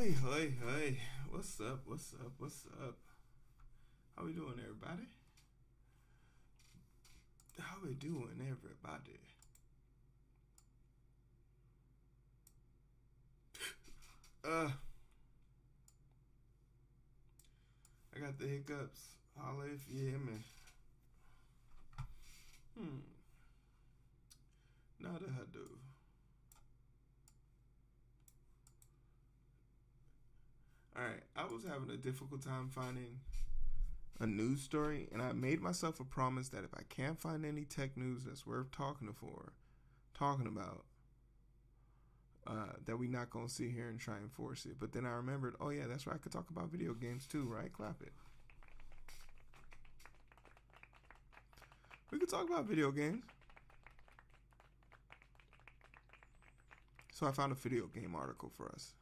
Hey, hey, hey. What's up? What's up? What's up? How we doing, everybody? How we doing, everybody? Uh, I got the hiccups. Holla if you hear me. Hmm. Not a do. Alright, I was having a difficult time finding a news story, and I made myself a promise that if I can't find any tech news that's worth talking about, that we not gonna sit here and try and force it. But then I remembered, oh yeah, that's right, I could talk about video games too, right? Clap it. We could talk about video games. So I found a video game article for us.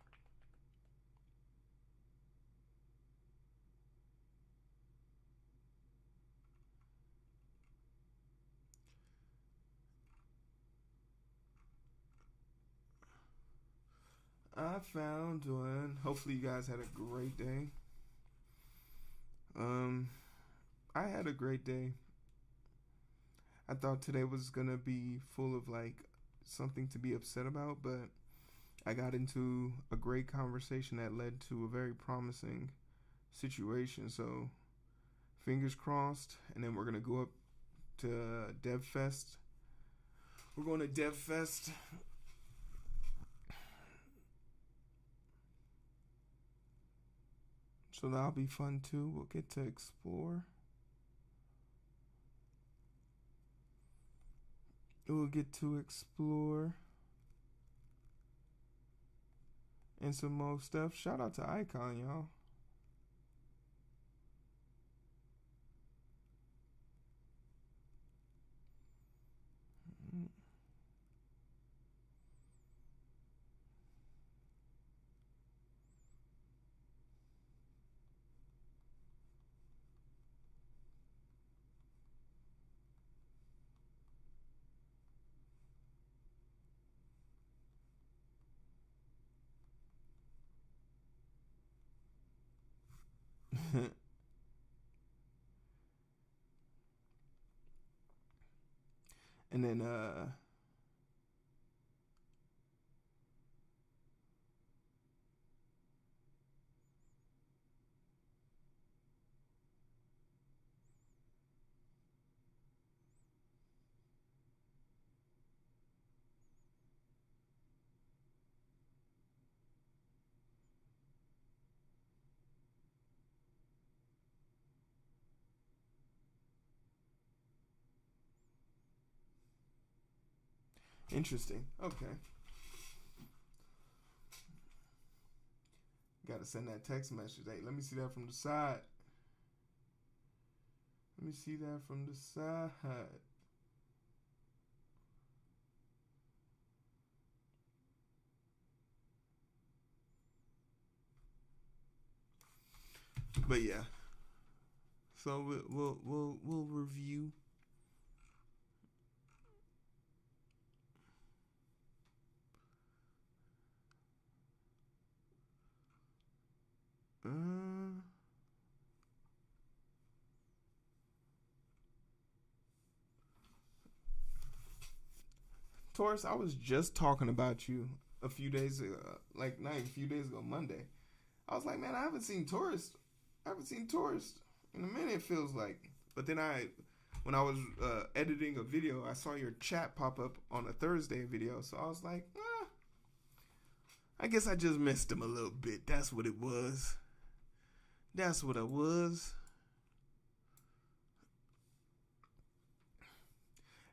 I found one. Hopefully you guys had a great day. I had a great day. I thought today was gonna be full of like something to be upset about, but I got into a great conversation that led to a very promising situation. So fingers crossed, and then we're gonna go up to DevFest. We're going to DevFest. So that'll be fun too. We'll get to explore. We'll get to explore and some more stuff. Shout out to Icon, y'all. And then interesting. Okay. Gotta send that text message. Hey, let me see that from the side. Let me see that from the side. But yeah. So we'll review. Taurus, I was just talking about you a few days ago, like not even a few days ago, Monday. I was like, man, I haven't seen tourists. I haven't seen tourists in a minute. It feels like. But then when I was editing a video, I saw your chat pop up on a Thursday video. So I was like, I guess I just missed him a little bit. That's what it was. That's what it was.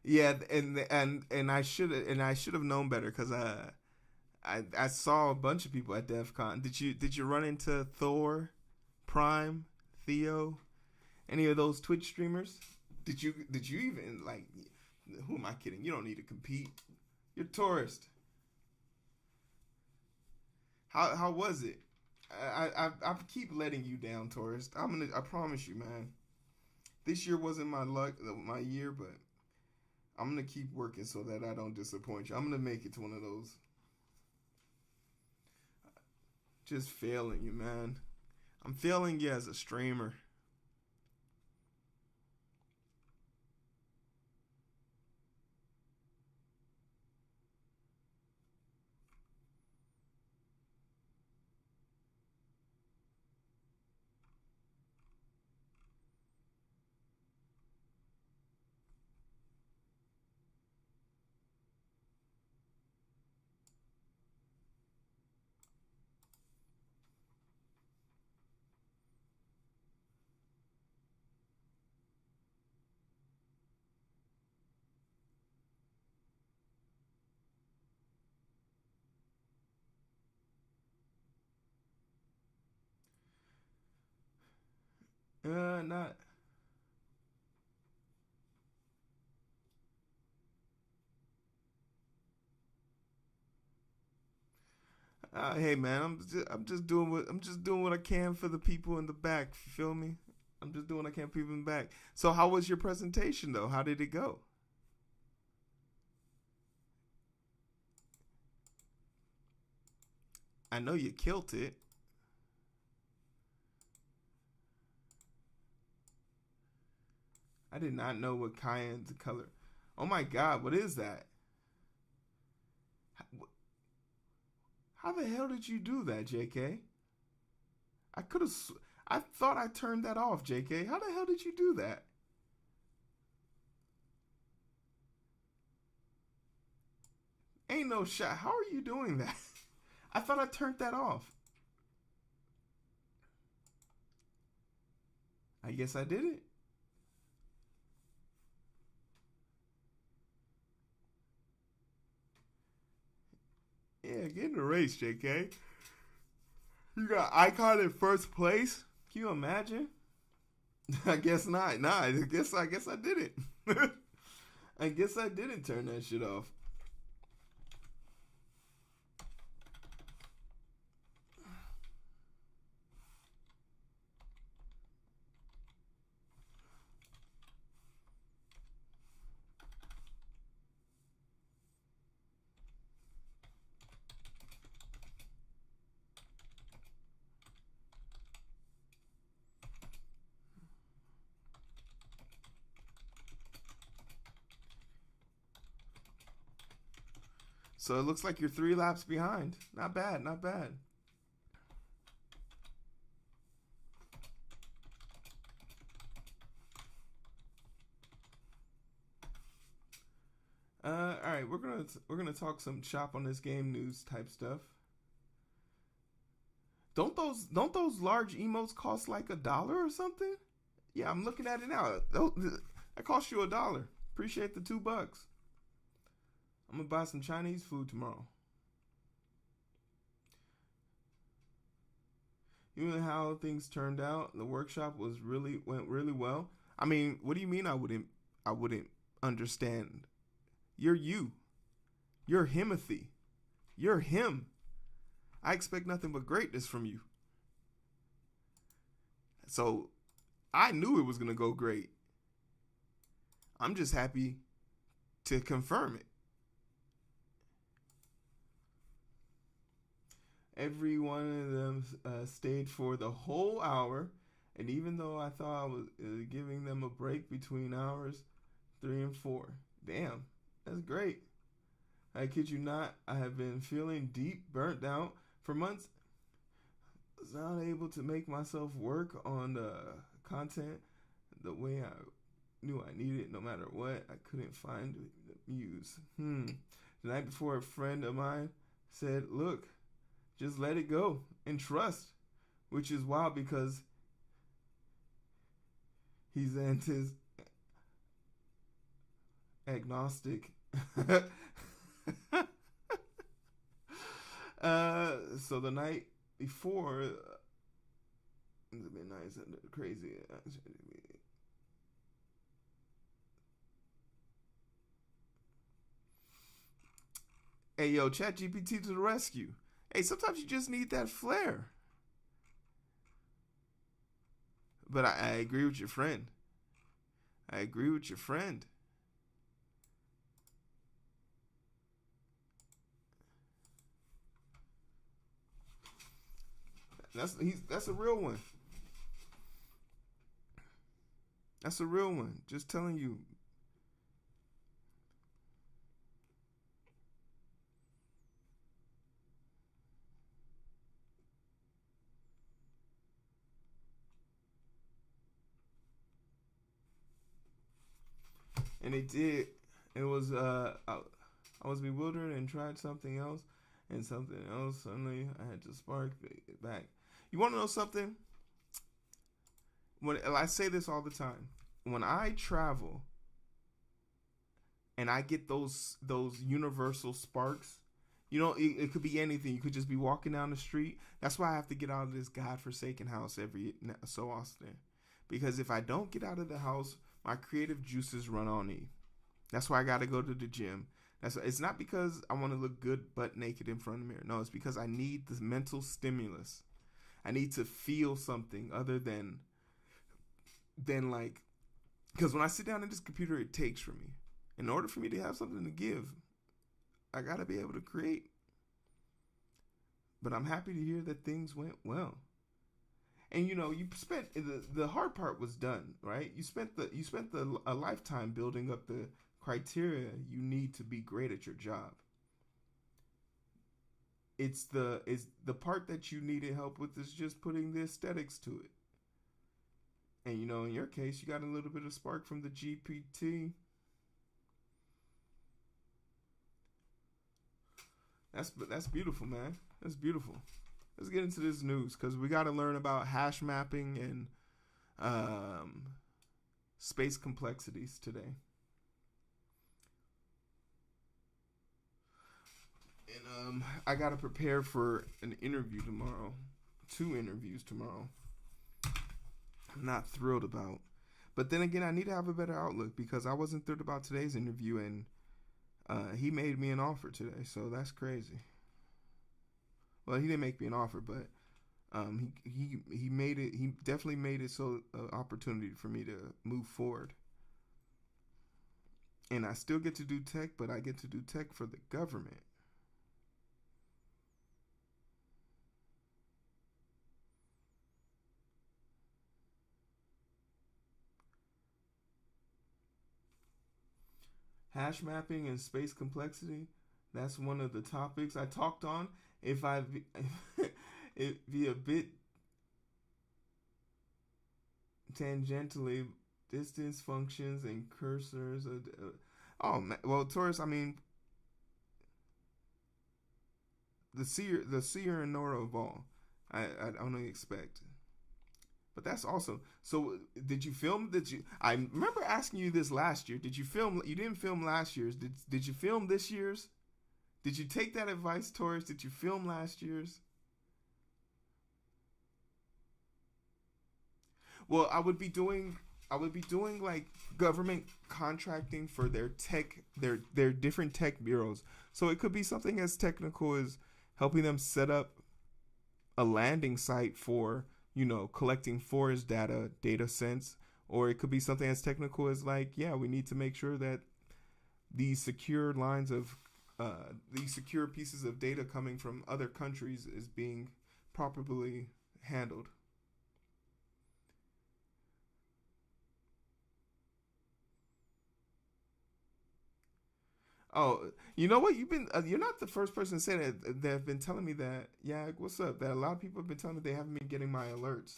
Yeah, and I should have known better because I saw a bunch of people at DEF CON. Did you run into Thor, Prime, Theo, any of those Twitch streamers? Did you even like? Who am I kidding? You don't need to compete. You're a tourist. How was it? I keep letting you down, tourist. I promise you, man. This year wasn't my year, but I'm gonna keep working so that I don't disappoint you. I'm gonna make it to one of those. Just failing you, man. I'm failing you as a streamer. Not. Hey man, I'm just doing what I can for the people in the back. You feel me? I'm just doing what I can for people in the back. So how was your presentation though? How did it go? I know you killed it. I did not know what cayenne color. Oh my god, what is that? How the hell did you do that, JK? I could have. I thought I turned that off, JK. How the hell did you do that? Ain't no shot. How are you doing that? I thought I turned that off. I guess I did it. Yeah, get in the race, JK. You got icon in first place. Can you imagine? I guess not. Nah, I guess I did it. I guess I didn't turn that shit off. So it looks like you're 3 laps behind. Not bad, not bad. All right, we're gonna talk some shop on this game news type stuff. Don't those large emotes cost like $1 or something? Yeah, I'm looking at it now. That cost you $1. Appreciate the $2. I'm gonna buy some Chinese food tomorrow. You know how things turned out? The workshop went really well. I mean, what do you mean I wouldn't understand? You're you. You're Himothy. You're him. I expect nothing but greatness from you. So I knew it was gonna go great. I'm just happy to confirm it. Every one of them stayed for the whole hour, and even though I thought I was giving them a break between hours 3 and 4, damn, that's great. I kid you not, I have been feeling deep burnt out for months. I was not able to make myself work on the content the way I knew I needed. No matter what, I couldn't find the muse. The night before, a friend of mine said, "Look, just let it go and trust," which is wild because he's anti agnostic. So the night before, it's been nice and crazy. Hey yo, ChatGPT to the rescue. Hey, sometimes you just need that flair. But I agree with your friend. I agree with your friend. That's a real one. That's a real one. Just telling you. And they did. It was I was bewildered and tried something else, and something else. Suddenly, I had to spark it back. You want to know something? When I say this all the time, when I travel and I get those universal sparks, it could be anything. You could just be walking down the street. That's why I have to get out of this godforsaken house every so often, because if I don't get out of the house, my creative juices run on E. That's why I got to go to the gym. It's not because I want to look good butt naked in front of the mirror. No, it's because I need the mental stimulus. I need to feel something other than like, because when I sit down at this computer, it takes from me. In order for me to have something to give, I got to be able to create. But I'm happy to hear that things went well. And you spent the hard part was done, right? You spent a lifetime building up the criteria you need to be great at your job. It's the part that you needed help with is just putting the aesthetics to it. And in your case, you got a little bit of spark from the GPT. That's beautiful, man. That's beautiful. Let's get into this news because we got to learn about hash mapping and space complexities today. And I got to prepare for an interview tomorrow. 2 interviews tomorrow. I'm not thrilled about. But then again, I need to have a better outlook because I wasn't thrilled about today's interview, and he made me an offer today, so that's crazy. Well, he didn't make me an offer, but he made it. He definitely made it so an opportunity for me to move forward. And I still get to do tech, but I get to do tech for the government. Hash mapping and space complexity, that's one of the topics I talked on. If it be a bit tangentially, distance functions and cursors. Well, Taurus, I mean, the seer and knower of all. I only expect. But that's awesome. So, did you film? I remember asking you this last year. Did you film? You didn't film last year's. Did you film this year's? Did you take that advice, Taurus? Did you film last year's? Well, I would be doing like government contracting for their tech, their different tech bureaus. So it could be something as technical as helping them set up a landing site for collecting forest data sense, or it could be something as technical as like, we need to make sure that these secure pieces of data coming from other countries is being properly handled. Oh, you know what? You're not the first person to say that. They've been telling me that. Yeah, what's up? That a lot of people have been telling me they haven't been getting my alerts.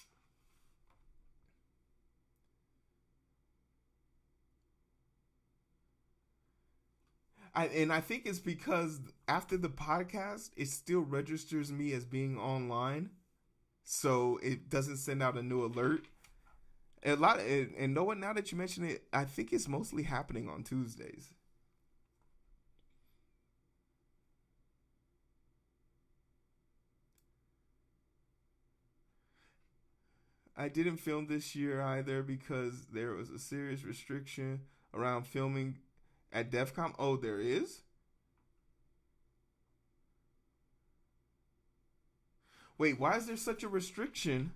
And I think it's because after the podcast, it still registers me as being online, so it doesn't send out a new alert. And know what? Now that you mention it, I think it's mostly happening on Tuesdays. I didn't film this year either because there was a serious restriction around filming at DEF CON. Oh, there is? Wait, why is there such a restriction?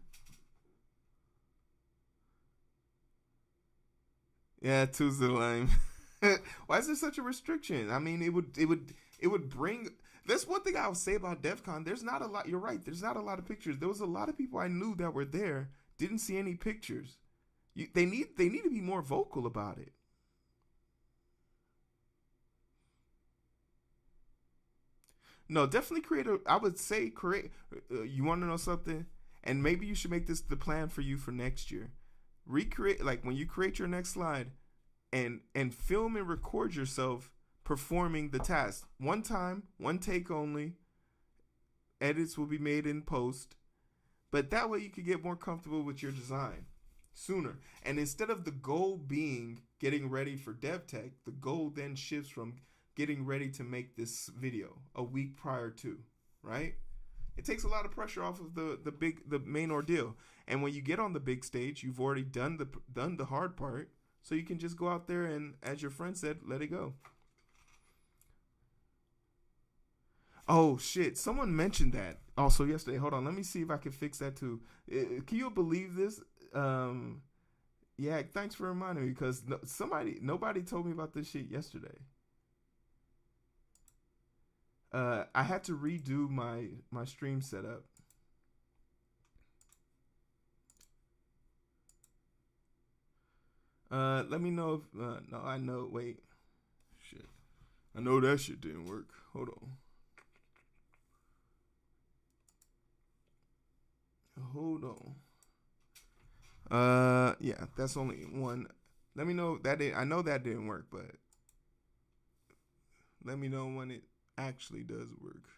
Yeah, Tuesday lame. Why is there such a restriction? I mean, it would bring That's one thing I would say about DEF CON. There's not a lot. You're right. There's not a lot of pictures. There was a lot of people I knew that were there. Didn't see any pictures. They need to be more vocal about it. No, definitely create a. I would say create. You want to know something? And maybe you should make this the plan for you for next year. Recreate, like when you create your next slide, and film and record yourself performing the task. One time, one take only. Edits will be made in post, but that way you can get more comfortable with your design sooner. And instead of the goal being getting ready for DevTech, the goal then shifts from getting ready to make this video a week prior to, right? It takes a lot of pressure off of the main ordeal. And when you get on the big stage, you've already done the hard part, so you can just go out there and, as your friend said, let it go. Oh shit! Someone mentioned that also yesterday. Hold on, let me see if I can fix that too. Can you believe this? Yeah, thanks for reminding me, because nobody told me about this shit yesterday. I had to redo my stream setup. Let me know if no, I know. Wait, shit, I know that shit didn't work. Hold on. Hold on. Yeah, that's only one. Let me know that I know that didn't work, but let me know when it actually does work.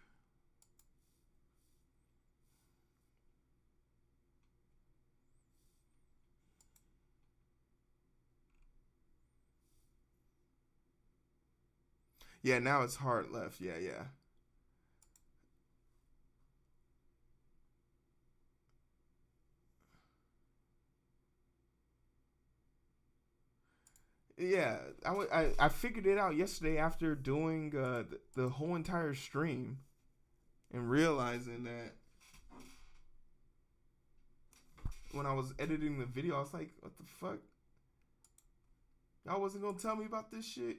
Yeah, now it's hard left. Yeah, yeah. Yeah, I figured it out yesterday after doing the whole entire stream and realizing that when I was editing the video, I was like, what the fuck? Y'all wasn't gonna tell me about this shit?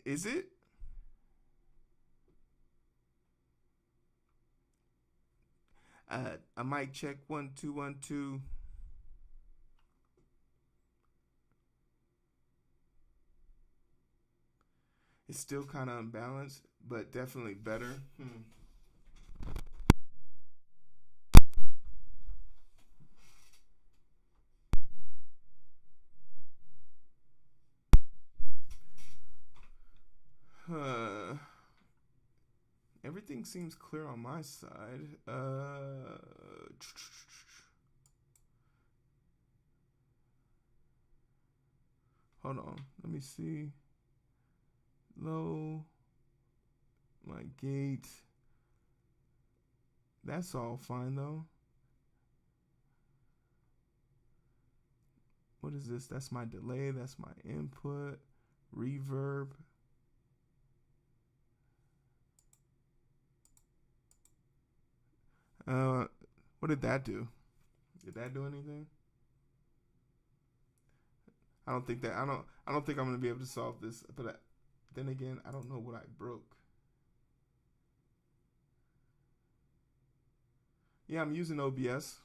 Is it? A mic check 1 2 1 2. It's still kind of unbalanced, but definitely better. Everything seems clear on my side. Hold on. Let me see. Low. My gate. That's all fine though. What is this? That's my delay. That's my input. Reverb. What did that do? Did that do anything? I don't think I'm gonna be able to solve this. But then again, I don't know what I broke. Yeah, I'm using OBS.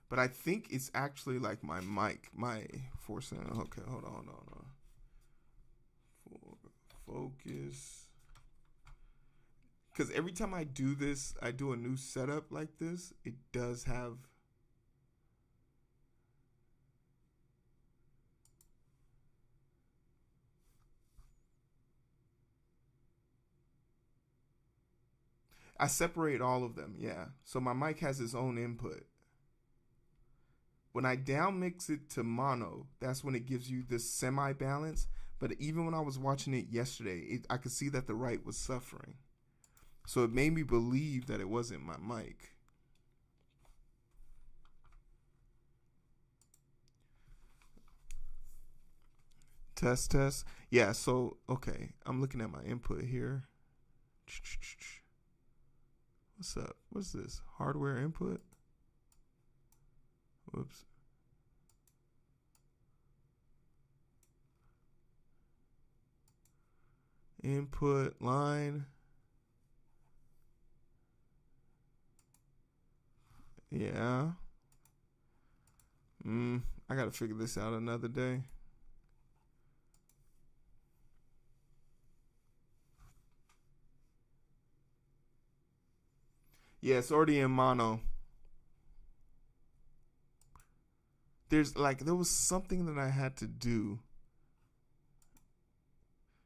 But I think it's actually like my mic, my force. Okay, hold on. Focus. Because every time I do this, I do a new setup like this, it does have. I separate all of them, yeah. So my mic has its own input. When I down mix it to mono, that's when it gives you this semi-balance. But even when I was watching it yesterday, I could see that the right was suffering. So it made me believe that it wasn't my mic. Test. Yeah, so, okay. I'm looking at my input here. What's up? What's this? Hardware input? Whoops. Input line. Yeah. I gotta figure this out another day. Yeah, it's already in mono. There was something that I had to do.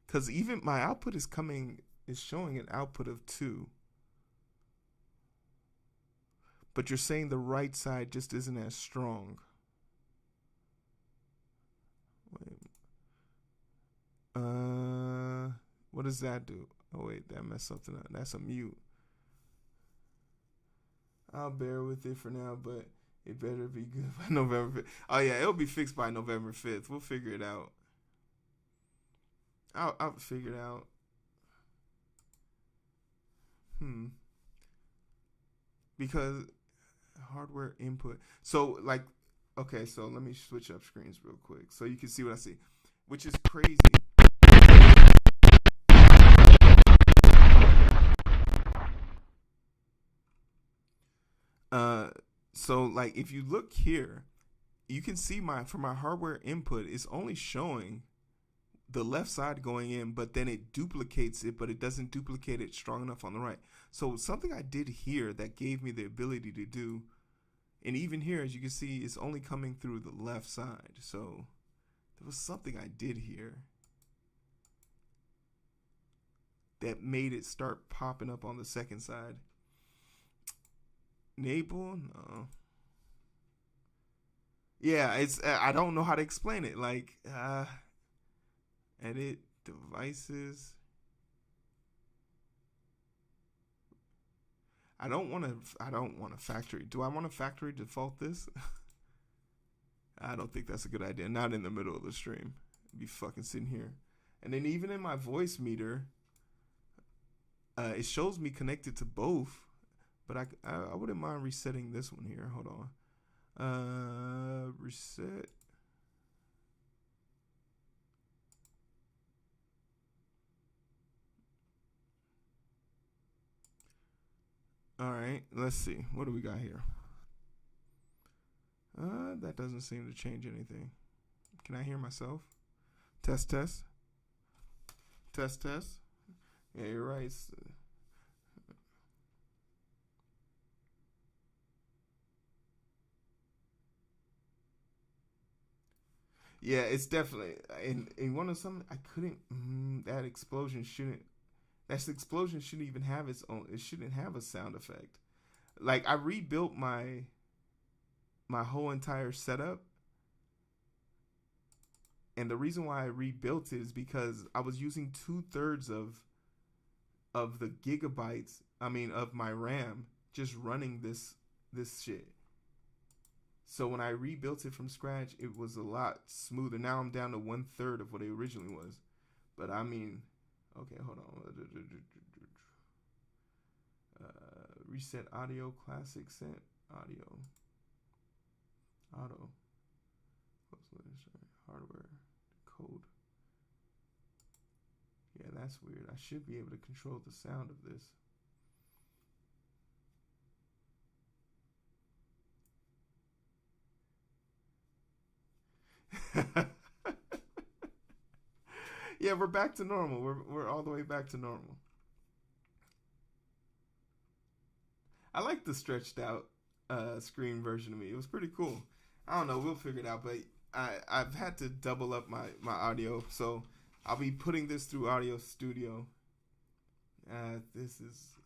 Because even my output is showing an output of 2. But you're saying the right side just isn't as strong. Wait. What does that do? Oh wait, that messed something up. That's a mute. I'll bear with it for now, but it better be good by November 5th. Oh yeah, it'll be fixed by November 5th. We'll figure it out. I'll figure it out. Because hardware input. So okay, so let me switch up screens real quick so you can see what I see, which is crazy. So if you look here, you can see for my hardware input, it's only showing the left side going in, but then it duplicates it, but it doesn't duplicate it strong enough on the right. So something I did here that gave me the ability to do, and even here, as you can see, it's only coming through the left side. So there was something I did here that made it start popping up on the second side. Enable? No. Yeah, it's I don't know how to explain it. Edit devices. I don't want to factory. Do I want to factory default this? I don't think that's a good idea. Not in the middle of the stream. I'd be fucking sitting here. And then even in my voice meter, it shows me connected to both, but I wouldn't mind resetting this one here. Hold on. Reset. All right, let's see. What do we got here? That doesn't seem to change anything. Can I hear myself? Test. Yeah, you're right. Yeah, it's definitely in one of some. I couldn't. That explosion shouldn't even have its own. It shouldn't have a sound effect. I rebuilt my whole entire setup, and the reason why I rebuilt it is because I was using 2/3 of the gigabytes. Of my RAM just running this shit. So when I rebuilt it from scratch, it was a lot smoother. Now I'm down to 1/3 of what it originally was. But okay, hold on. Reset audio, classic set audio, auto, hardware, code. Yeah, that's weird. I should be able to control the sound of this. Yeah, we're back to normal. We're all the way back to normal. I like the stretched out screen version of me. It was pretty cool. I don't know. We'll figure it out. But I've had to double up my audio. So I'll be putting this through Audio Studio. This is...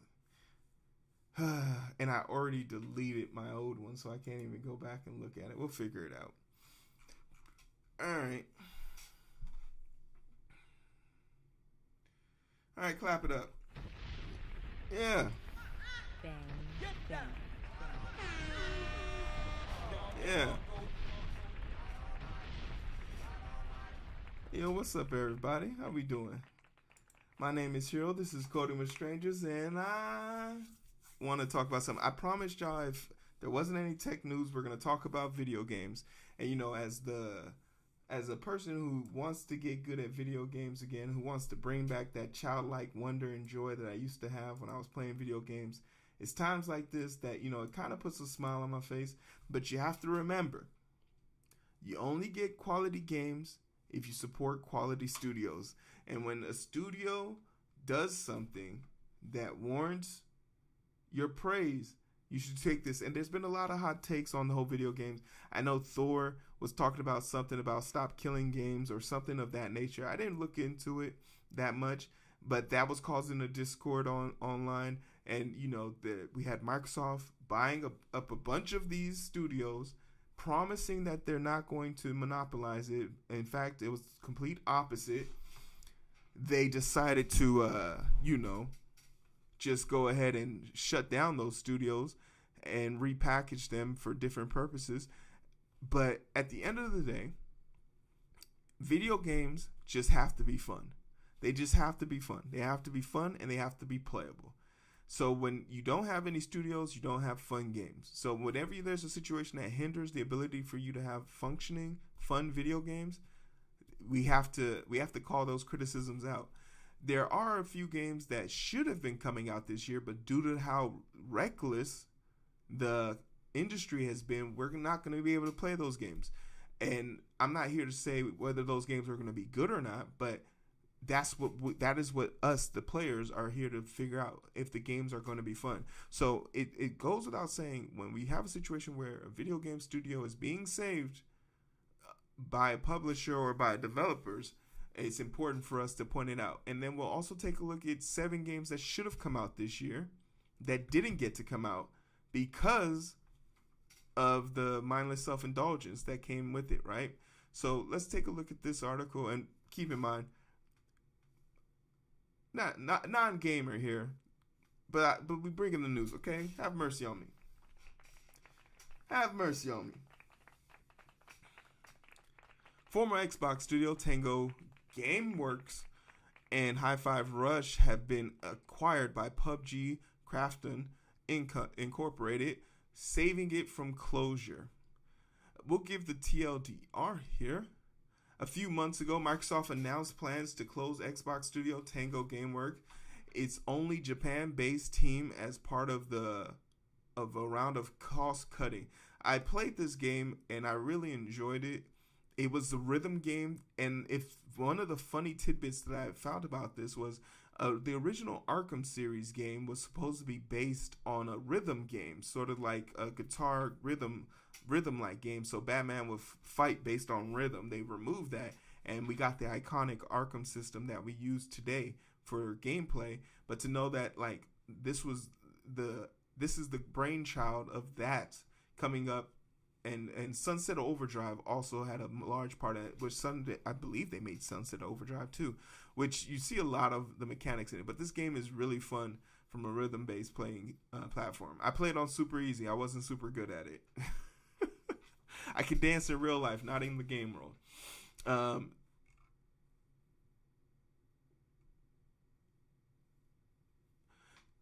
and I already deleted my old one, so I can't even go back and look at it. We'll figure it out. Alright. Alright, clap it up. Yeah. Bang, bang. Yeah. Yo, what's up, everybody? How we doing? My name is Hero. This is Coding with Strangers, and want to talk about something. I promised y'all if there wasn't any tech news, we're gonna talk about video games. And as a person who wants to get good at video games again, who wants to bring back that childlike wonder and joy that I used to have when I was playing video games, it's times like this that it kind of puts a smile on my face. But you have to remember, you only get quality games if you support quality studios. And when a studio does something that warrants your praise, you should take this. And there's been a lot of hot takes on the whole video games. I know Thor was talking about something about stop killing games or something of that nature. I didn't look into it that much, but that was causing a discord online. And we had Microsoft buying up a bunch of these studios, promising that they're not going to monopolize it. In fact, it was complete opposite. They decided to just go ahead and shut down those studios and repackage them for different purposes. But at the end of the day, video games just have to be fun. They just have to be fun. They have to be fun and they have to be playable. So when you don't have any studios, you don't have fun games. So whenever there's a situation that hinders the ability for you to have functioning, fun video games, we have to call those criticisms out. There are a few games that should have been coming out this year, but due to how reckless the industry has been, we're not going to be able to play those games. And I'm not here to say whether those games are going to be good or not, but that is what us, the players, are here to figure out if the games are going to be fun. So it goes without saying, when we have a situation where a video game studio is being saved by a publisher or by developers, it's important for us to point it out. And then we'll also take a look at 7 games that should have come out this year that didn't get to come out because of the mindless self-indulgence that came with it, right? So let's take a look at this article, and keep in mind, not non-gamer here, but we bring in the news, okay? Have mercy on me. Have mercy on me. Former Xbox studio Tango Gameworks and High Five Rush have been acquired by PUBG Crafton Incorporated, saving it from closure. We'll give the TLDR here. A few months ago, Microsoft announced plans to close Xbox studio Tango Gameworks, its only Japan-based team, as part of a round of cost cutting. I played this game and I really enjoyed it. It was a rhythm game, and if one of the funny tidbits that I found about this was the original Arkham series game was supposed to be based on a rhythm game, sort of like a guitar rhythm-like game. So Batman would fight based on rhythm. They removed that, and we got the iconic Arkham system that we use today for gameplay. But to know that this is the brainchild of that coming up. And Sunset Overdrive also had a large part of it, which I believe they made Sunset Overdrive too, which you see a lot of the mechanics in it. But this game is really fun from a rhythm-based playing platform. I played on super easy. I wasn't super good at it. I could dance in real life, not in the game world.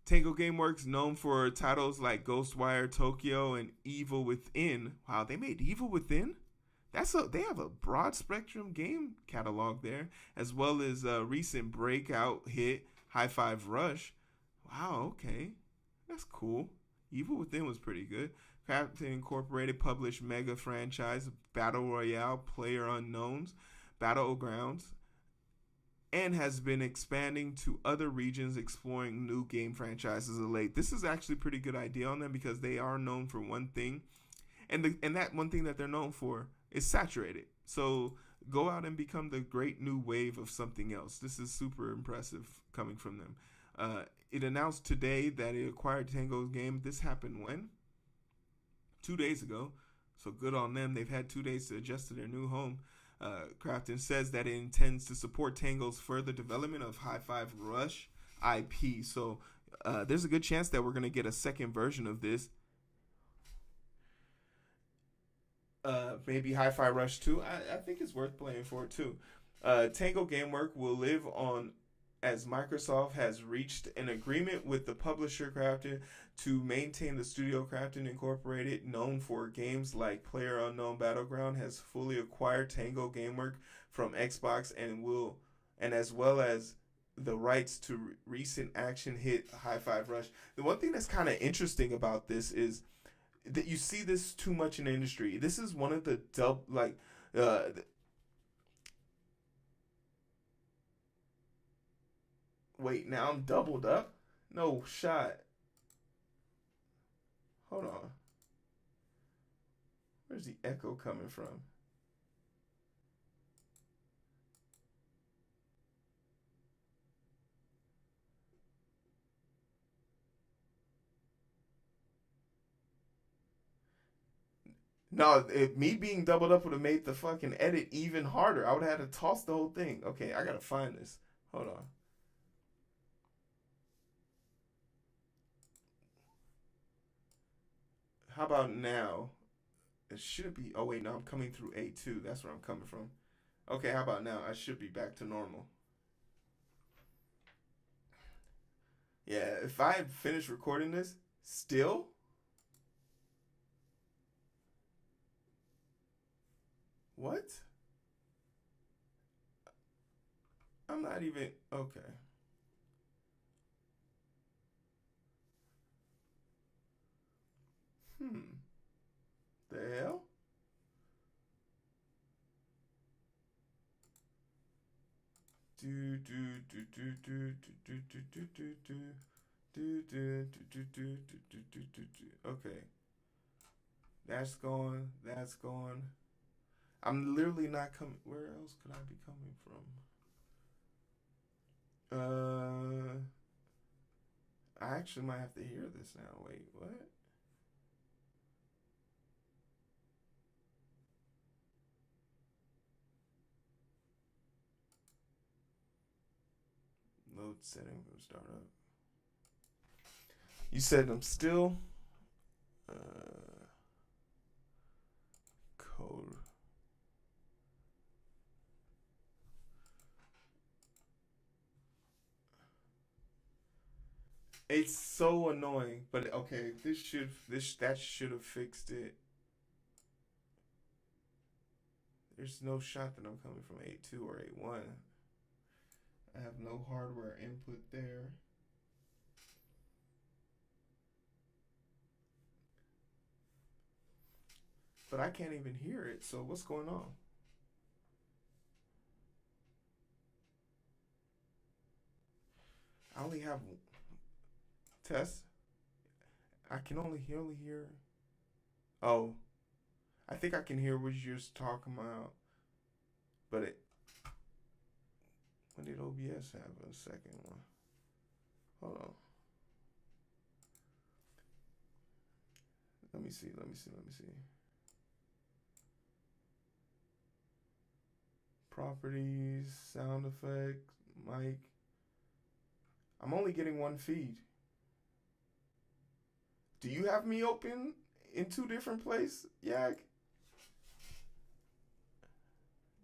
Tango Gameworks, known for titles like Ghostwire Tokyo and Evil Within. Wow, they made Evil Within? They have a broad spectrum game catalog there, as well as a recent breakout hit, High Five Rush. Wow, okay. That's cool. Evil Within was pretty good. Crafton Incorporated published mega franchise Battle Royale Player Unknowns Battlegrounds, and has been expanding to other regions, exploring new game franchises of late. This is actually a pretty good idea on them, because they are known for one thing, and that one thing that they're known for is saturated. So go out and become the great new wave of something else. This is super impressive coming from them. It announced today that it acquired Tango's game. This happened when? 2 days ago. So good on them. They've had 2 days to adjust to their new home. Crafton says that it intends to support Tango's further development of High Five Rush IP. So there's a good chance that we're going to get a second version of this. Maybe High Five Rush 2. I think it's worth playing for it too. Tango Gameworks will live on as Microsoft has reached an agreement with the publisher Crafton to maintain the studio Crafton Incorporated, known for games like PlayerUnknown Battleground, has fully acquired Tango Gamework from Xbox and as well as the rights to recent action hit High Five Rush. The one thing that's kind of interesting about this is that you see this too much in the industry. This is one of the uh, wait, now I'm doubled up? No shot. Hold on. Where's the echo coming from? No, me being doubled up would have made the fucking edit even harder. I would have had to toss the whole thing. Okay, I gotta find this. Hold on. How about now? It should be. Oh wait, no, I'm coming through A2. That's where I'm coming from. Okay, how about now? I should be back to normal. Yeah, if I had finished recording this, still, what? I'm not even okay. Hmm. The hell? Do do do do do do do do do do do do do do do do. Okay, that's gone. That's gone. I'm literally not coming. Where else could I be coming from? I actually might have to hear this now. Wait, what? Load setting from startup. You said I'm still code. It's so annoying, but okay, that should have fixed it. There's no shot that I'm coming from 8.2 or 8.1. I have no hardware input there. But I can't even hear it, so what's going on? I only have test. I can only hear. Oh, I think I can hear what you're just talking about. But when did OBS have a second one? Hold on. Let me see. Let me see. Let me see. Properties, sound effects, mic. I'm only getting one feed. Do you have me open in two different places? Yeah.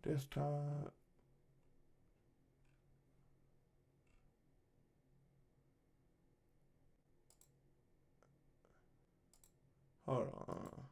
Desktop. Hold on.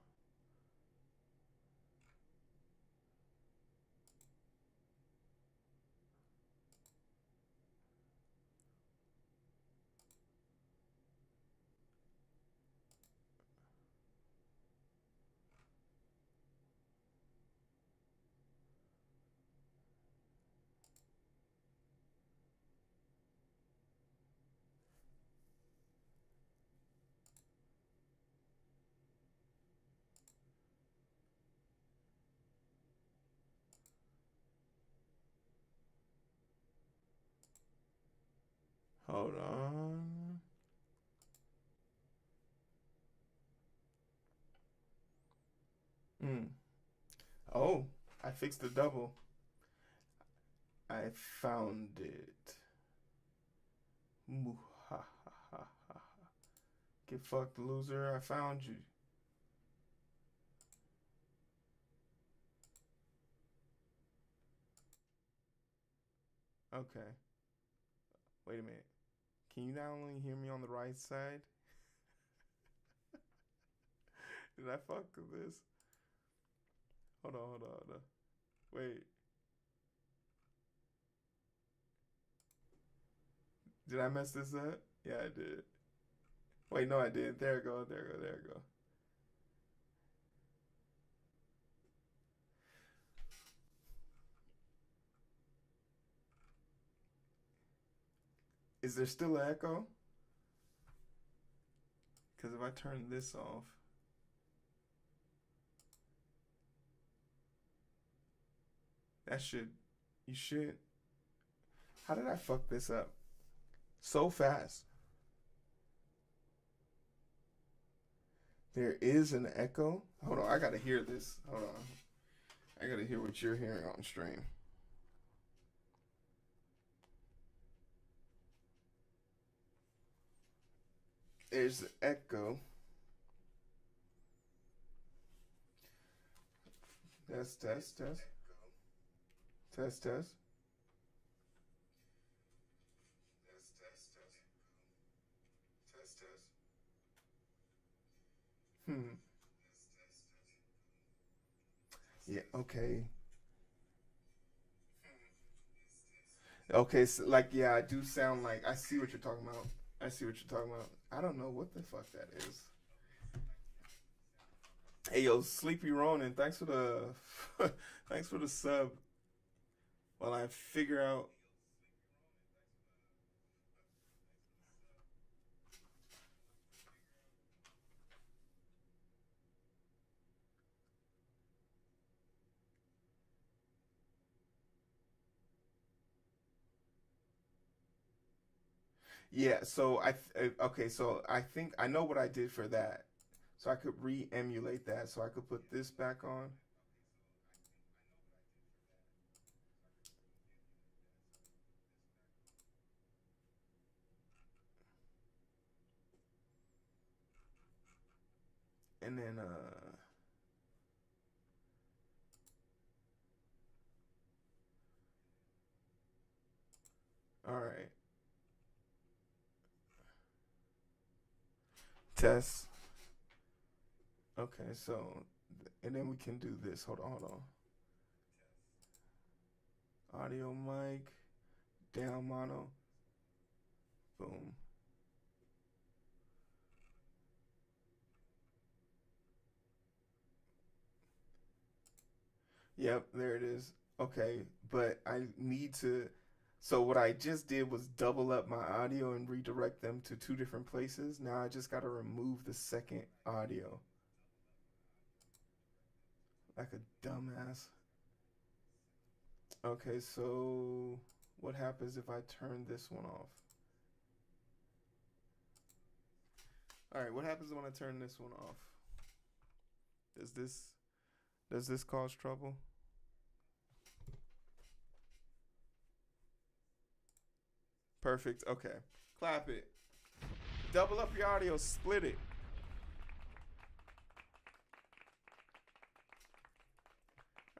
Hold on. Hmm. Oh, I fixed the double. I found it. Get fucked, loser. I found you. Okay. Wait a minute. Can you not only hear me on the right side? Did I fuck with this? Hold on. Wait. Did I mess this up? Yeah, I did. Wait, no, I did. There we go. There we go. Is there still an echo? Because if I turn this off, you should. How did I fuck this up so fast? There is an echo. Hold on, I gotta hear this. Hold on. I gotta hear what you're hearing on stream. There's the echo. Test. Test. Hmm. Yeah, okay. Okay, so like, yeah, I do sound like, I see what you're talking about. I don't know what the fuck that is. Hey, yo, Sleepy Ronin, thanks for the, thanks for the sub. While I figure out, yeah. So okay. So I think I know what I did for that. So I could re-emulate that. So I could put this back on, and then all right, test. Okay, so and then we can do this. Hold on. Audio mic, down mono, boom. Yep, there it is. Okay, but I need to. So what I just did was double up my audio and redirect them to two different places. Now I just got to remove the second audio like a dumbass. Okay, so what happens if I turn this one off? All right, what happens when I turn this one off? Does this cause trouble? Perfect. Okay. Clap it. Double up your audio, split it.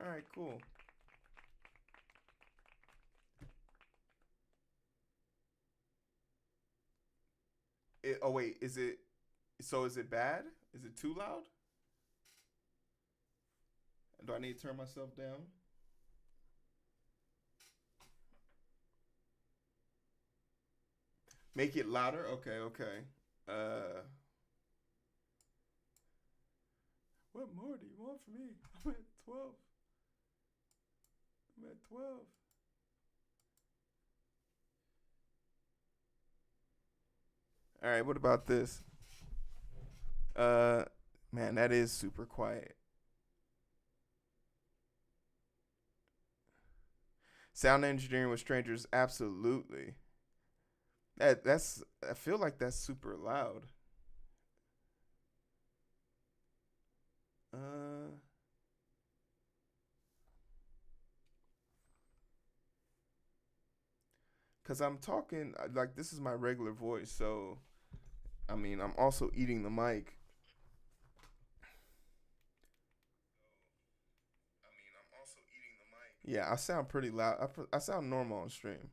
All right, cool. Oh wait, is it so is it bad? Is it too loud? Do I need to turn myself down? Make it louder? Okay. Uh what more do you want from me? I'm at 12. I'm at 12. All right, what about this? Uh Man, that is super quiet. Sound engineering with strangers, absolutely. That's I feel like that's super loud. Uh Cause I'm talking like this is my regular voice, so I mean I'm also eating the mic. Yeah, I sound pretty loud. I sound normal on stream.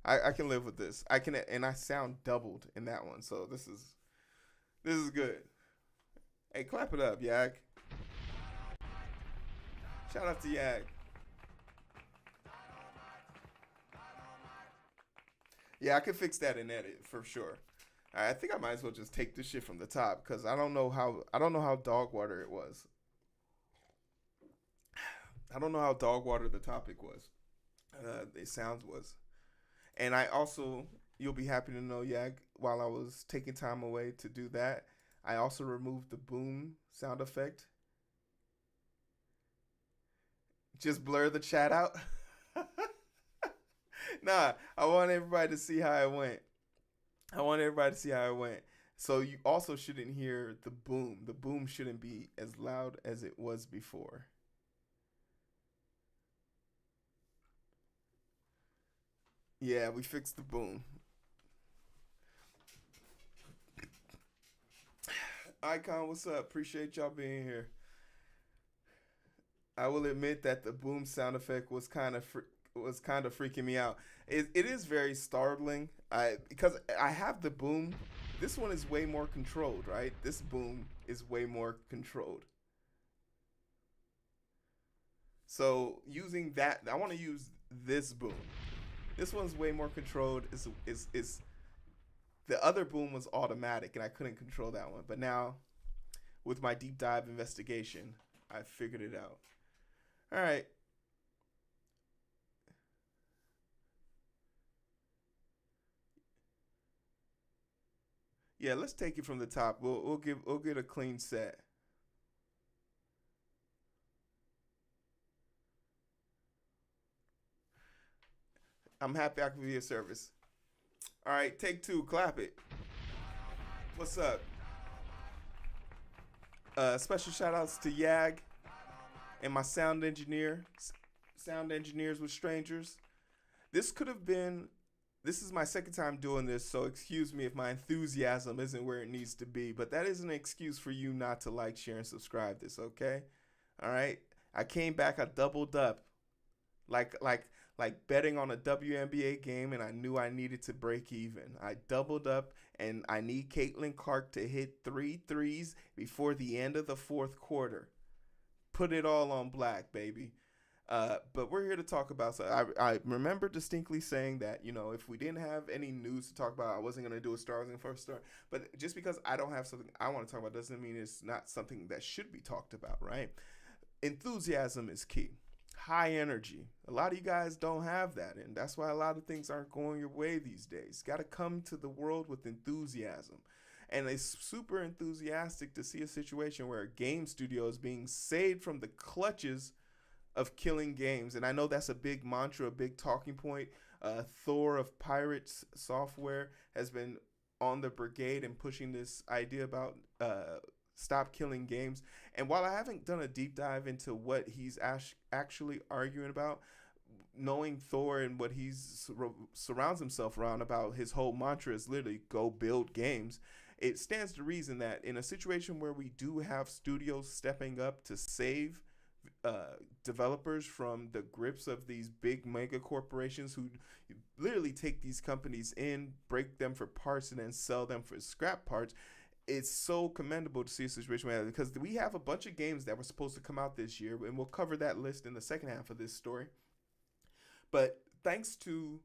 I can live with this. I can, and I sound doubled in that one. So this is good. Hey, clap it up, Yak. Shout out to Yak. Yeah, I could fix that in edit for sure. I think I might as well just take this shit from the top because I don't know how dog water it was. I don't know how dog water the topic was. The sounds was, and I also you'll be happy to know, Yag. While I was taking time away to do that, I also removed the boom sound effect. Just blur the chat out. Nah, I want everybody to see how it went. I want everybody to see how it went. So you also shouldn't hear the boom. The boom shouldn't be as loud as it was before. Yeah, we fixed the boom. Icon, what's up? Appreciate y'all being here. I will admit that the boom sound effect was kind of freaking me out. It is very startling. I because I have the boom. This one is way more controlled, right? This boom is way more controlled. So using that, I want to use this boom. This one's way more controlled. Is the other boom was automatic and I couldn't control that one. But now with my deep dive investigation, I figured it out. All right. Yeah, let's take it from the top. We'll get a clean set. I'm happy I can be of service. All right, take two. Clap it. What's up? Special shout outs to Yag and my sound engineer. Sound engineers with strangers. This could have been. This is my second time doing this, so excuse me if my enthusiasm isn't where it needs to be. But that is an excuse for you not to like, share, and subscribe. This, okay? All right. I came back. I doubled up, like like like betting on a WNBA game, and I knew I needed to break even. I doubled up, and I need Caitlin Clark to hit three threes before the end of the fourth quarter. Put it all on black, baby. But we're here to talk about. So I remember distinctly saying that if we didn't have any news to talk about, I wasn't gonna do a star. I was gonna first start. But just because I don't have something I want to talk about doesn't mean it's not something that should be talked about, right? Enthusiasm is key. High energy. A lot of you guys don't have that, and that's why a lot of things aren't going your way these days. Got to come to the world with enthusiasm. And it's super enthusiastic to see a situation where a game studio is being saved from the clutches of killing games. And I know that's a big mantra, a big talking point. Thor of Pirates Software has been on the brigade and pushing this idea about stop killing games. And while I haven't done a deep dive into what he's actually arguing about, knowing Thor and what he's surrounds himself around about, his whole mantra is literally go build games. It stands to reason that in a situation where we do have studios stepping up to save developers from the grips of these big mega corporations who literally take these companies in, break them for parts, and then sell them for scrap parts. It's so commendable to see a situation like that because we have a bunch of games that were supposed to come out this year, and we'll cover that list in the second half of this story. But thanks to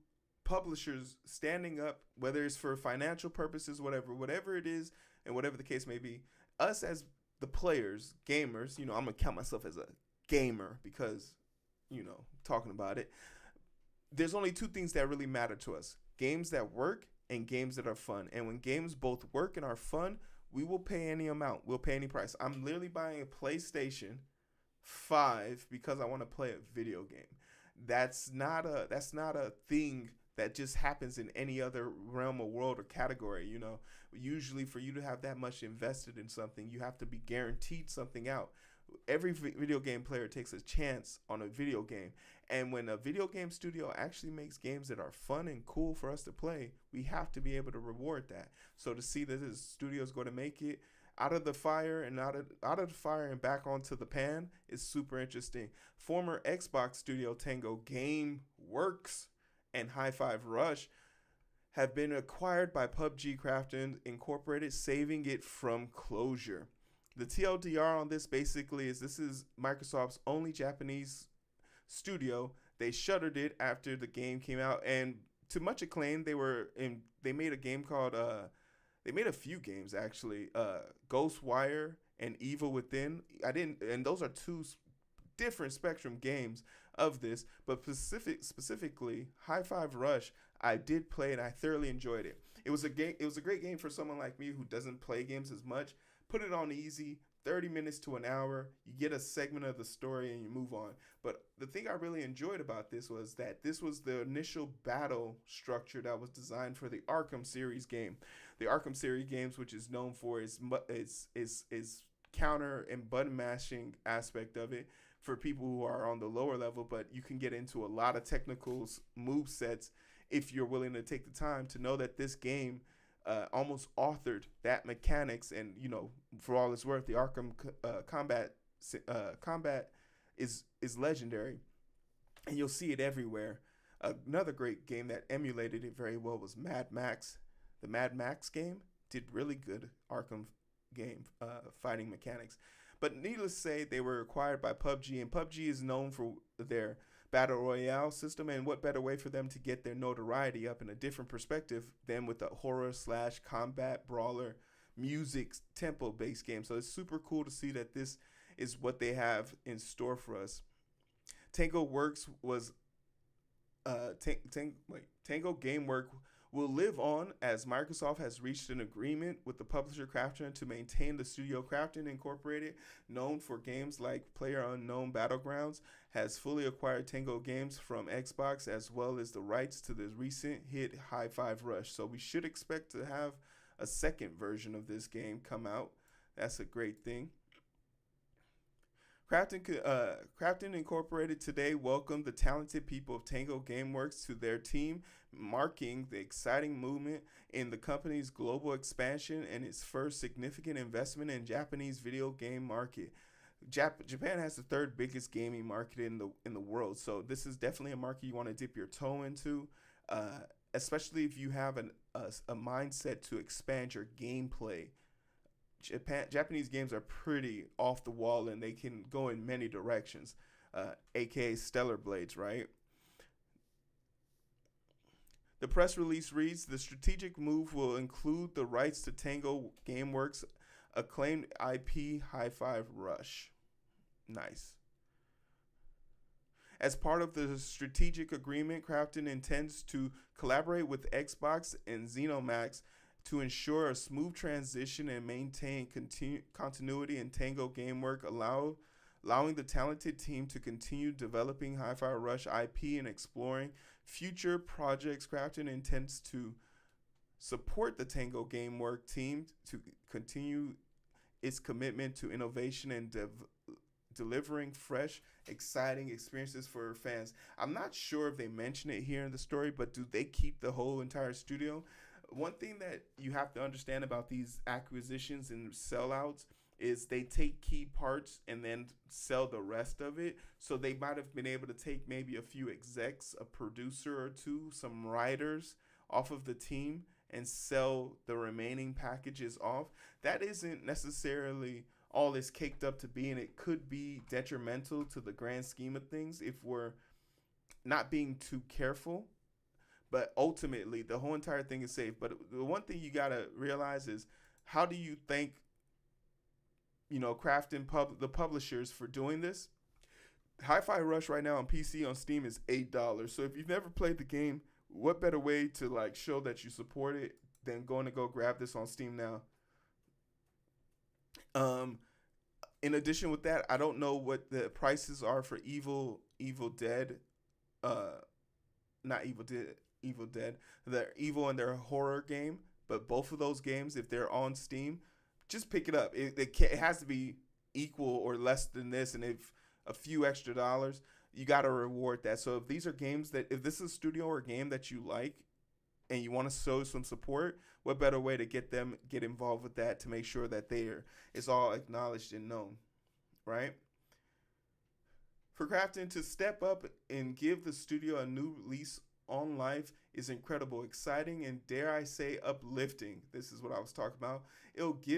publishers standing up, whether it's for financial purposes, whatever it is, and whatever the case may be, us as the players, gamers, I'm gonna count myself as a gamer because, talking about it, there's only two things that really matter to us: games that work and games that are fun. And when games both work and are fun, we will pay any amount. We'll pay any price. I'm literally buying a PlayStation 5 because I want to play a video game. That's not a thing that just happens in any other realm or world or category. Usually for you to have that much invested in something, you have to be guaranteed something out. Every video game player takes a chance on a video game. And when a video game studio actually makes games that are fun and cool for us to play, we have to be able to reward that. So to see that this studio is going to make it out of the fire and out of the fire and back onto the pan is super interesting. Former Xbox studio Tango Game Works and High Five Rush have been acquired by PUBG Crafton Incorporated, saving it from closure. The TLDR on this basically is this is Microsoft's only Japanese studio. They shuttered it after the game came out, and to much acclaim, they made a game called they made a few games actually, Ghostwire and Evil Within. I didn't, and those are two different spectrum games of this, but specifically High Five Rush, I did play and I thoroughly enjoyed it. It was a game. It was a great game for someone like me who doesn't play games as much. Put it on easy, 30 minutes to an hour. You get a segment of the story and you move on. But the thing I really enjoyed about this was that this was the initial battle structure that was designed for the Arkham series game. The Arkham series games, which is known for its counter and button mashing aspect of it for people who are on the lower level, but you can get into a lot of technical move sets if you're willing to take the time to know that this game almost authored that mechanics. And for all it's worth, the Arkham combat is legendary, and you'll see it everywhere. Another great game that emulated it very well was Mad Max. The Mad Max game did really good Arkham game fighting mechanics. But needless to say, they were acquired by PUBG, and PUBG is known for their battle royale system, and what better way for them to get their notoriety up in a different perspective than with a horror / combat brawler music tempo based game. So it's super cool to see that this is what they have in store for us. Tango Works was Tango Gamework will live on as Microsoft has reached an agreement with the publisher Crafton to maintain the studio. Crafton Incorporated, known for games like PlayerUnknown Battlegrounds, has fully acquired Tango Games from Xbox, as well as the rights to the recent hit High Five Rush. So we should expect to have a second version of this game come out. That's a great thing. Crafton Incorporated today welcomed the talented people of Tango Gameworks to their team, marking the exciting movement in the company's global expansion and its first significant investment in Japanese video game market. Japan has the third biggest gaming market in the world, so this is definitely a market you want to dip your toe into, especially if you have a mindset to expand your gameplay. Japanese games are pretty off the wall, and they can go in many directions, aka Stellar Blades, right? The press release reads, the strategic move will include the rights to Tango Gameworks' acclaimed IP High Five Rush. Nice. As part of the strategic agreement, Crafton intends to collaborate with Xbox and ZeniMax to ensure a smooth transition and maintain continuity in Tango Gamework, allowing the talented team to continue developing Hi-Fi Rush IP and exploring future projects. Crafton intends to support the Tango Gamework team to continue its commitment to innovation and delivering fresh, exciting experiences for fans. I'm not sure if they mention it here in the story, but do they keep the whole entire studio? One thing that you have to understand about these acquisitions and sellouts is they take key parts and then sell the rest of it. So they might have been able to take maybe a few execs, a producer or two, some writers off of the team and sell the remaining packages off. That isn't necessarily all it's caked up to be, and it could be detrimental to the grand scheme of things if we're not being too careful. But ultimately, the whole entire thing is safe. But the one thing you got to realize is, how do you thank, Crafton the publishers for doing this? Hi-Fi Rush right now on PC on Steam is $8. So if you've never played the game, what better way to show that you support it than going to go grab this on Steam now? In addition with that, I don't know what the prices are for Evil Dead, not Evil Dead. Evil Dead, their Evil and their horror game, but both of those games, if they're on Steam, just pick it up. It has to be equal or less than this, and if a few extra dollars, you got to reward that. So if these are games if this is a studio or game that you like and you want to show some support, what better way to get involved with that to make sure that it's all acknowledged and known, right? For Crafton to step up and give the studio a new lease on life is incredible, exciting, and dare I say uplifting. This is what I was talking about. It'll be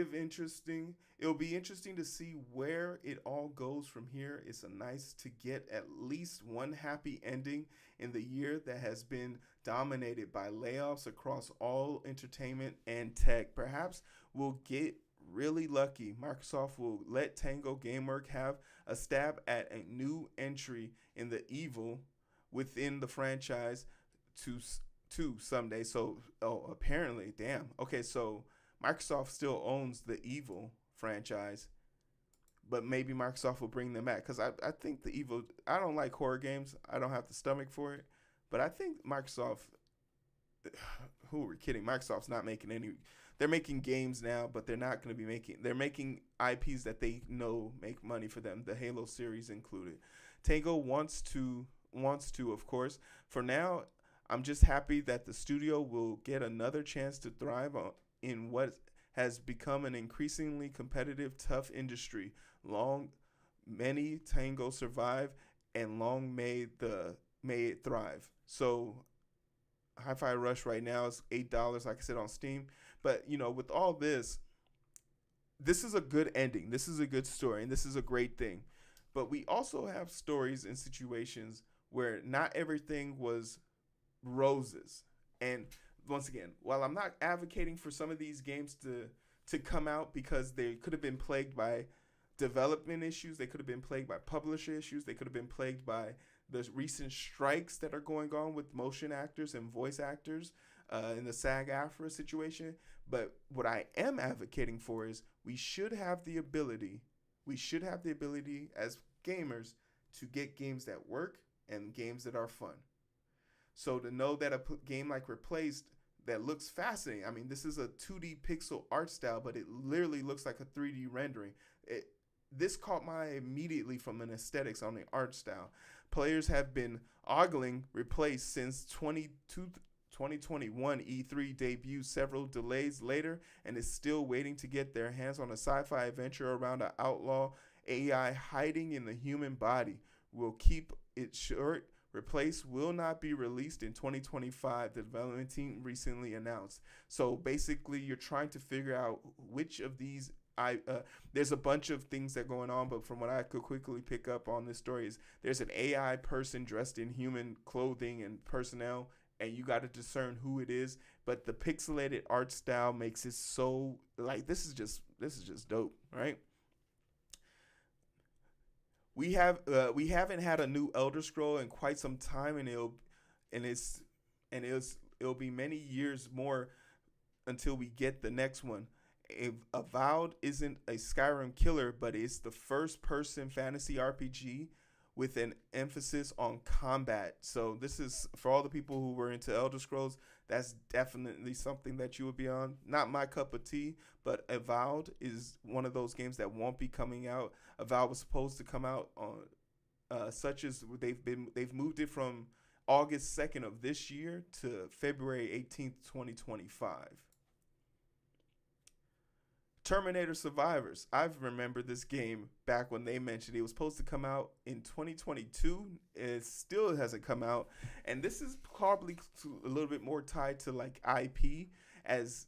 interesting to see where it all goes from here. It's a nice to get at least one happy ending in the year that has been dominated by layoffs across all entertainment and tech. Perhaps we'll get really lucky. Microsoft will let Tango Gamework have a stab at a new entry in the evil within the franchise to someday. So, apparently, damn. Okay, so Microsoft still owns the evil franchise, but maybe Microsoft will bring them back because I think the evil. I don't like horror games. I don't have the stomach for it, but I think Microsoft. Who are we kidding? Microsoft's not making any. They're making games now, but they're not going to be making. They're making IPs that they know make money for them. The Halo series included. Tango wants to, of course. For now, I'm just happy that the studio will get another chance to thrive in what has become an increasingly competitive, tough industry. Many Tango survive, and long may it thrive. So, Hi-Fi Rush right now is $8, like I said, on Steam. But, with all this is a good ending. This is a good story, and this is a great thing. But we also have stories and situations where not everything was roses. And once again, while I'm not advocating for some of these games to come out because they could have been plagued by development issues, they could have been plagued by publisher issues, they could have been plagued by the recent strikes that are going on with motion actors and voice actors in the SAG-AFTRA situation. But what I am advocating for is we should have the ability as gamers to get games that work and games that are fun. So to know that a game like Replaced that looks fascinating. I mean, this is a 2D pixel art style, but it literally looks like a 3D rendering. This caught my eye immediately from an aesthetics on the art style. Players have been ogling Replaced since 2021 E3 debut several delays later, and is still waiting to get their hands on a sci-fi adventure around an outlaw AI hiding in the human body. We'll keep it short. Replace will not be released in 2025, the development team recently announced. So basically, you're trying to figure out which of these. There's a bunch of things that are going on, but from what I could quickly pick up on this story is there's an AI person dressed in human clothing and personnel, and you got to discern who it is. But the pixelated art style makes it so like this is just dope, right? We haven't had a new Elder Scroll in quite some time, and it'll be many years more until we get the next one. Avowed isn't a Skyrim killer, but it's the first-person fantasy RPG with an emphasis on combat. So this is for all the people who were into Elder Scrolls. That's definitely something that you would be on. Not my cup of tea, but Avowed is one of those games that won't be coming out. Avowed was supposed to come out on they've moved it from August 2nd of this year to February 18th, 2025. Terminator Survivors. I've remembered this game back when they mentioned it was supposed to come out in 2022. It still hasn't come out. And this is probably a little bit more tied to like IP, as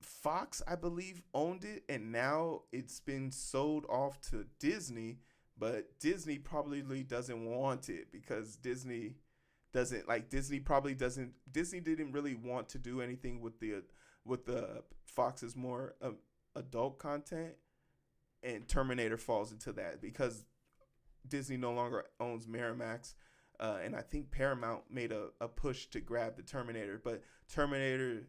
Fox, I believe, owned it. And now it's been sold off to Disney. But Disney probably doesn't want it because Disney didn't really want to do anything with the Fox's more adult content, and Terminator falls into that because Disney no longer owns Miramax, and I think Paramount made a push to grab the Terminator, but Terminator's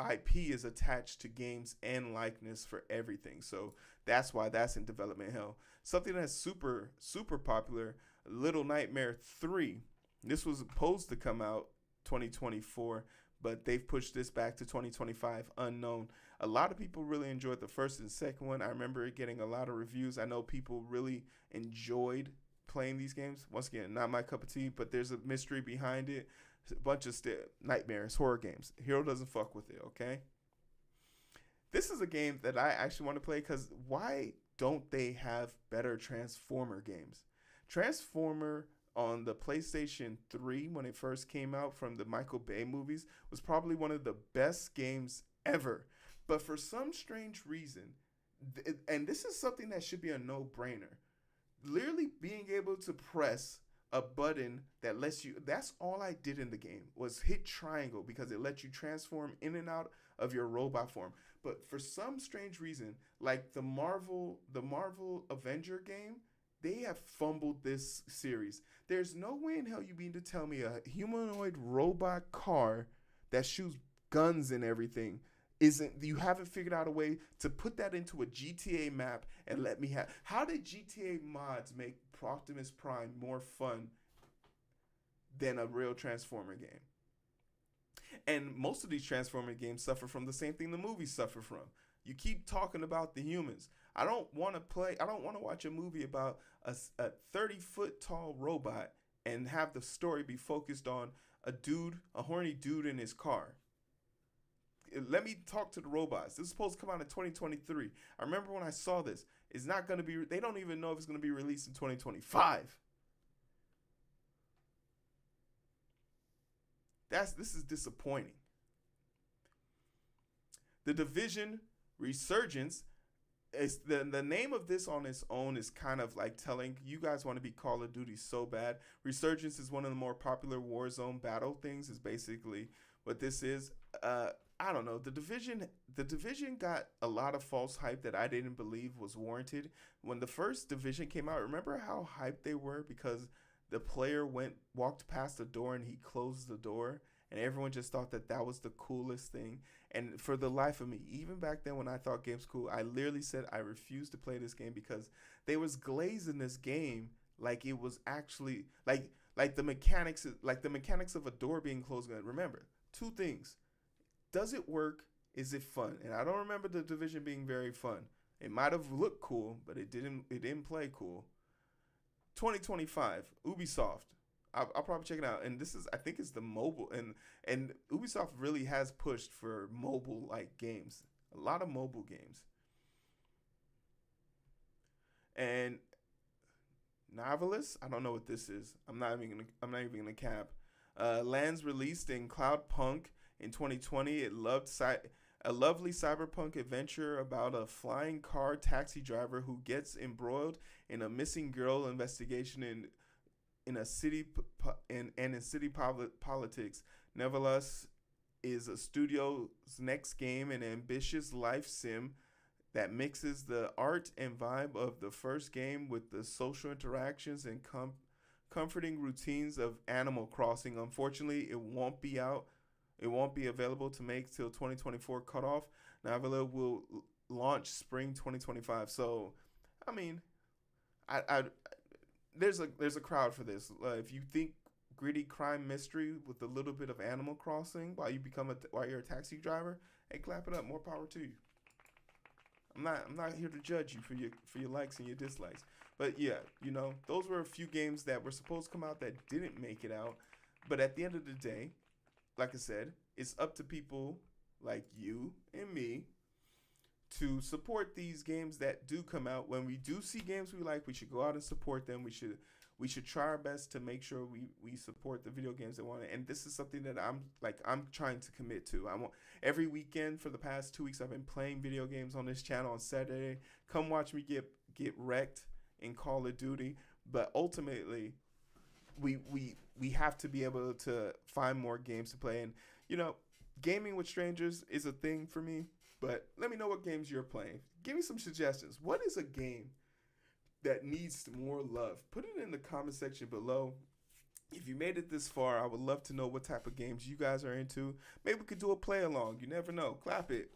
IP is attached to games and likeness for everything, so that's why that's in development hell. Something that's super popular, Little Nightmare 3. This was supposed to come out 2024, but they've pushed this back to 2025, unknown. A lot of people really enjoyed the first and second one. I remember it getting a lot of reviews. I know people really enjoyed playing these games. Once again, not my cup of tea, but there's a mystery behind it. A bunch of nightmares, horror games. Hero doesn't fuck with it, okay? This is a game that I actually want to play because why don't they have better Transformer games? Transformer on the PlayStation 3 when it first came out from the Michael Bay movies was probably one of the best games ever. But for some strange reason, and this is something that should be a no-brainer, literally being able to press a button that lets you, that's all I did in the game was hit triangle because it lets you transform in and out of your robot form. But for some strange reason, like the Marvel Avenger game, they have fumbled this series. There's no way in hell you mean to tell me a humanoid robot car that shoots guns and everything isn't, you haven't figured out a way to put that into a GTA map and let me have. How did GTA mods make Optimus Prime more fun than a real Transformer game? And most of these Transformer games suffer from the same thing the movies suffer from. You keep talking about the humans. I don't want to watch a movie about a 30-foot tall robot and have the story be focused on a horny dude in his car. Let me talk to the robots. This is supposed to come out in 2023. I remember when I saw this. It's not going to be, they don't even know if it's going to be released in 2025. This is disappointing. The Division Resurgence is the name of this on its own is kind of like telling you guys want to be Call of Duty so bad. Resurgence is one of the more popular Warzone battle things. Is basically what this is. I don't know. The Division got a lot of false hype that I didn't believe was warranted. When the first Division came out, remember how hyped they were because the player walked past the door and he closed the door, and everyone just thought that was the coolest thing. And for the life of me, even back then when I thought games cool, I literally said I refused to play this game because they was glazing this game like it was actually like the mechanics of a door being closed. Remember, two things. Does it work? Is it fun? And I don't remember the Division being very fun. It might have looked cool, but it didn't play cool. 2025, Ubisoft. I'll probably check it out. And I think it's the mobile, and Ubisoft really has pushed for mobile like games. A lot of mobile games. And Novelist, I don't know what this is. I'm not even gonna cap. Lands released in Cloudpunk in 2020. A lovely cyberpunk adventure about a flying car taxi driver who gets embroiled in a missing girl investigation in city politics. Nevertheless, is a studio's next game, an ambitious life sim that mixes the art and vibe of the first game with the social interactions and comforting routines of Animal Crossing. Unfortunately, it won't be out. It won't be available to make till 2024 cutoff. Navila will launch spring 2025. So, I mean, there's a crowd for this. If you think gritty crime mystery with a little bit of Animal Crossing while you're a taxi driver, hey, clap it up. More power to you. I'm not here to judge you for your likes and your dislikes. But yeah, those were a few games that were supposed to come out that didn't make it out. But at the end of the day, like I said, it's up to people like you and me to support these games that do come out. When we do see games we like, we should go out and support them. We should try our best to make sure we support the video games that want it. And this is something that I'm trying to commit to. Every weekend for the past 2 weeks I've been playing video games on this channel on Saturday. Come watch me get wrecked in Call of Duty. But ultimately, we have to be able to find more games to play. And gaming with strangers is a thing for me. But let me know what games you're playing. Give me some suggestions. What is a game that needs more love? Put it in the comment section below. If you made it this far, I would love to know what type of games you guys are into. Maybe we could do a play along. You never know. Clap it.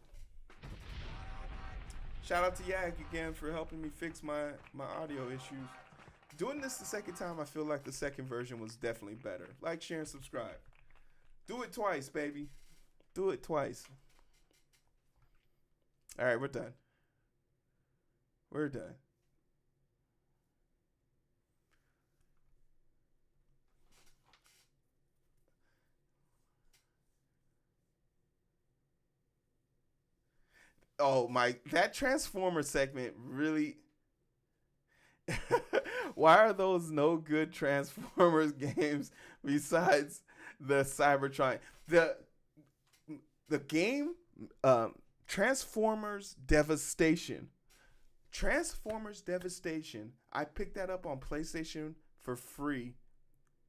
Shout out to Yak again for helping me fix my audio issues. Doing this the second time, I feel like the second version was definitely better. Like, share, and subscribe. Do it twice, baby. Do it twice. All right, we're done. We're done. Oh my, that Transformer segment really Why are those no good Transformers games besides the Cybertron? The game Transformers Devastation. Transformers Devastation. I picked that up on PlayStation for free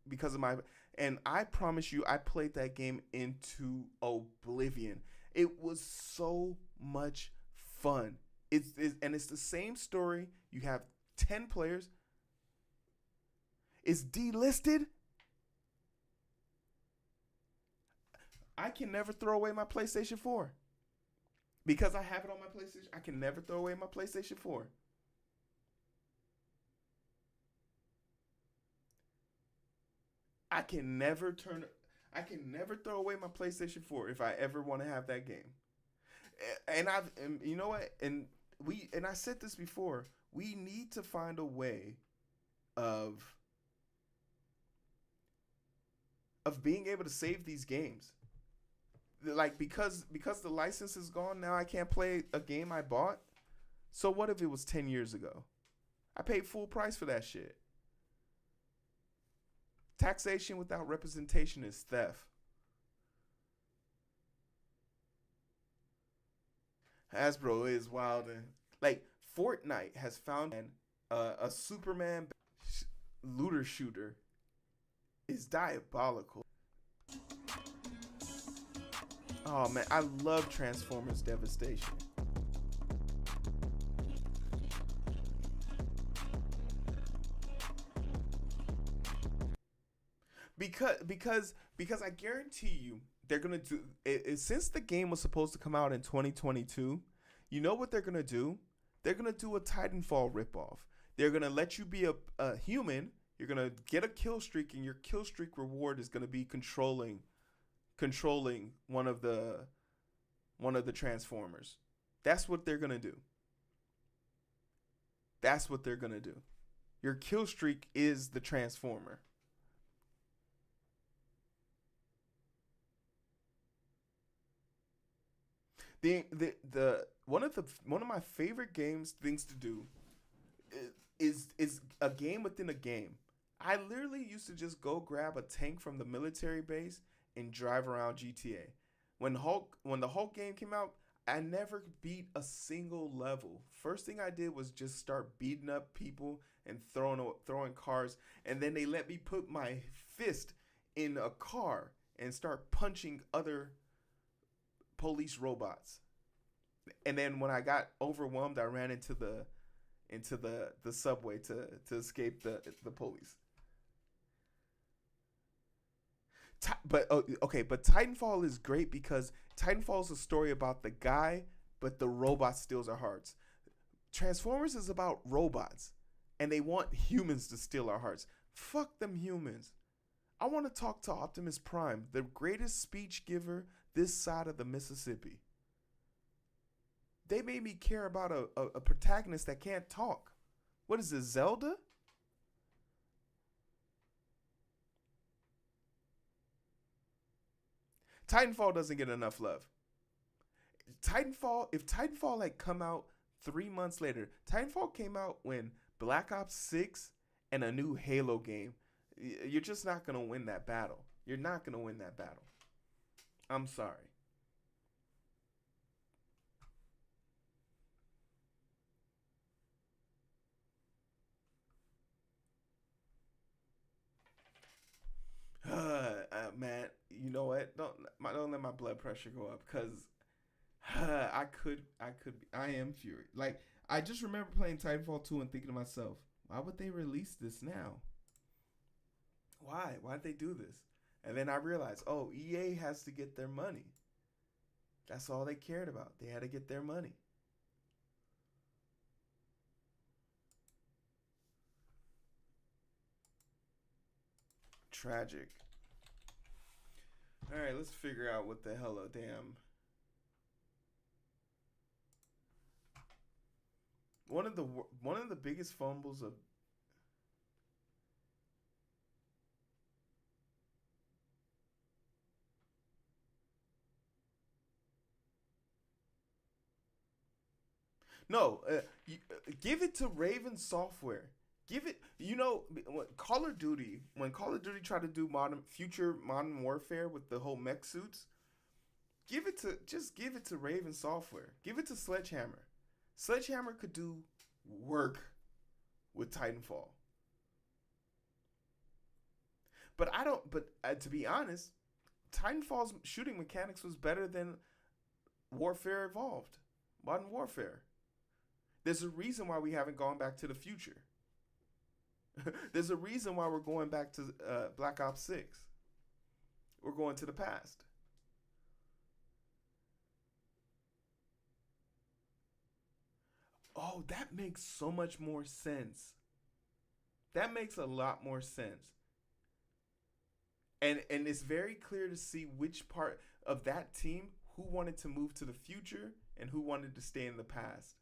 because of my, and I promise you I played that game into oblivion. It was so much fun. It's the same story. You have 10 players. It's delisted. I can never throw away my PlayStation 4. Because I have it on my PlayStation, I can never throw away my PlayStation 4. I can never throw away my PlayStation 4 if I ever want to have that game. And you know what? And I said this before, we need to find a way of being able to save these games. Like because the license is gone now, I can't play a game I bought. So what if it was 10 years ago? I paid full price for that shit. Taxation without representation is theft. Hasbro is wild. And like Fortnite has found a Superman looter shooter is diabolical. Oh man, I love Transformers Devastation. Because I guarantee you they're gonna do it, since the game was supposed to come out in 2022. You know what they're gonna do? They're gonna do a Titanfall ripoff. They're gonna let you be a human. You're gonna get a kill streak, and your kill streak reward is gonna be controlling one of the Transformers. That's what they're gonna do. That's what they're gonna do. Your kill streak is the Transformer. The one of my favorite things to do is a game within a game. I literally used to just go grab a tank from the military base and drive around GTA. When the Hulk game came out, I never beat a single level. First thing I did was just start beating up people and throwing cars, and then they let me put my fist in a car and start punching other police robots. And then when I got overwhelmed, I ran into the subway to escape the police. But Titanfall is great because Titanfall is a story about the guy, but the robot steals our hearts. Transformers is about robots, and they want humans to steal our hearts. Fuck them humans. I want to talk to Optimus Prime, the greatest speech giver this side of the Mississippi. They made me care about a protagonist that can't talk. What is this, Zelda? Titanfall doesn't get enough love. If Titanfall like come out 3 months later, Titanfall came out when Black Ops 6 and a new Halo game, you're just not going to win that battle. You're not going to win that battle. I'm sorry. Man, you know what? Don't let my blood pressure go up because I am furious. Like I just remember playing Titanfall 2 and thinking to myself, why would they release this now? Why? Why'd they do this? And then I realized, oh, EA has to get their money. That's all they cared about. They had to get their money. Tragic. All right, let's figure out what the hell a damn. One of the biggest fumbles of. No, give it to Raven Software. Give it, when Call of Duty tried to do modern warfare with the whole mech suits, give it to Raven Software. Give it to Sledgehammer. Sledgehammer could do work with Titanfall. But to be honest, Titanfall's shooting mechanics was better than Warfare Evolved, Modern Warfare. There's a reason why we haven't gone back to the future. There's a reason why we're going back to Black Ops 6. We're going to the past. Oh, that makes so much more sense. That makes a lot more sense. And it's very clear to see which part of that team who wanted to move to the future and who wanted to stay in the past.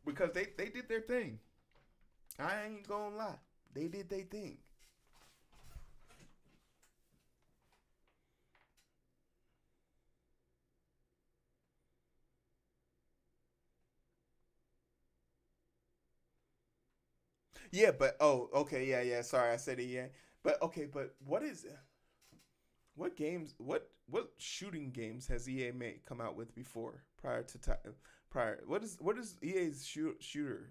Because they did their thing. I ain't gonna lie. They did their thing. Yeah, but okay, yeah. Sorry, I said it. Yeah, but okay, but what games? What shooting games has EA made come out with before prior? What is EA's shooter?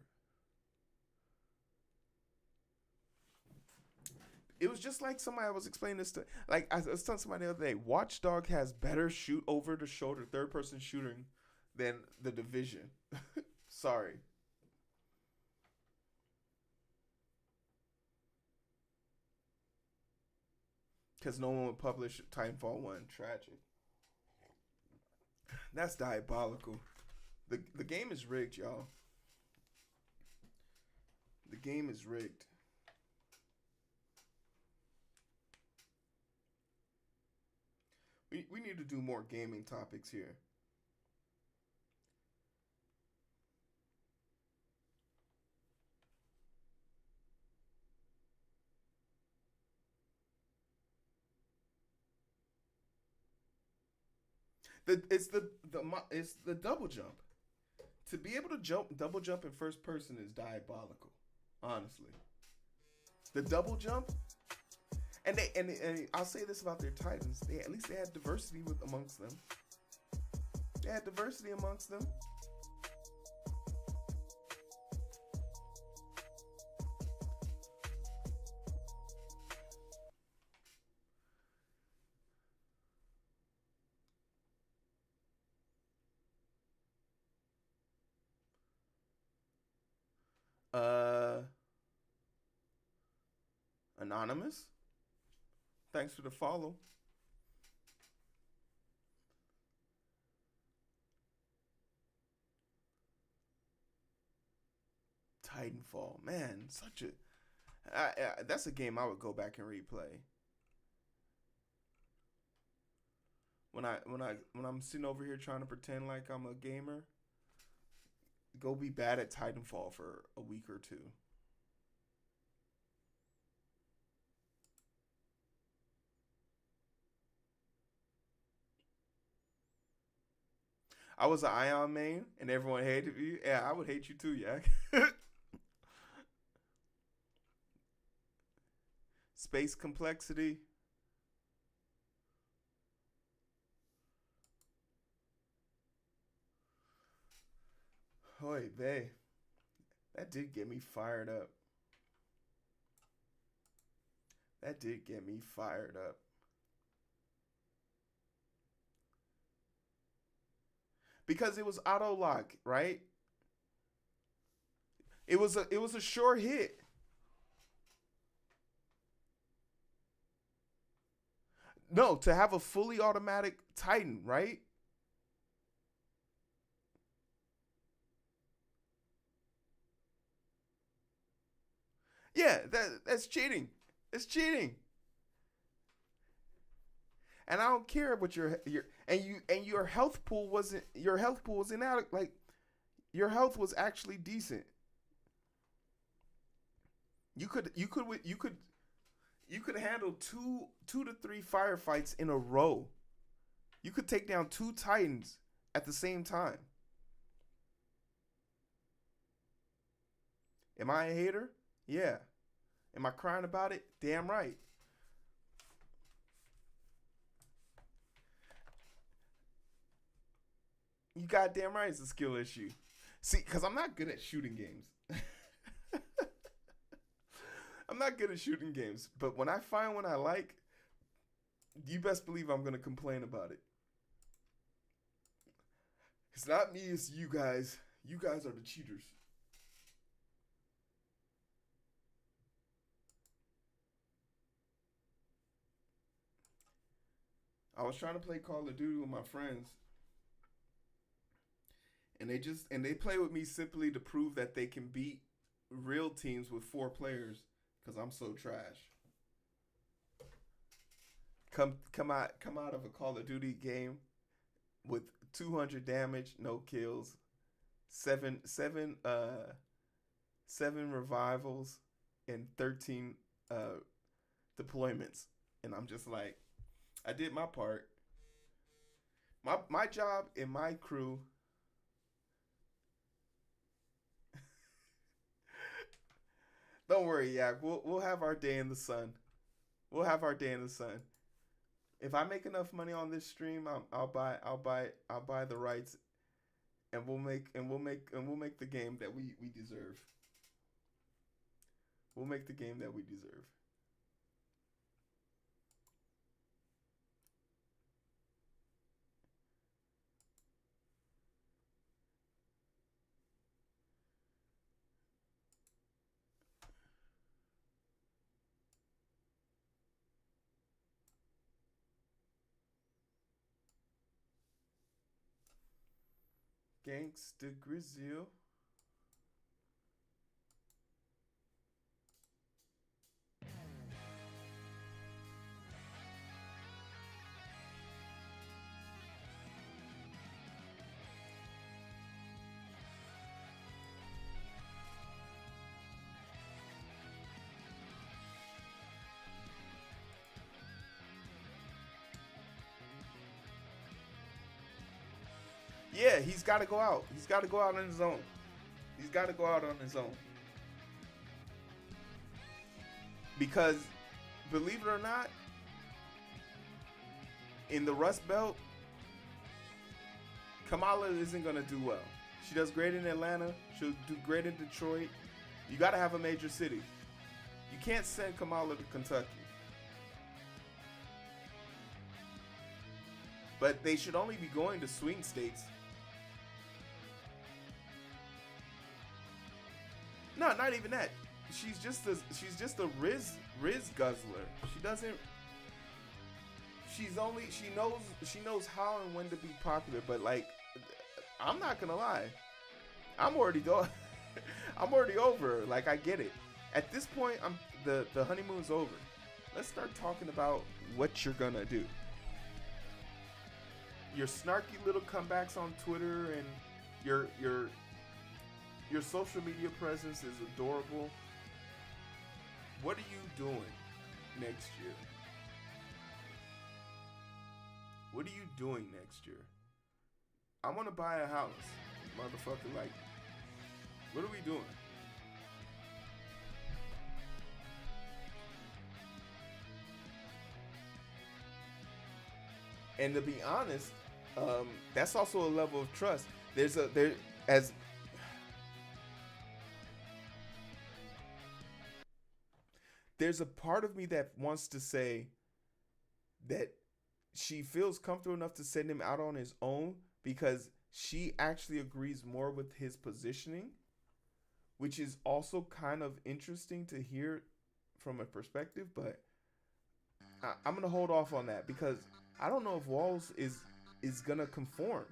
It was just like somebody was explaining this to. Like I was telling somebody the other day, Watchdog has better shoot over the shoulder third person shooting than the Division. Sorry. Because no one would publish Titanfall 1. Tragic. That's diabolical. The game is rigged, y'all. The game is rigged. We need to do more gaming topics here. It's the double jump. To be able to double jump in first person is diabolical. Honestly, the double jump, and I'll say this about their Titans: at least they had diversity amongst them. They had diversity amongst them. Uh, Anonymous. Thanks for the follow. Titanfall, man, that's a game I would go back and replay. When I'm sitting over here trying to pretend like I'm a gamer, go be bad at Titanfall for a week or two. I was an Ion main and everyone hated me. Yeah, I would hate you too, Yak. Space complexity. Oy vey. That did get me fired up. That did get me fired up. Because it was auto lock, right? It was a sure hit. No, to have a fully automatic Titan, right? Yeah, that's cheating. It's cheating. And I don't care what your health pool was inadequate. Like your health was actually decent. You could handle two to three firefights in a row. You could take down 2 Titans at the same time. Am I a hater? Yeah. Am I crying about it? Damn right. You goddamn right it's a skill issue. See, because I'm not good at shooting games. I'm not good at shooting games. But when I find one I like, you best believe I'm going to complain about it. It's not me, it's you guys. You guys are the cheaters. I was trying to play Call of Duty with my friends, and they play with me simply to prove that they can beat real teams with 4 players because I'm so trash. Come out of a Call of Duty game with 200 damage, no kills, seven revivals, and 13 deployments, and I'm just like, I did my part. My job in my crew. Don't worry, Yak. We'll have our day in the sun. We'll have our day in the sun. If I make enough money on this stream, I'll buy the rights, and we'll make the game that we deserve. We'll make the game that we deserve. Gangsta Grizzle. Yeah, he's got to go out. He's got to go out on his own. He's got to go out on his own. Because, believe it or not, in the Rust Belt, Kamala isn't going to do well. She does great in Atlanta. She'll do great in Detroit. You got to have a major city. You can't send Kamala to Kentucky. But they should only be going to swing states. No, not even that. She's just a Riz guzzler. She doesn't. She knows how and when to be popular. But like, I'm not gonna lie, I'm already over her. Like, I get it. At this point, the honeymoon's over. Let's start talking about what you're gonna do. Your snarky little comebacks on Twitter and your social media presence is adorable. What are you doing next year? What are you doing next year? I want to buy a house, motherfucker. Like, what are we doing? And to be honest, that's also a level of trust. There's a part of me that wants to say that she feels comfortable enough to send him out on his own because she actually agrees more with his positioning, which is also kind of interesting to hear from a perspective. But I'm going to hold off on that because I don't know if Walls is going to conform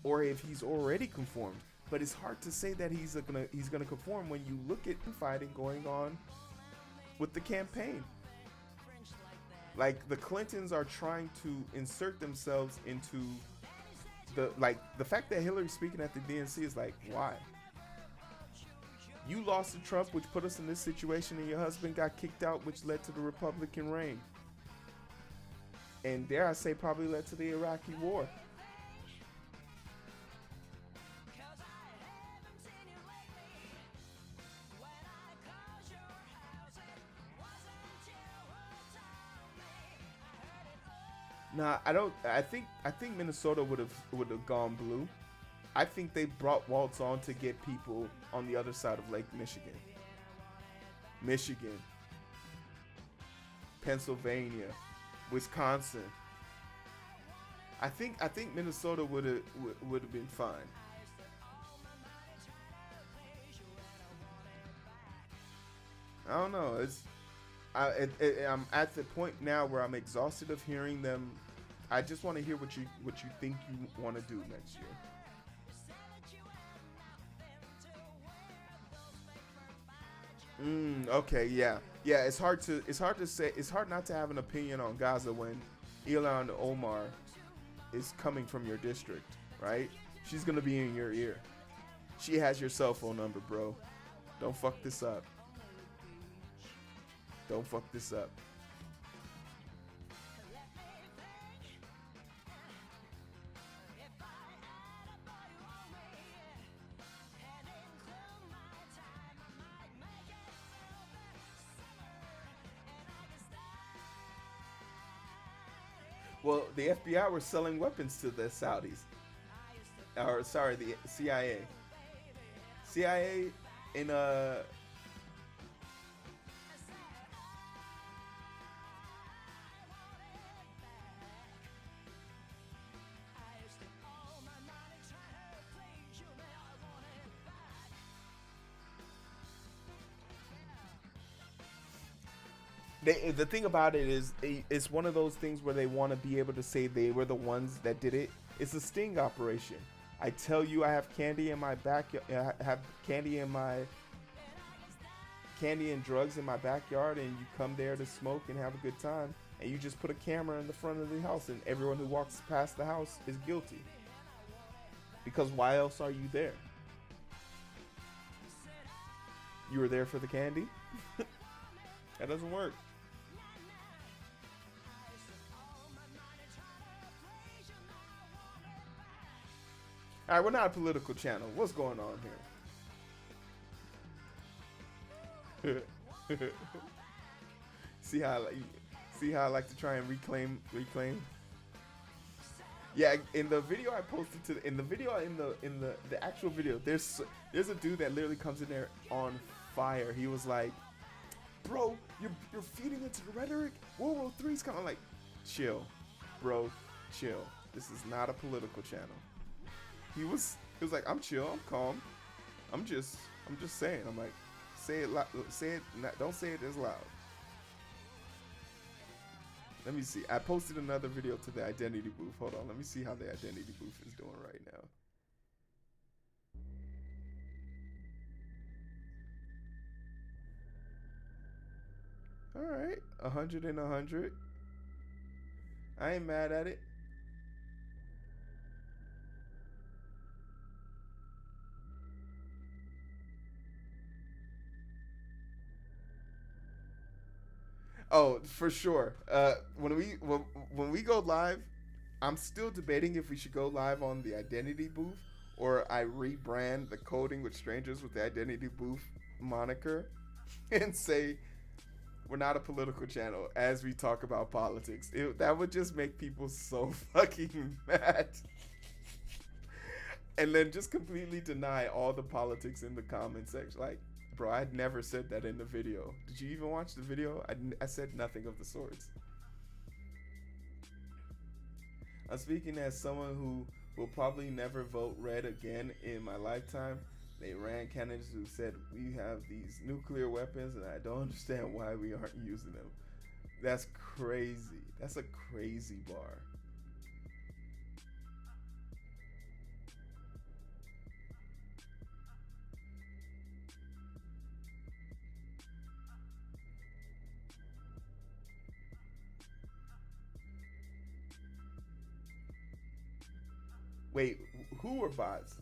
or if he's already conformed. But it's hard to say that he's gonna conform when you look at fighting going on with the campaign. Like, the Clintons are trying to insert themselves into the fact that Hillary's speaking at the DNC is like, why? You lost to Trump, which put us in this situation, and your husband got kicked out, which led to the Republican reign. And dare I say, probably led to the Iraqi war. Nah, I don't. I think Minnesota would have gone blue. I think they brought Waltz on to get people on the other side of Lake Michigan. Michigan, Pennsylvania, Wisconsin. I think Minnesota would have been fine. I don't know. I'm at the point now where I'm exhausted of hearing them. I just want to hear what you think you want to do next year. Okay, yeah, yeah. It's hard not to have an opinion on Gaza when Elon Omar is coming from your district, right? She's gonna be in your ear. She has your cell phone number, bro. Don't fuck this up. Don't fuck this up. Well, the FBI were selling weapons to the Saudis. Or sorry, the CIA. CIA in the thing about it is it's one of those things where they want to be able to say they were the ones that did it. It's a sting operation. I tell you, I have candy in my back. I have candy and drugs in my backyard, and you come there to smoke and have a good time, and you just put a camera in the front of the house, and everyone who walks past the house is guilty. Because why else are you there? You were there for the candy? That doesn't work. All right, we're not a political channel. What's going on here? see how I like, see how I like to try and reclaim. Yeah, in the video I posted in the actual video, there's a dude that literally comes in there on fire. He was like, "Bro, you're feeding into the rhetoric. World War III's coming." Like, chill, bro, chill. This is not a political channel. He was like, "I'm chill, I'm calm. I'm just saying." I'm like, "Say it loud. Say it. Don't say it as loud." Let me see. I posted another video to the identity booth. Hold on. Let me see how the identity booth is doing right now. All right, 100 and 100. I ain't mad at it. Oh, for sure. When we go live, I'm still debating if we should go live on the identity booth or I rebrand the coding with strangers with the identity booth moniker and say we're not a political channel as we talk about politics. That would just make people so fucking mad. And then just completely deny all the politics in the comment section. Like, bro, I had never said that in the video. Did you even watch the video? I said nothing of the sorts. I'm speaking as someone who will probably never vote red again in my lifetime. They ran candidates who said we have these nuclear weapons and I don't understand why we aren't using them. That's crazy. That's a crazy bar. Wait, who were bots?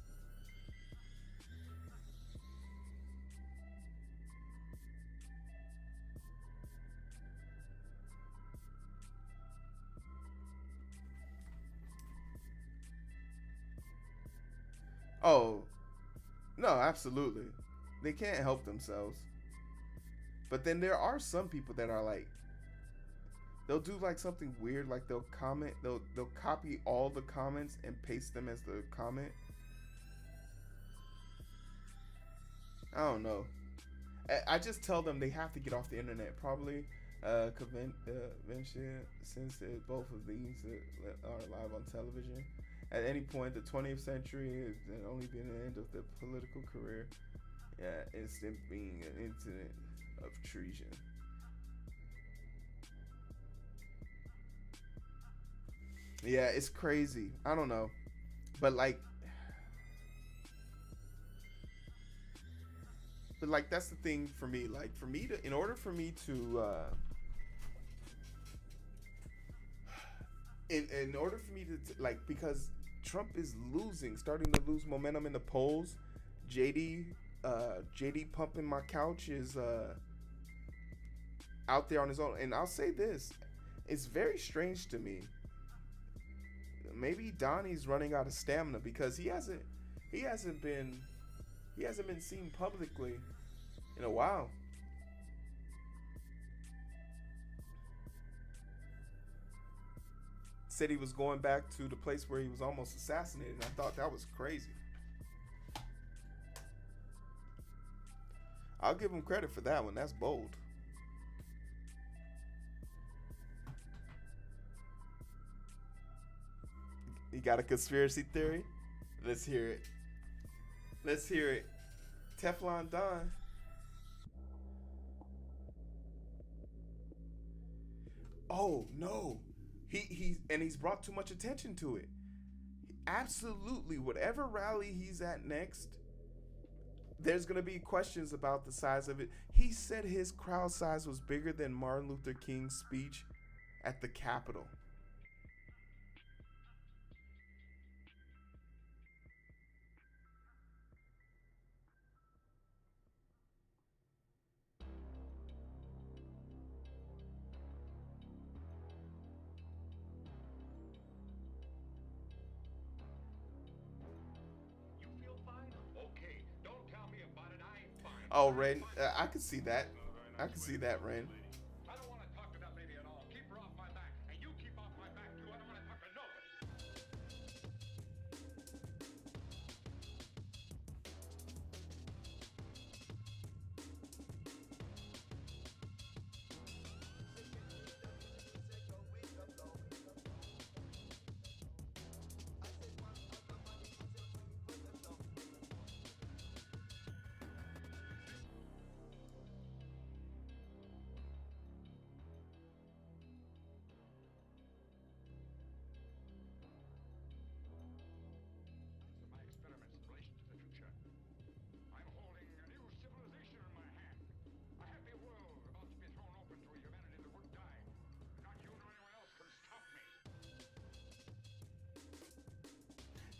Oh, no, absolutely. They can't help themselves. But then there are some people that are like, they'll do like something weird, like they'll copy all the comments and paste them as the comment. I don't know. I just tell them they have to get off the internet. Probably convention, since both of these are live on television. At any point, the 20th century has only been the end of the political career. Yeah, instant being an incident of treason. Yeah, it's crazy. I don't know, but like that's the thing for me. Like for me to, in order for me to, in order for me to like, because Trump is starting to lose momentum in the polls. JD pumping my couch is out there on his own, and I'll say this: it's very strange to me. Maybe Donnie's running out of stamina because he hasn't been seen publicly in a while. Said he was going back to the place where he was almost assassinated. And I thought that was crazy. I'll give him credit for that one. That's bold. You got a conspiracy theory? Let's hear it. Let's hear it. Teflon Don. Oh no. He's brought too much attention to it. Absolutely, whatever rally he's at next, there's gonna be questions about the size of it. He said his crowd size was bigger than Martin Luther King's speech at the Capitol. Oh, Ren, I could see that. I could see that, Ren. I don't want to talk to that lady at all. Keep her off my back, and you keep off my back too. I don't want to talk to nobody.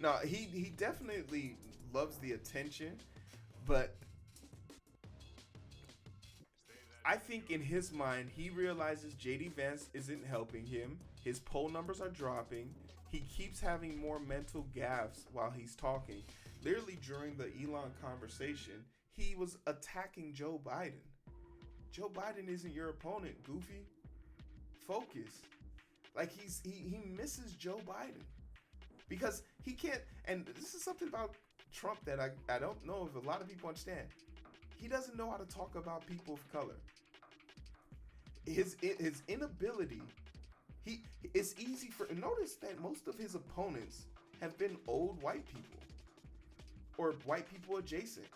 No, he definitely loves the attention, but I think in his mind he realizes JD Vance isn't helping him. His poll numbers are dropping. He keeps having more mental gaffes while he's talking. Literally during the Elon conversation, he was attacking Joe Biden. Joe Biden isn't your opponent, goofy. Focus. Like he misses Joe Biden. Because he can't, and this is something about Trump that I don't know if a lot of people understand. He doesn't know how to talk about people of color. His inability, it's easy for, notice that most of his opponents have been old white people or white people adjacent.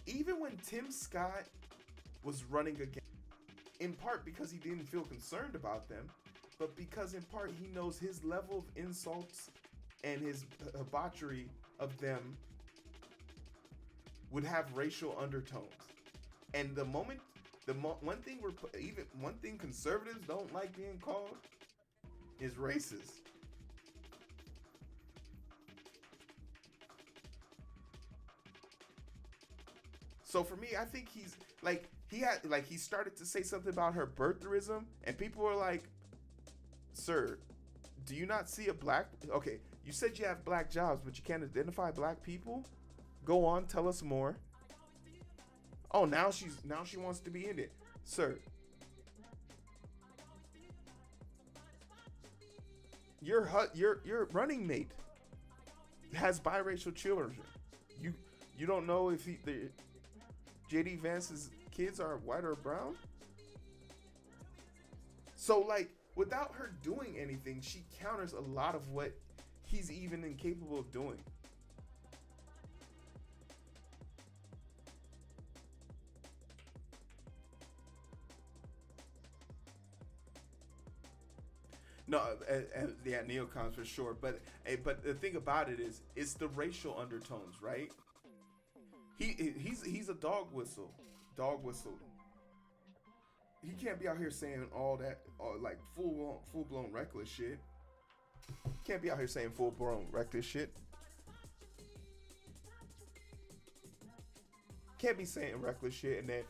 Even when Tim Scott was running again, in part because he didn't feel concerned about them, but because in part he knows his level of insults and his debauchery of them would have racial undertones. And one thing conservatives don't like being called is racist. So for me, I think he started to say something about her birtherism, and people were like, "Sir, do you not see a black? Okay, you said you have black jobs, but you can't identify black people. Go on, tell us more." Oh, now she wants to be in it, sir. your running mate has biracial children. You you don't know if JD Vance's kids are white or brown. So like without her doing anything, she counters a lot of what he's even incapable of doing. No, yeah, neocons for sure. But the thing about it is, it's the racial undertones, right? He's a dog whistle. He can't be out here saying all that, like full blown reckless shit. He can't be out here saying full blown reckless shit. Can't be saying reckless shit and then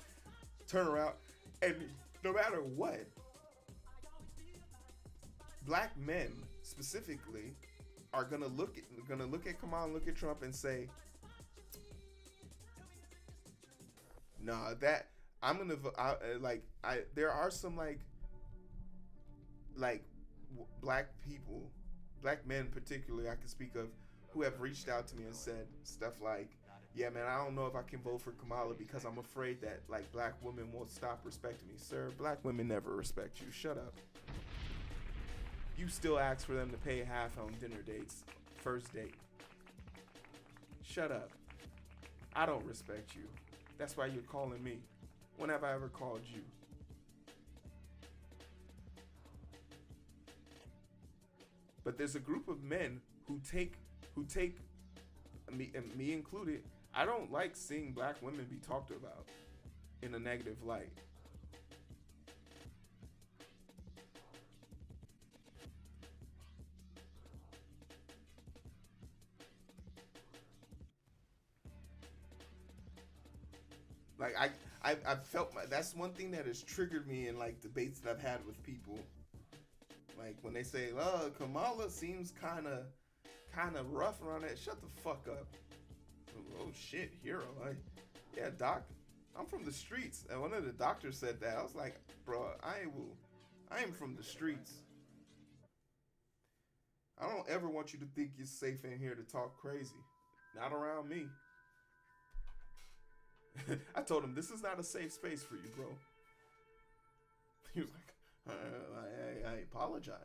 turn around and no matter what, black men specifically are gonna look at Kamala and look at Trump and say, nah, that I'm gonna there are some black people, black men particularly I can speak of, who have reached out to me and said stuff like, yeah man, I don't know if I can vote for Kamala because I'm afraid that like black women won't stop respecting me. Sir, black women never respect you. Shut up. You still ask for them to pay half on dinner dates, first date. Shut up. I don't respect you. That's why you're calling me. When have I ever called you? But there's a group of men who take me, and me included. I don't like seeing black women be talked about in a negative light. Like I've felt that's one thing that has triggered me in like debates that I've had with people. Like when they say, "Oh, Kamala seems kind of rough around that." Shut the fuck up. Oh shit, hero. Yeah, doc. I'm from the streets. And one of the doctors said that. I was like, bro, I am from the streets. I don't ever want you to think you're safe in here to talk crazy. Not around me. I told him, this is not a safe space for you, bro. He was like, I apologize.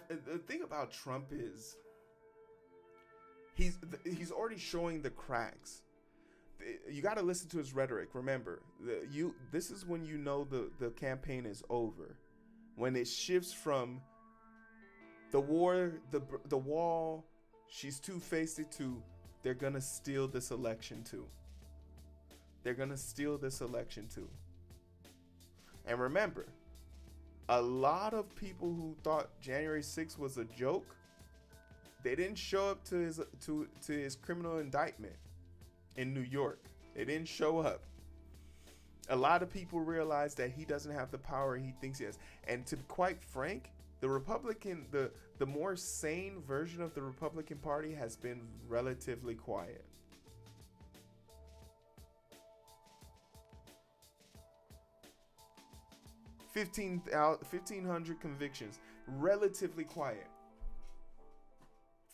The thing about Trump is he's already showing the cracks. You got to listen to his rhetoric. Remember, this is when you know the campaign is over, when it shifts from the war, the wall, she's two-faced it, to they're gonna steal this election too. They're gonna steal this election too. And remember, a lot of people who thought January 6th was a joke, they didn't show up to his criminal indictment in New York. They didn't show up. A lot of people realize that he doesn't have the power he thinks he has. And to be quite frank, the more sane version of the Republican Party has been relatively quiet. $1,500 convictions, relatively quiet.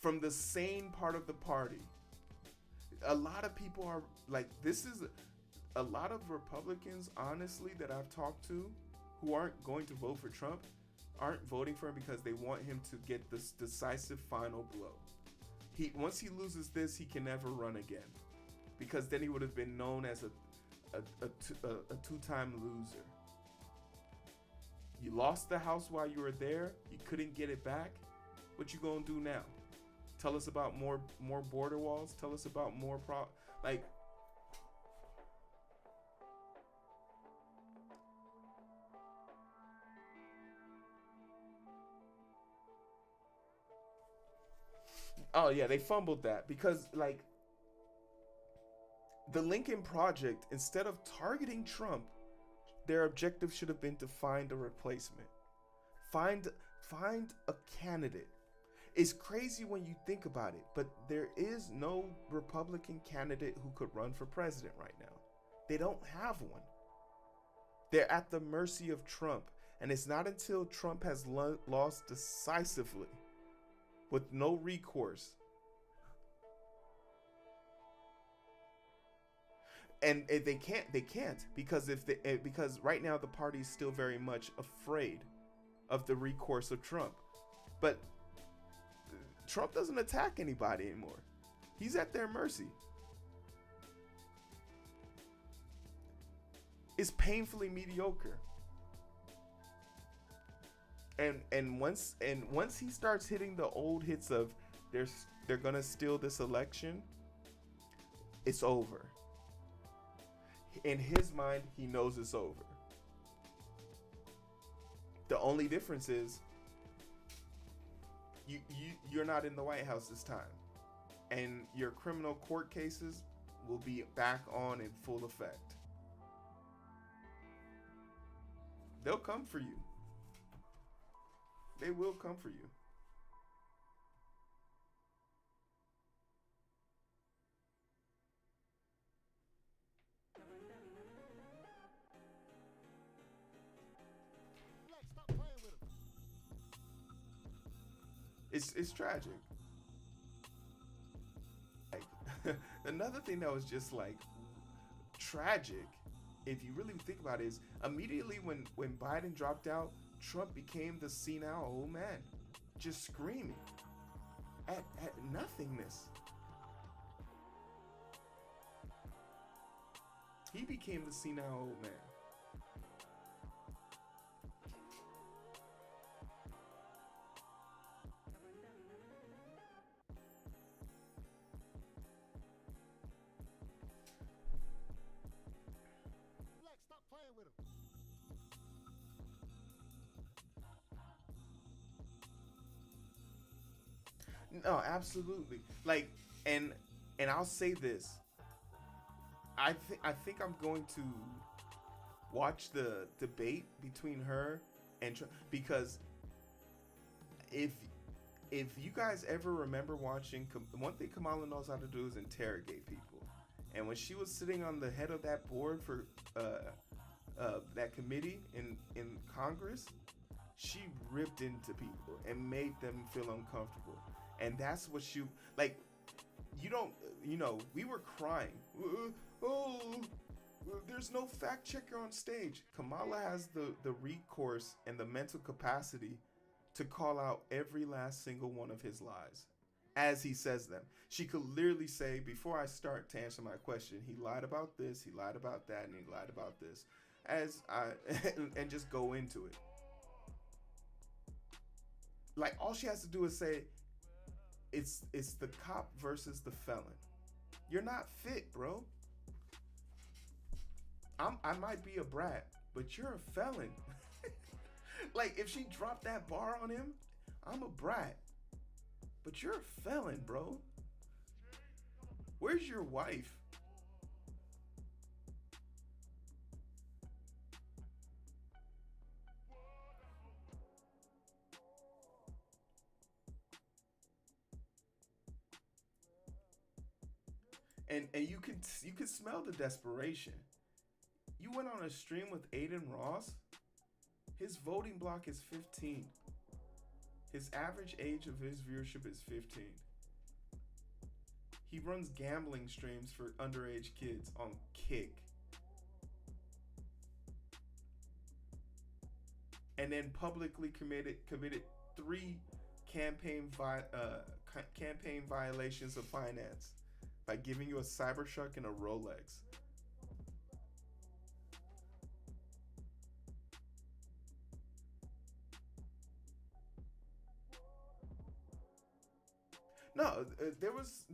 From the sane part of the party. A lot of people are like, a lot of Republicans, honestly, that I've talked to who aren't going to vote for Trump, aren't voting for him because they want him to get this decisive final blow. Once he loses this, he can never run again, because then he would have been known as a two-time loser. You lost the House while you were there. You couldn't get it back. What you gonna do now? Tell us about more border walls. Tell us about more Oh yeah, they fumbled that because the Lincoln Project, instead of targeting Trump, their objective should have been to find a replacement. Find a candidate. It's crazy when you think about it, but there is no Republican candidate who could run for president right now. They don't have one. They're at the mercy of Trump. And it's not until Trump has lost decisively with no recourse. And they can't because because right now the party is still very much afraid of the recourse of Trump. But Trump doesn't attack anybody anymore. He's at their mercy. It's painfully mediocre. And once he starts hitting the old hits of they're gonna steal this election, it's over. In his mind, he knows it's over. The only difference is you're not in the White House this time, and your criminal court cases will be back on in full effect. They'll come for you. They will come for you. It's tragic. Like another thing that was just like tragic, if you really think about it, is immediately when Biden dropped out, Trump became the senile old man, just screaming at nothingness. He became the senile old man. Stop playing with him. No, absolutely. Like, and I'll say this. I think I'm going to watch the debate between her and Trump, because if you guys ever remember watching, one thing Kamala knows how to do is interrogate people. And when she was sitting on the head of that board for that committee in Congress, she ripped into people and made them feel uncomfortable. And that's what she, like, we were crying. There's no fact checker on stage. Kamala has the recourse and the mental capacity to call out every last single one of his lies as he says them. She could literally say, before I start to answer my question, he lied about this, he lied about that, and he lied about this, and just go into it. Like, all she has to do is say, it's the cop versus the felon. You're not fit, bro. I might be a brat, but you're a felon. Like, if she dropped that bar on him, I'm a brat, but you're a felon, bro. Where's your wife? And you can smell the desperation. You went on a stream with Aiden Ross. His voting block is 15. His average age of his viewership is 15. He runs gambling streams for underage kids on Kick. And then publicly committed 3 campaign violations of finance by giving you a Cybertruck and a Rolex. No, there was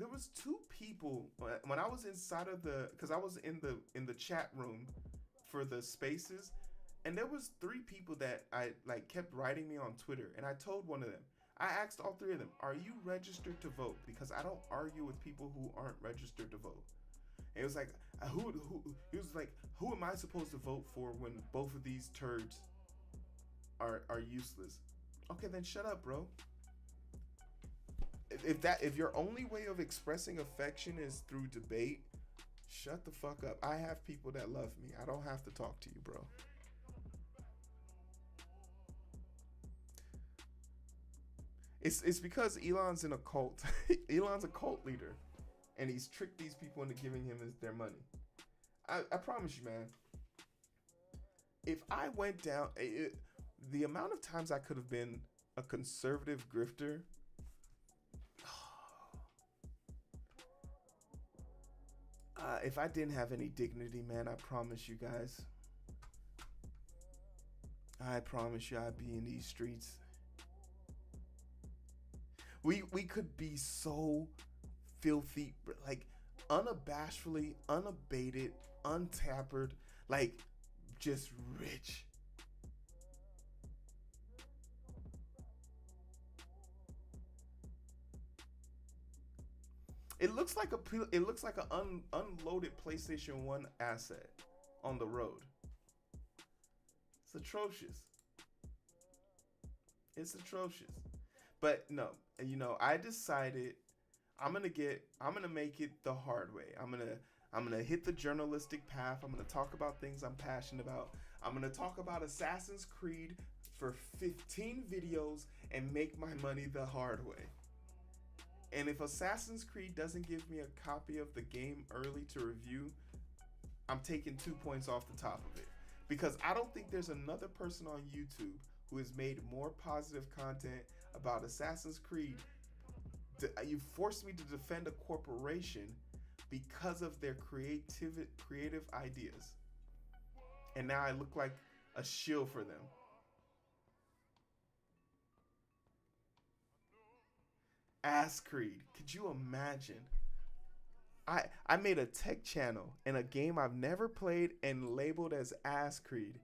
2 people when I was inside of because I was in the chat room for the spaces, and there was 3 people that I kept writing me on Twitter, and I told one of them, I asked all 3 of them, are you registered to vote? Because I don't argue with people who aren't registered to vote. And it was like, he was like, who am I supposed to vote for when both of these turds are useless? Okay, then shut up, bro. if your only way of expressing affection is through debate, shut the fuck up. I have people that love me. I don't have to talk to you, bro. It's because Elon's in a cult. Elon's a cult leader, and he's tricked these people into giving him their money. I promise you, man. If I went down, the amount of times I could have been a conservative grifter. If I didn't have any dignity, man, I promise you guys. I promise you I'd be in these streets. We could be so filthy, like unabashedly, unabated, untampered, like just rich. It looks like an unloaded PlayStation 1 asset on the road. It's atrocious. It's atrocious. But no, you know, I decided I'm gonna make it the hard way. I'm gonna hit the journalistic path. I'm gonna talk about things I'm passionate about. I'm gonna talk about Assassin's Creed for 15 videos and make my money the hard way. And if Assassin's Creed doesn't give me a copy of the game early to review, I'm taking 2 points off the top of it. Because I don't think there's another person on YouTube who has made more positive content about Assassin's Creed. You forced me to defend a corporation because of their creative ideas. And now I look like a shill for them. Ass Creed. Could you imagine? I made a tech channel in a game I've never played and labeled as Ass Creed.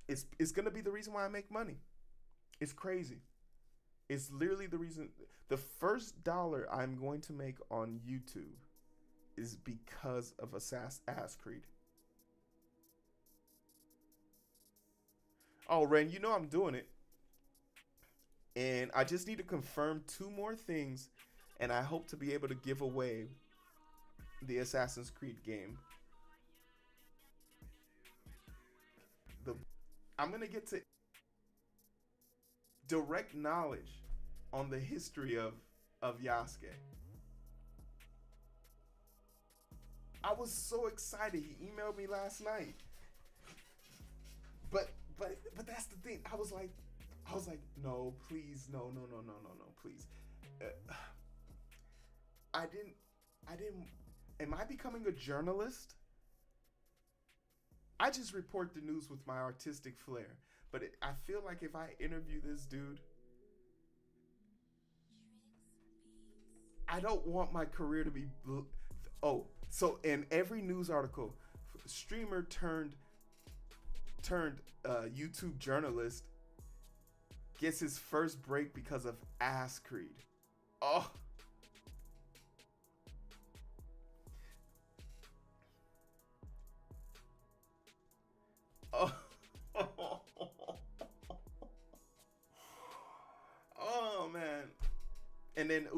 It's gonna be the reason why I make money. It's crazy. It's literally the reason. The first dollar I'm going to make on YouTube is because of Ass Creed. Oh, Ren, you know I'm doing it. And I just need to confirm 2 more things, and I hope to be able to give away the Assassin's Creed game. I'm going to get to direct knowledge on the history of Yasuke. I was so excited. He emailed me last night. But that's the thing. I was like, no, please, no, please. I didn't. Am I becoming a journalist? I just report the news with my artistic flair. But I feel like if I interview this dude, I don't want my career to be. Oh, so in every news article, streamer turned YouTube journalist gets his first break because of Ass Creed. Oh. Oh. Oh man. And then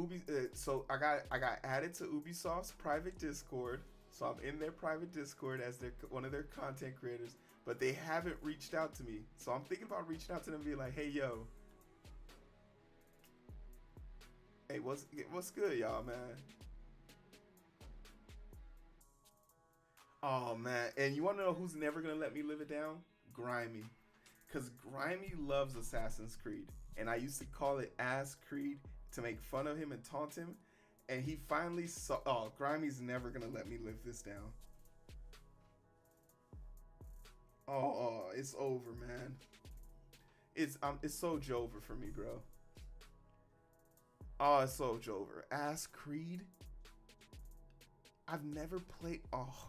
so I got added to Ubisoft's private Discord. So I'm in their private Discord as one of their content creators, but they haven't reached out to me. So I'm thinking about reaching out to them and being like, "Hey, yo, hey, what's good, y'all, man?" Oh man, and you want to know who's never gonna let me live it down? Grimy, cause Grimy loves Assassin's Creed, and I used to call it Ass Creed to make fun of him and taunt him, and he finally saw. Oh, Grimy's never gonna let me live this down. Oh, it's over, man. It's so Jover for me, bro. Oh, it's so Jover. Ass Creed. I've never played. Oh.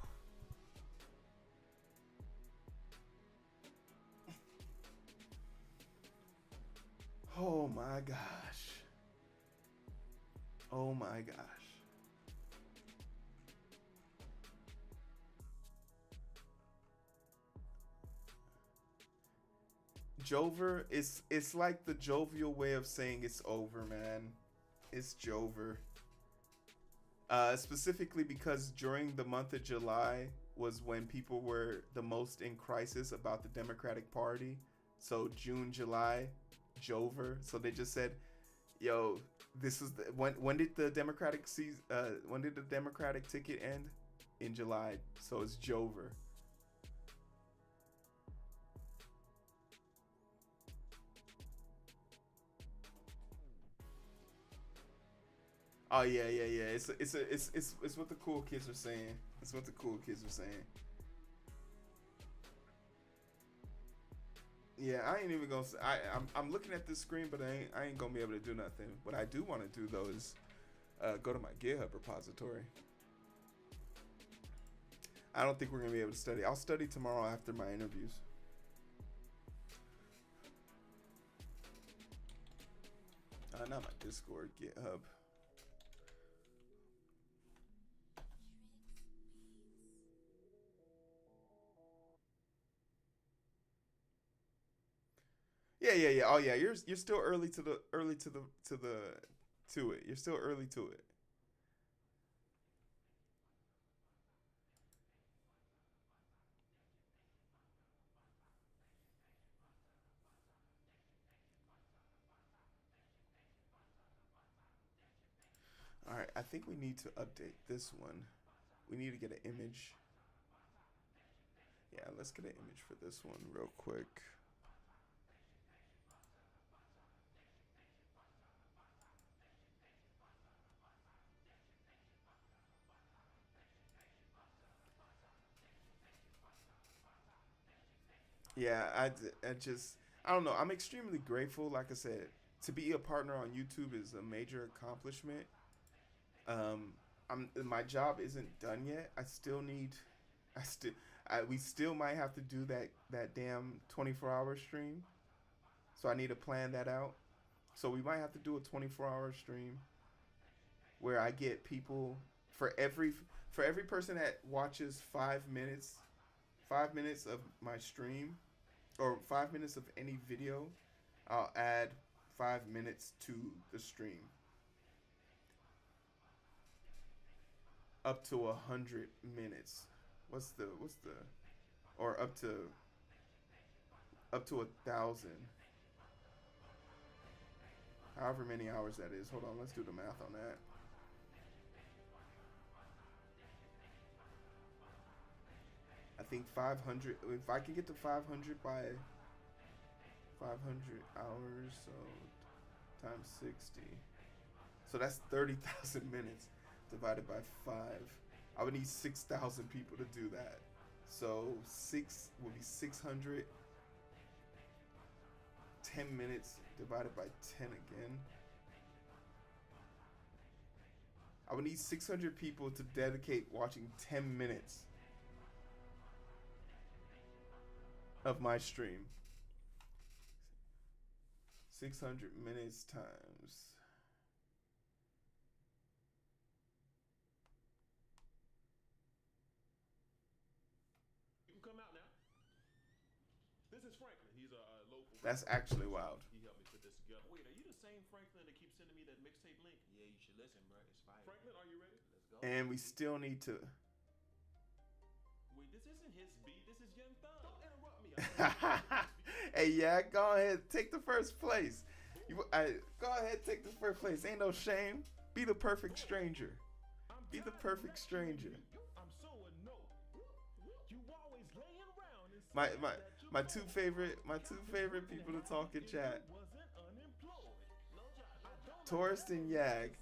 Oh my gosh. Oh my gosh. Jover, it's like the jovial way of saying it's over, man. It's Jover. Specifically because during the month of July was when people were the most in crisis about the Democratic Party. So June, July, Jover. So they just said, "Yo, this is the, when did the Democratic when did the Democratic ticket end? In July. So it's Jover." Oh yeah. It's what the cool kids are saying. It's what the cool kids are saying. Yeah, I ain't even gonna. I'm looking at this screen, but I ain't gonna be able to do nothing. What I do want to do though is go to my GitHub repository. I don't think we're gonna be able to study. I'll study tomorrow after my interviews. Not my Discord, GitHub. Yeah. Oh yeah, you're still early to the to it. You're still early to it. All right, I think we need to update this one. We need to get an image. Yeah, let's get an image for this one real quick. Yeah, I just, I don't know. I'm extremely grateful. Like I said, to be a partner on YouTube is a major accomplishment. My job isn't done yet. I still, we still might have to do that damn 24-hour stream. So I need to plan that out. So we might have to do a 24-hour stream where I get people for every person that watches 5 minutes, 5 minutes of my stream, or 5 minutes of any video, I'll add 5 minutes to the stream. Up to 100 minutes. What's the or up to 1,000. However many hours that is. Hold on, let's do the math on that. I think 500. If I can get to 500 by 500 hours, so times 60. So that's 30,000 minutes divided by 5. I would need 6,000 people to do that. So 6 would be 600. 10 minutes divided by 10 again. I would need 600 people to dedicate watching 10 minutes of my stream. 600 minutes times. You can come out now. This is Franklin. He's a local. That's actually wild. He helped me put this together. Wait, are you the same Franklin that keeps sending me that mixtape link? Yeah, you should listen, bro. It's fire. Franklin, are you ready? Let's go. And we still need to. Wait, this isn't his beat. This is Young Thug. Don't interrupt me. Hey, yeah, go ahead, take the first place. Go ahead, take the first place. Ain't no shame. Be the perfect stranger. Be the perfect stranger. I'm so annoyed. You always laying around. My two favorite people to talk in chat. Tourist and Yag.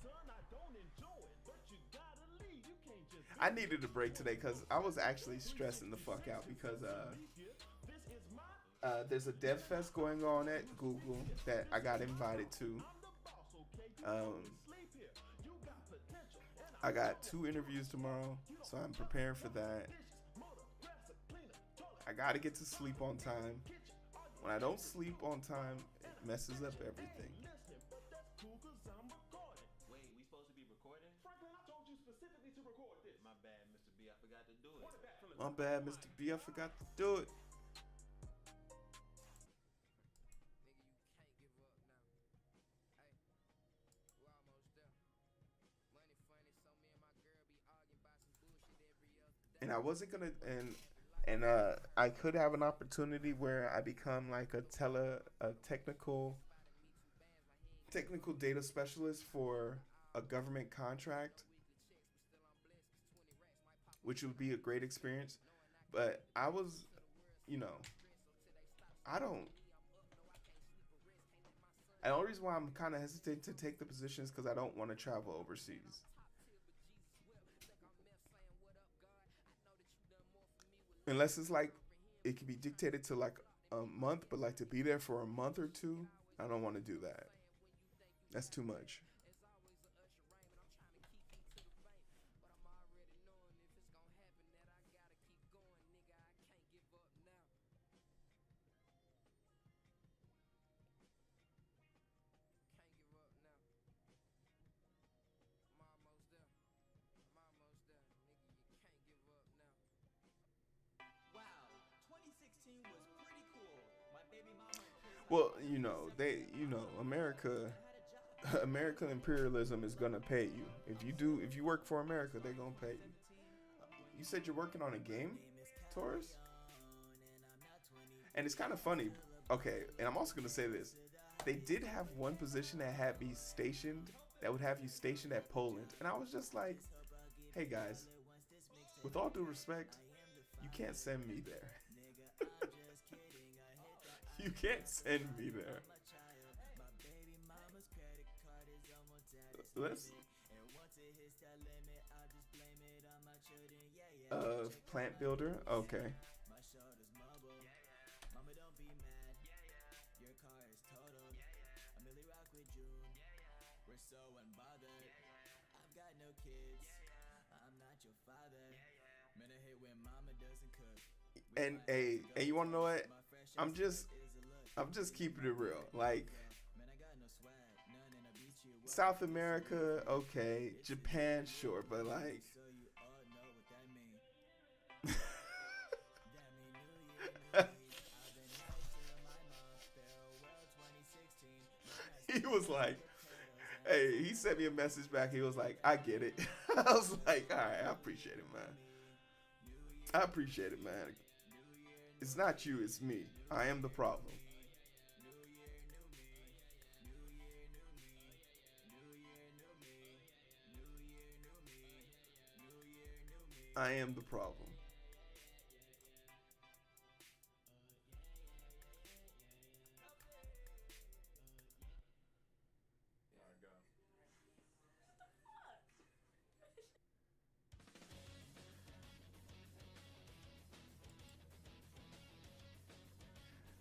I needed a break today because I was actually stressing the fuck out because there's a dev fest going on at Google that I got invited to. I got 2 interviews tomorrow, so I'm preparing for that. I gotta get to sleep on time. When I don't sleep on time, it messes up everything. Wait, we supposed to be recording? Franklin, I told you specifically to record this. My bad, Mr. B. I forgot to do Run it. it back from the My bad, Mr. B. I forgot to do it. and I wasn't gonna and I could have an opportunity where I become like a technical data specialist for a government contract, which would be a great experience. But I was, you know, I don't. And the only reason why I'm kind of hesitant to take the position is because I don't want to travel overseas. Unless it's like it can be dictated to like a month, but like to be there for a month or two, I don't want to do that. That's too much. Wow, 2016 was pretty cool. My baby mama in prison. Well, America, American imperialism is gonna pay you. If you work for America, they're gonna pay you. You said you're working on a game, Taurus, and it's kind of funny. Okay, and I'm also gonna say this: they did have one position that had me stationed, that would have you stationed at Poland, and I was just like, hey guys, with all due respect, you can't send me there. You can't send me there. Let's plant builder. Okay. And you wanna know what? I'm just keeping it real. Like South America, okay. Japan, sure, but like he was like, hey, he sent me a message back. He was like, I get it. I was like, all right, I appreciate it, man. I appreciate it, man. It's not you, it's me. I am the problem. I am the problem.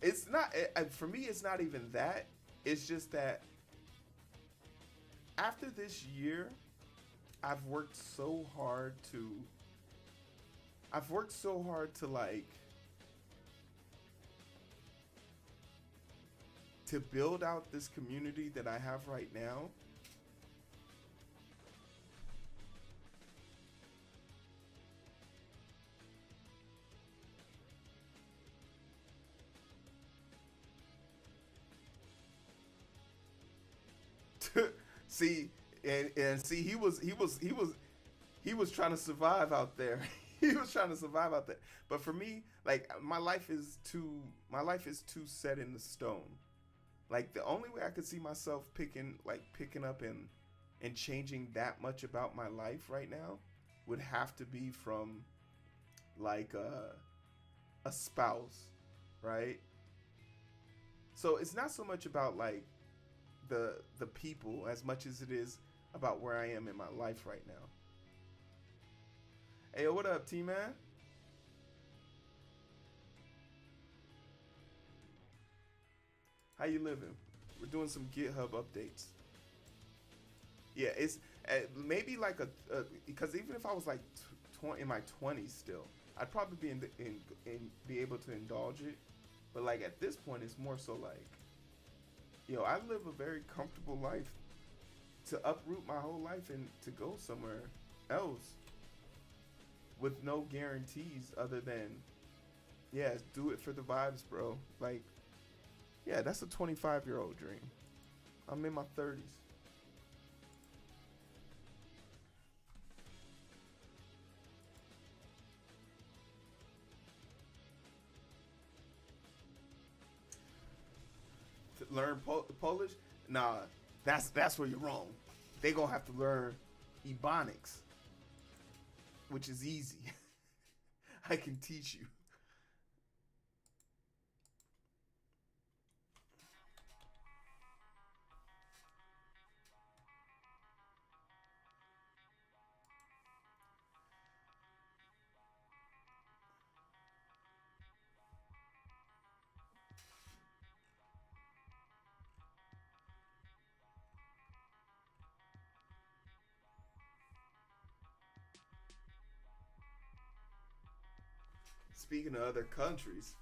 It's not for me. It's not even that. It's just that after this year, I've worked so hard to. I've worked so hard to like to build out this community that I have right now. See, and see, he was trying to survive out there. He was trying to survive out there. But for me, like my life is too set in the stone. Like the only way I could see myself picking up and changing that much about my life right now would have to be from like a spouse, right? So it's not so much about like the people as much as it is about where I am in my life right now. Hey, yo, what up, T-Man? How you living? We're doing some GitHub updates. Yeah, it's maybe like because even if I was like in my 20s still, I'd probably be in be able to indulge it. But like at this point, it's more so like, yo, I live a very comfortable life. To uproot my whole life and to go somewhere else with no guarantees other than, yeah, do it for the vibes, bro. Like, yeah, that's a 25-year-old dream. I'm in my 30s. learn Polish. Nah, that's where you're wrong. They gonna have to learn Ebonics, which is easy. I can teach you. Speaking of other countries,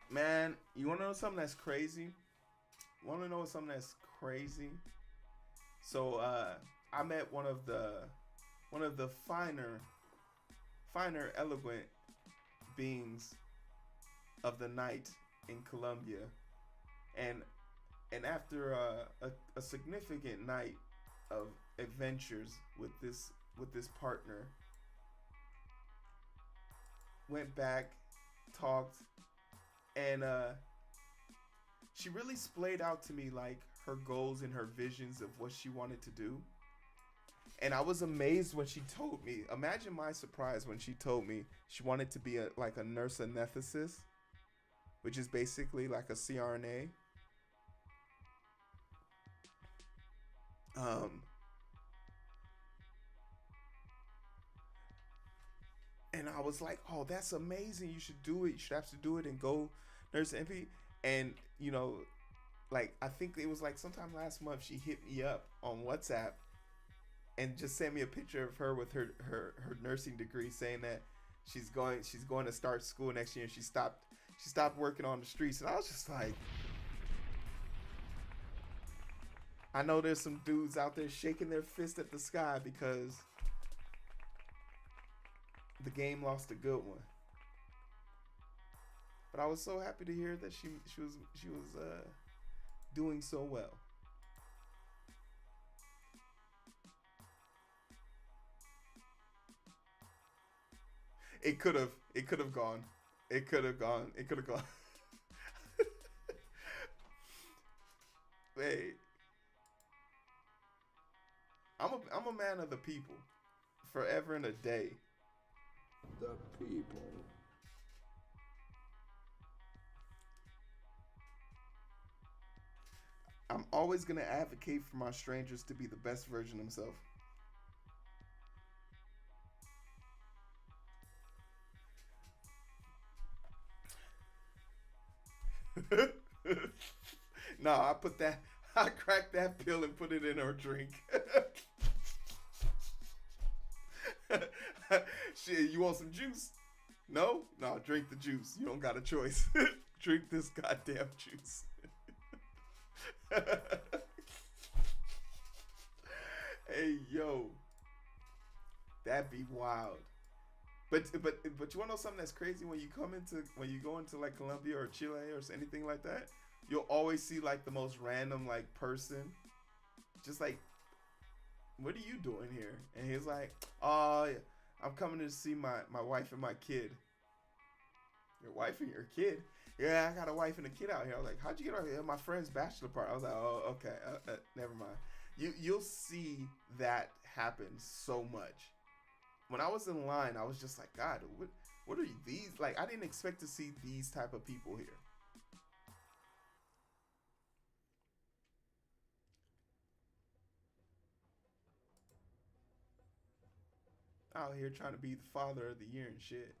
man, you wanna know something that's crazy? Wanna know something that's crazy? So I met one of the finer eloquent beings of the night in Colombia, and after a significant night of adventures with this partner, went back, talked, and she really splayed out to me like her goals and her visions of what she wanted to do. And I was amazed when she told me. Imagine my surprise when she told me she wanted to be a nurse anesthetist, which is basically like a CRNA. And I was like, oh, that's amazing. You should do it. You should have to do it and go nurse NP. And, like, I think it was like sometime last month, she hit me up on WhatsApp and just sent me a picture of her with her nursing degree, saying that she's going to start school next year, and she stopped working on the streets. And I was just like, I know there's some dudes out there shaking their fist at the sky because the game lost a good one. But I was so happy to hear that she was doing so well. It could have gone. It could have gone. Hey, I'm a man of the people, forever and a day. The people. I'm always gonna advocate for my strangers to be the best version of themselves. No, I cracked that pill and put it in her drink. Shit, you want some juice? No, drink the juice. You don't got a choice. Drink this goddamn juice. Hey, yo, that'd be wild. But you wanna know something that's crazy? When you go into like Colombia or Chile or anything like that, you'll always see like the most random like person, just like, what are you doing here? And he's like, oh, I'm coming to see my wife and my kid. Your wife and your kid? Yeah, I got a wife and a kid out here. I was like, how'd you get out here? My friend's bachelor party. I was like, oh, okay, never mind. You'll see that happen so much. When I was in line, I was just like, God, what are these? Like, I didn't expect to see these type of people here. Out here trying to be the father of the year and shit.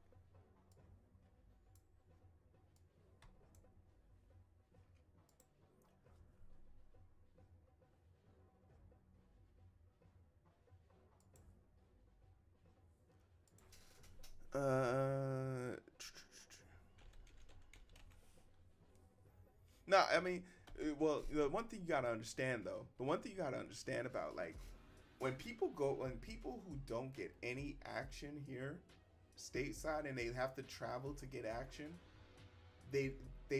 No, I mean, well, the one thing you gotta understand about like when people who don't get any action here stateside and they have to travel to get action, they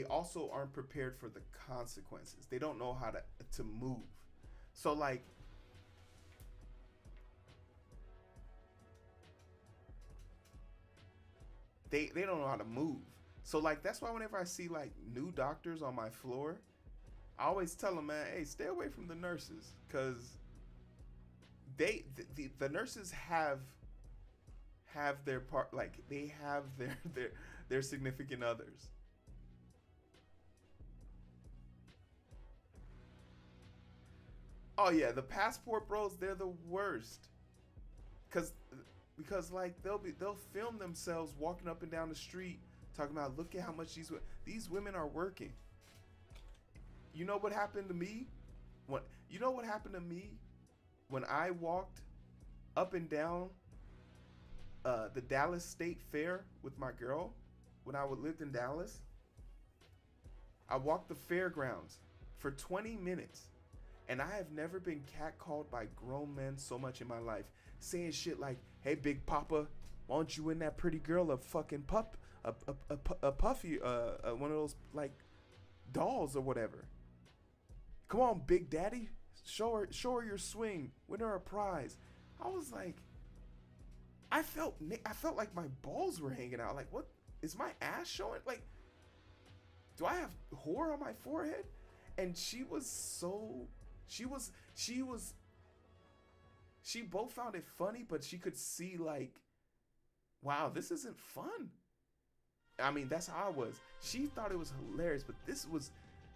also aren't prepared for the consequences. They don't know how to move. So like they don't know how to move. So like that's why whenever I see like new doctors on my floor, I always tell them, man, hey, stay away from the nurses, because the nurses have their part, like they have their significant others. Oh yeah, the passport bros, they're the worst. Cause because like they'll film themselves walking up and down the street talking about, look at how much these women are working. You know what happened to me? You know what happened to me when I walked up and down the Dallas State Fair with my girl when I lived in Dallas? I walked the fairgrounds for 20 minutes, and I have never been catcalled by grown men so much in my life, saying shit like, "Hey, Big Papa, why don't you win that pretty girl a fucking a puffy, one of those like dolls or whatever? Come on, Big Daddy, show her your swing, win her a prize." I was like, I felt like my balls were hanging out. Like, what is my ass showing? Like, do I have whore on my forehead? And she both found it funny, but she could see like, wow, this isn't fun. I mean, that's how I was. She thought it was hilarious, but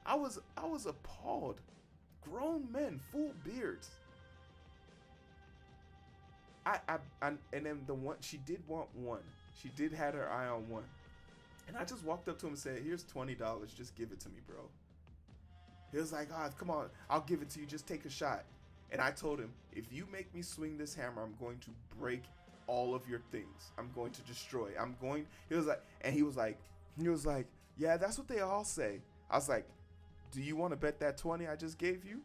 I was appalled. Grown men, full beards. And then the one, she did want one. She did had her eye on one. And I just walked up to him and said, "Here's $20. Just give it to me, bro." He was like, "Ah, come on, I'll give it to you. Just take a shot." And I told him, "If you make me swing this hammer, I'm going to break all of your things. I'm going to destroy. I'm going." He was like, "Yeah, that's what they all say." I was like, "Do you want to bet that 20 I just gave you?"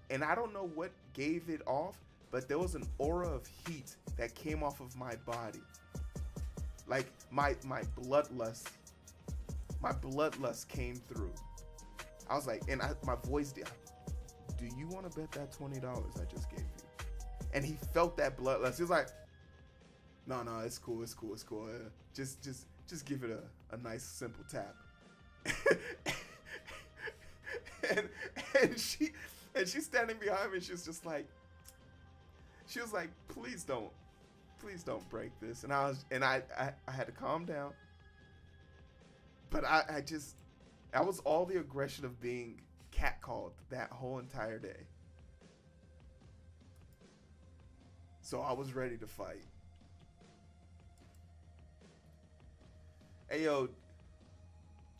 And I don't know what gave it off, but there was an aura of heat that came off of my body. Like my bloodlust came through. I was like, and my voice did. "Do you want to bet that $20 I just gave you?" And he felt that bloodlust. He was like, No, it's cool. Just give it a nice simple tap." and she's standing behind me. She was like, please don't break this. And I had to calm down. But I was all the aggression of being catcalled that whole entire day. So I was ready to fight. Hey yo,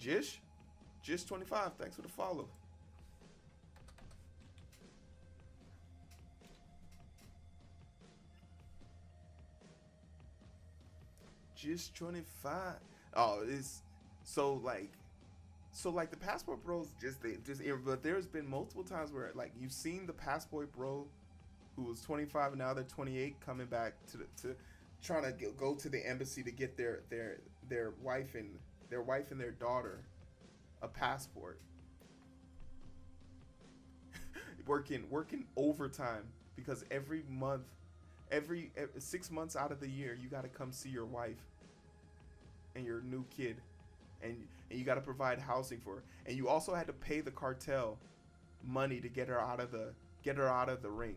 Jish25, thanks for the follow. Jish25. Oh, it's so like the passport bros but there's been multiple times where like you've seen the passport bro who was 25 and now they're 28 coming back to trying to go to the embassy to get their wife and their daughter a passport. working overtime because every 6 months out of the year you got to come see your wife and your new kid, and you got to provide housing for her, and you also had to pay the cartel money to get her out of the ring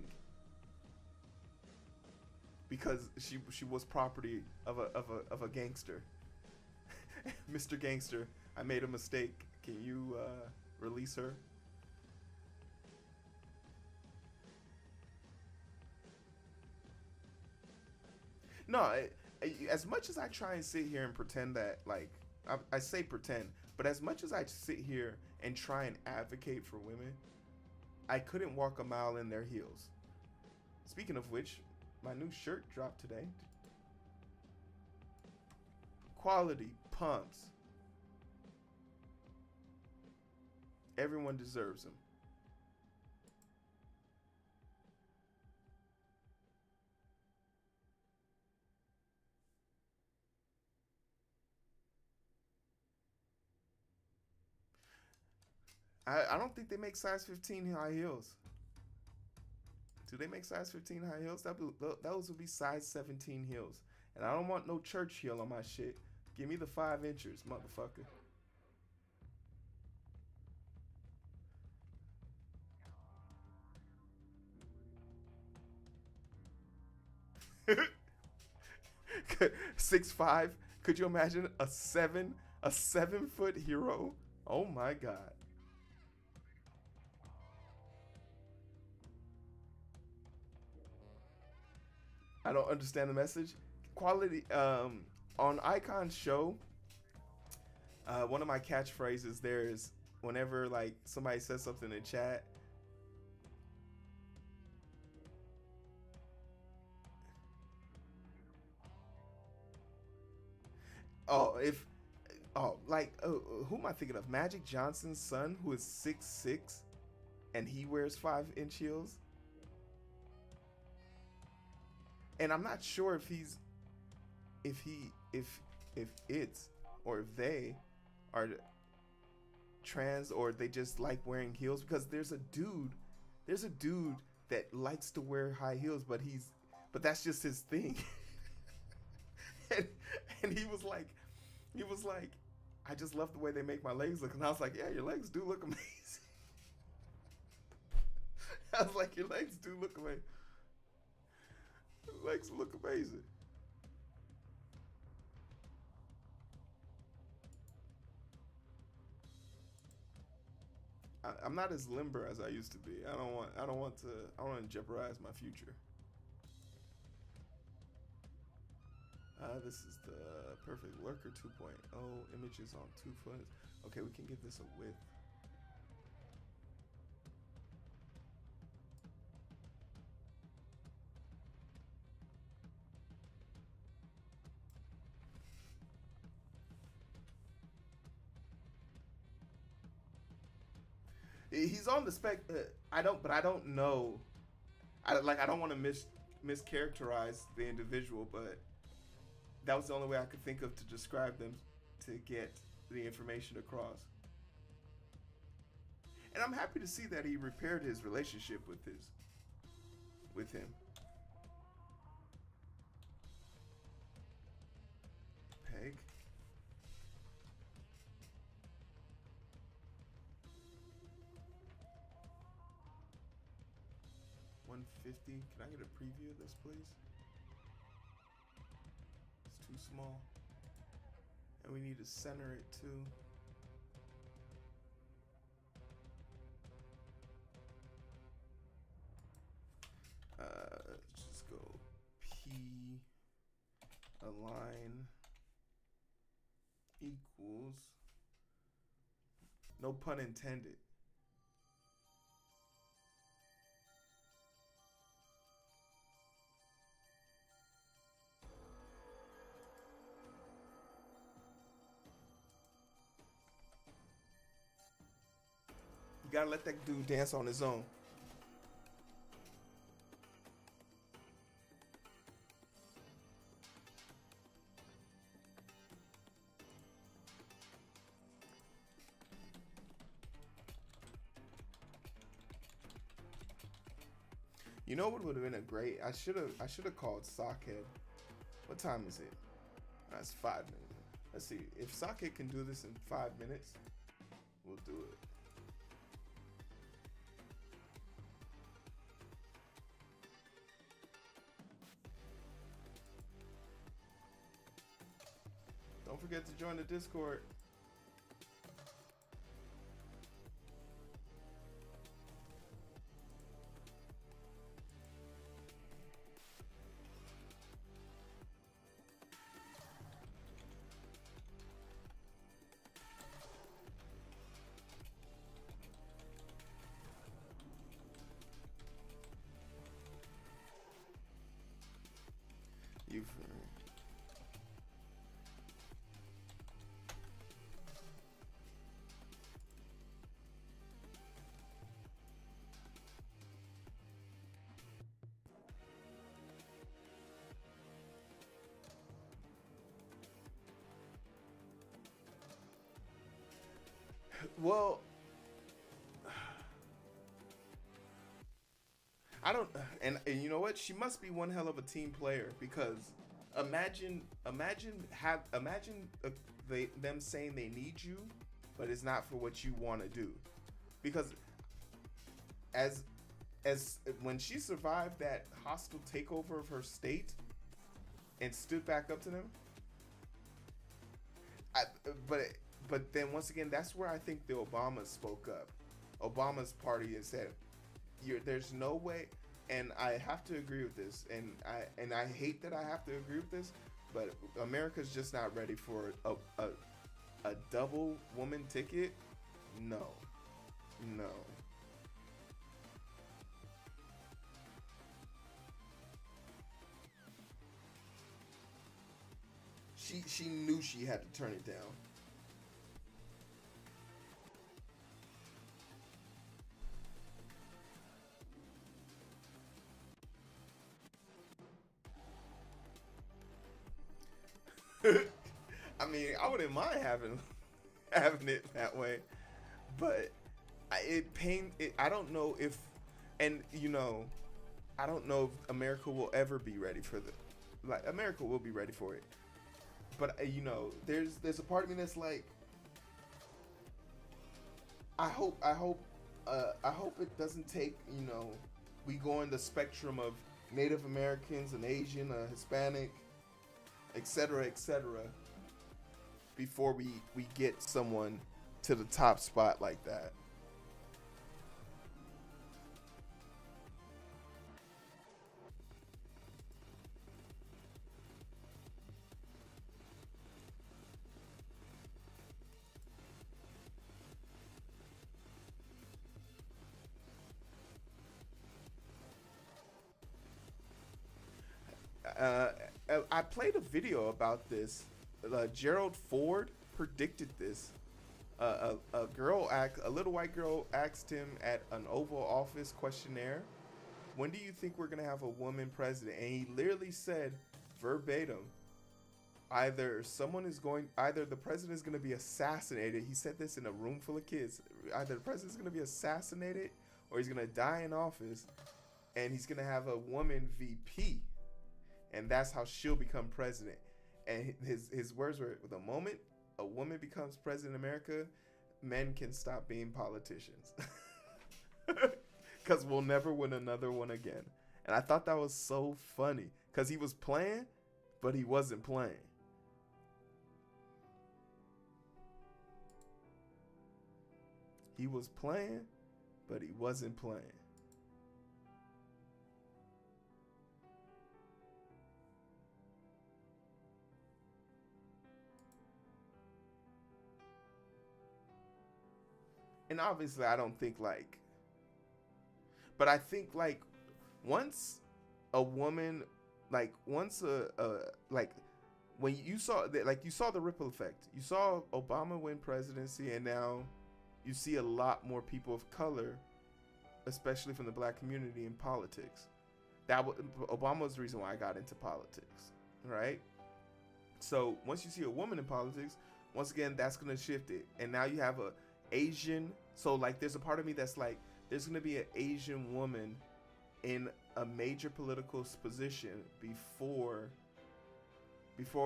because she was property of a gangster. Mr. Gangster, I made a mistake. Can you release her? No, as much as I try and sit here and pretend that, like, I say pretend, but as much as I sit here and try and advocate for women, I couldn't walk a mile in their heels. Speaking of which, my new shirt dropped today. Quality pumps. Everyone deserves them. I don't think they make size 15 high heels. Do they make size 15 high heels? Those would be size 17 heels. And I don't want no church heel on my shit. Give me the 5 inches, motherfucker. Six five. Could you imagine a 7-foot hero? Oh my god. I don't understand the message. Quality on Icon's show. One of my catchphrases there is whenever like somebody says something in chat. Who am I thinking of? Magic Johnson's son, who is 6'6", and he wears 5-inch heels. And I'm not sure if they are trans or they just like wearing heels, because there's a dude that likes to wear high heels, but that's just his thing. and he was like, I just love the way they make my legs look. And I was like, yeah, your legs do look amazing. I was like, your legs do look amazing. Your legs look amazing. I'm not as limber as I used to be. I don't want to jeopardize my future. This is the perfect lurker 2.0 images on 2 foot. Okay, we can give this a width. He's on the spec. I don't know. I don't want to mischaracterize the individual, but that was the only way I could think of to describe them to get the information across. And I'm happy to see that he repaired his relationship with him. Peg. $150. Can I get a preview of this, please? It's too small. And we need to center it too. Just go P align equals, no pun intended. You gotta let that dude dance on his own. You know what would have been a great? I should have called Sockhead. What time is it? That's 5 minutes. Let's see. If Sockhead can do this in 5 minutes, we'll do it. Don't forget to join the Discord. Well, I don't, and you know what? She must be one hell of a team player because imagine them saying they need you, but it's not for what you want to do, because as when she survived that hostile takeover of her state and stood back up to them, but then once again, that's where I think the Obamas spoke up. Obama's party and said, there's no way, and I have to agree with this, and I hate that I have to agree with this, but America's just not ready for a double woman ticket. No. She knew she had to turn it down. I mean, I wouldn't mind having it that way, but I don't know if, and I don't know if America will ever be ready for America will be ready for it, but there's a part of me that's like, I hope it doesn't take, we go in the spectrum of Native Americans and Asian, Hispanic, etc., before we get someone to the top spot like that. I played a video about this. Gerald Ford predicted this. A little white girl asked him at an Oval Office questionnaire, "When do you think we're gonna have a woman president?" And he literally said, verbatim, either the president is gonna be assassinated. He said this in a room full of kids. Either the president's gonna be assassinated, or he's gonna die in office, and he's gonna have a woman VP, and that's how she'll become president. And his words were, "The moment a woman becomes president in America, men can stop being politicians." Because we'll never win another one again. And I thought that was so funny. Because he was playing, but he wasn't playing. He was playing, but he wasn't playing. And obviously, I don't think but I think once a woman, once when you saw the ripple effect, you saw Obama win presidency, and now you see a lot more people of color, especially from the black community, in politics. Obama was the reason why I got into politics, right? So once you see a woman in politics, once again, that's gonna shift it, and now you have a Asian. So there's a part of me that's like, there's gonna be an Asian woman in a major political position before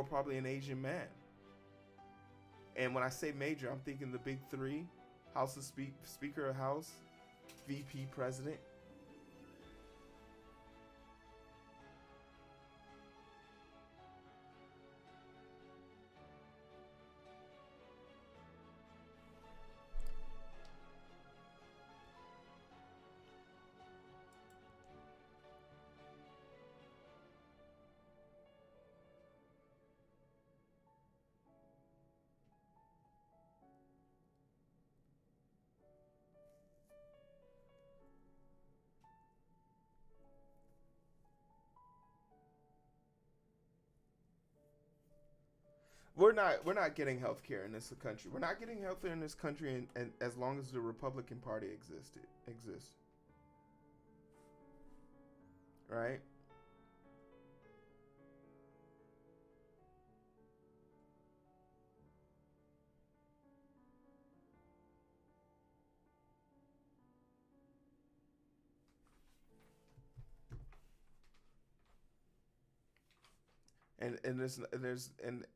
probably an Asian man. And when I say major, I'm thinking the big three: House of Speaker of House, VP President. We're not getting healthcare in this country. We're not getting healthcare in this country, and as long as the Republican Party exists, right?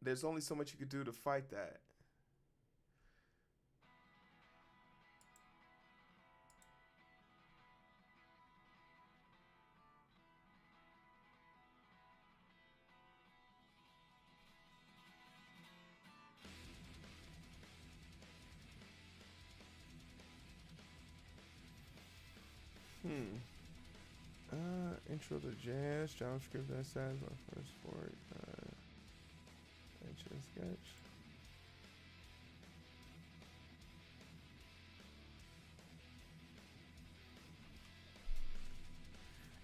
there's only so much you could do to fight that. Intro to Jazz, JavaScript that size my first sport. Sketch.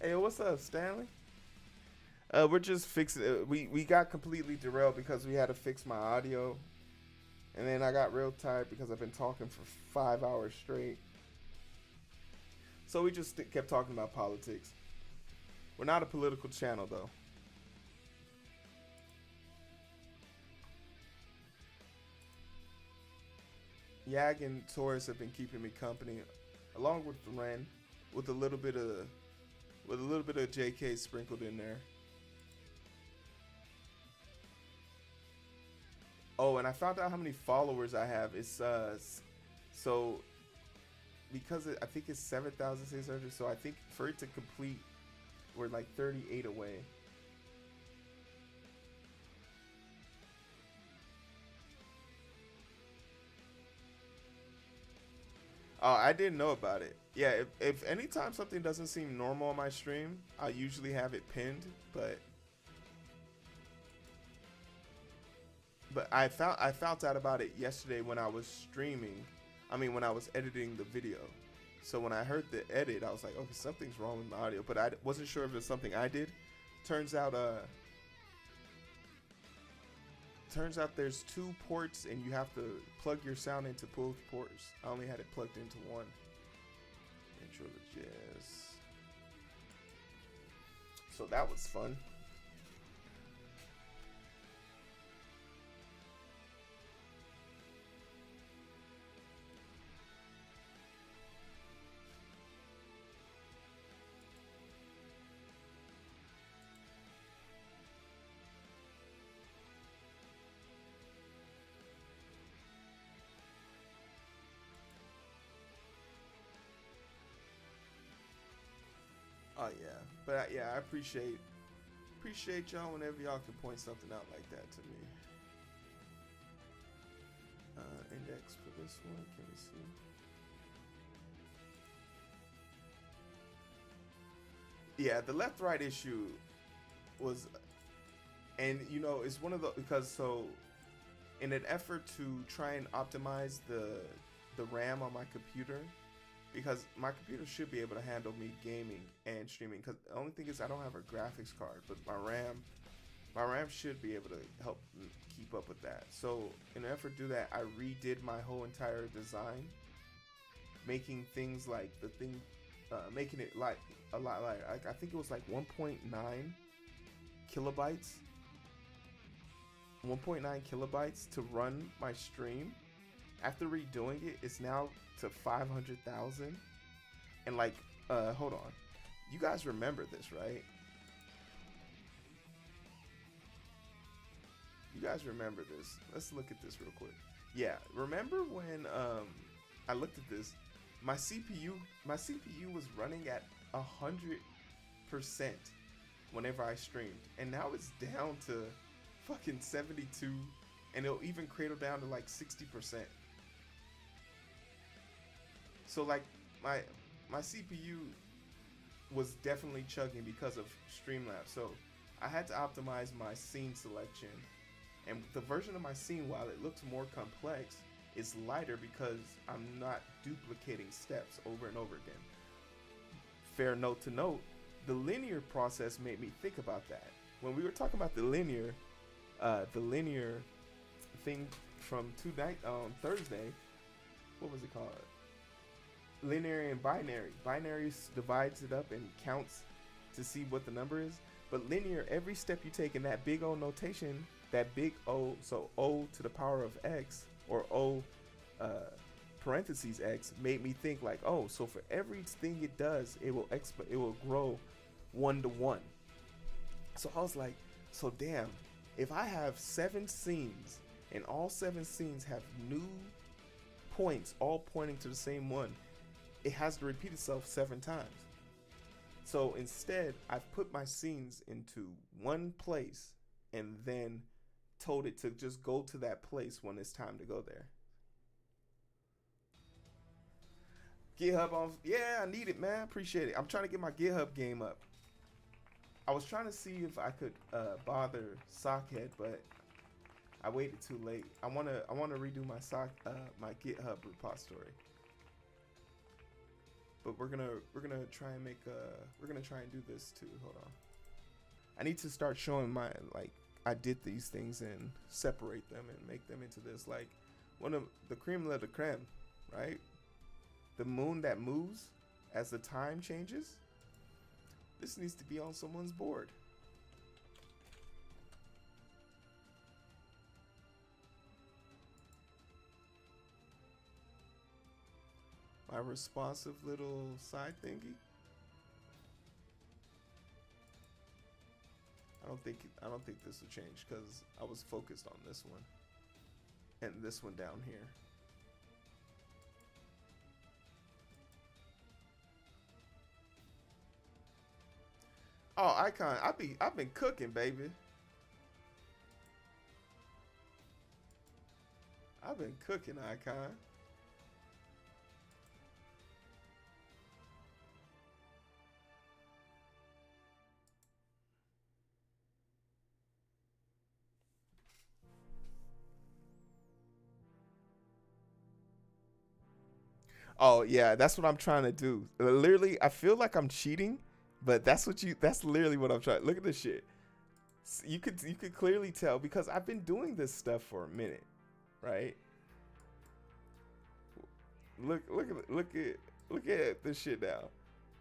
Hey, what's up, Stanley? We're just fixing it. We got completely derailed because we had to fix my audio. And then I got real tired because I've been talking for 5 hours straight. So we just kept talking about politics. We're not a political channel, though. Yag and Taurus have been keeping me company, along with Ren, with a little bit of JK sprinkled in there. Oh, and I found out how many followers I have. It's so because I think it's 7,600. So I think for it to complete, we're like 38 away. Oh, I didn't know about it. Yeah, if anytime something doesn't seem normal on my stream, I usually have it pinned, but I found out about it yesterday when I was streaming. I mean, when I was editing the video. So when I heard the edit, I was like, okay, something's wrong with my audio, but I wasn't sure if it was something I did. Turns out there's 2 ports and you have to plug your sound into both ports. I only had it plugged into one. Intro to Jazz. So that was fun. Oh yeah, but yeah, I appreciate y'all whenever y'all can point something out like that to me. Index for this one, can we see? Yeah, the left-right issue was, and you know, it's one of the, because so in an effort to try and optimize the RAM on my computer, because my computer should be able to handle me gaming and streaming, because the only thing is I don't have a graphics card, but my RAM should be able to help keep up with that. So in an effort to do that, I redid my whole entire design, making things like making it like a lot lighter. I think it was like 1.9 kilobytes 1.9 kilobytes to run my stream. After redoing it, it's now to 500,000. And like, hold on. You guys remember this, right? You guys remember this. Let's look at this real quick. Yeah, remember when I looked at this, my CPU was running at 100% whenever I streamed, and now it's down to fucking 72, and it'll even cradle down to like 60%. So like my CPU was definitely chugging because of Streamlabs. So I had to optimize my scene selection, and the version of my scene, while it looks more complex, is lighter because I'm not duplicating steps over and over again. Fair note to note, the linear process made me think about that. When we were talking about the linear thing from Thursday, what was it called? Linear and binary. Binary divides it up and counts to see what the number is. But linear, every step you take in that big O notation, that big O, so O to the power of X, or O parentheses X, made me think like, oh, so for everything it does, it will grow 1 to 1. So I was like, so damn, If I have 7 scenes and all 7 scenes have new points all pointing to the same one, it has to repeat itself 7 times. So instead, I've put my scenes into one place and then told it to just go to that place when it's time to go there. GitHub on, yeah, I need it, man. Appreciate it. I'm trying to get my GitHub game up. I was trying to see if I could bother Sockhead, but I waited too late. I wanna redo my my GitHub repository. But we're gonna try and make we're gonna try and do this too. Hold on. I need to start showing my, like, I did these things and separate them and make them into this, like, one of the creme de la creme, right? The moon that moves as the time changes. This needs to be on someone's board. My responsive little side thingy. I don't think this will change because I was focused on this one and this one down here. Oh, Icon, I've been cooking, baby. I've been cooking, Icon. Oh yeah, that's what I'm trying to do. Literally, I feel like I'm cheating, but that's literally what I'm trying. Look at this shit. You could clearly tell because I've been doing this stuff for a minute, right? Look at this shit now.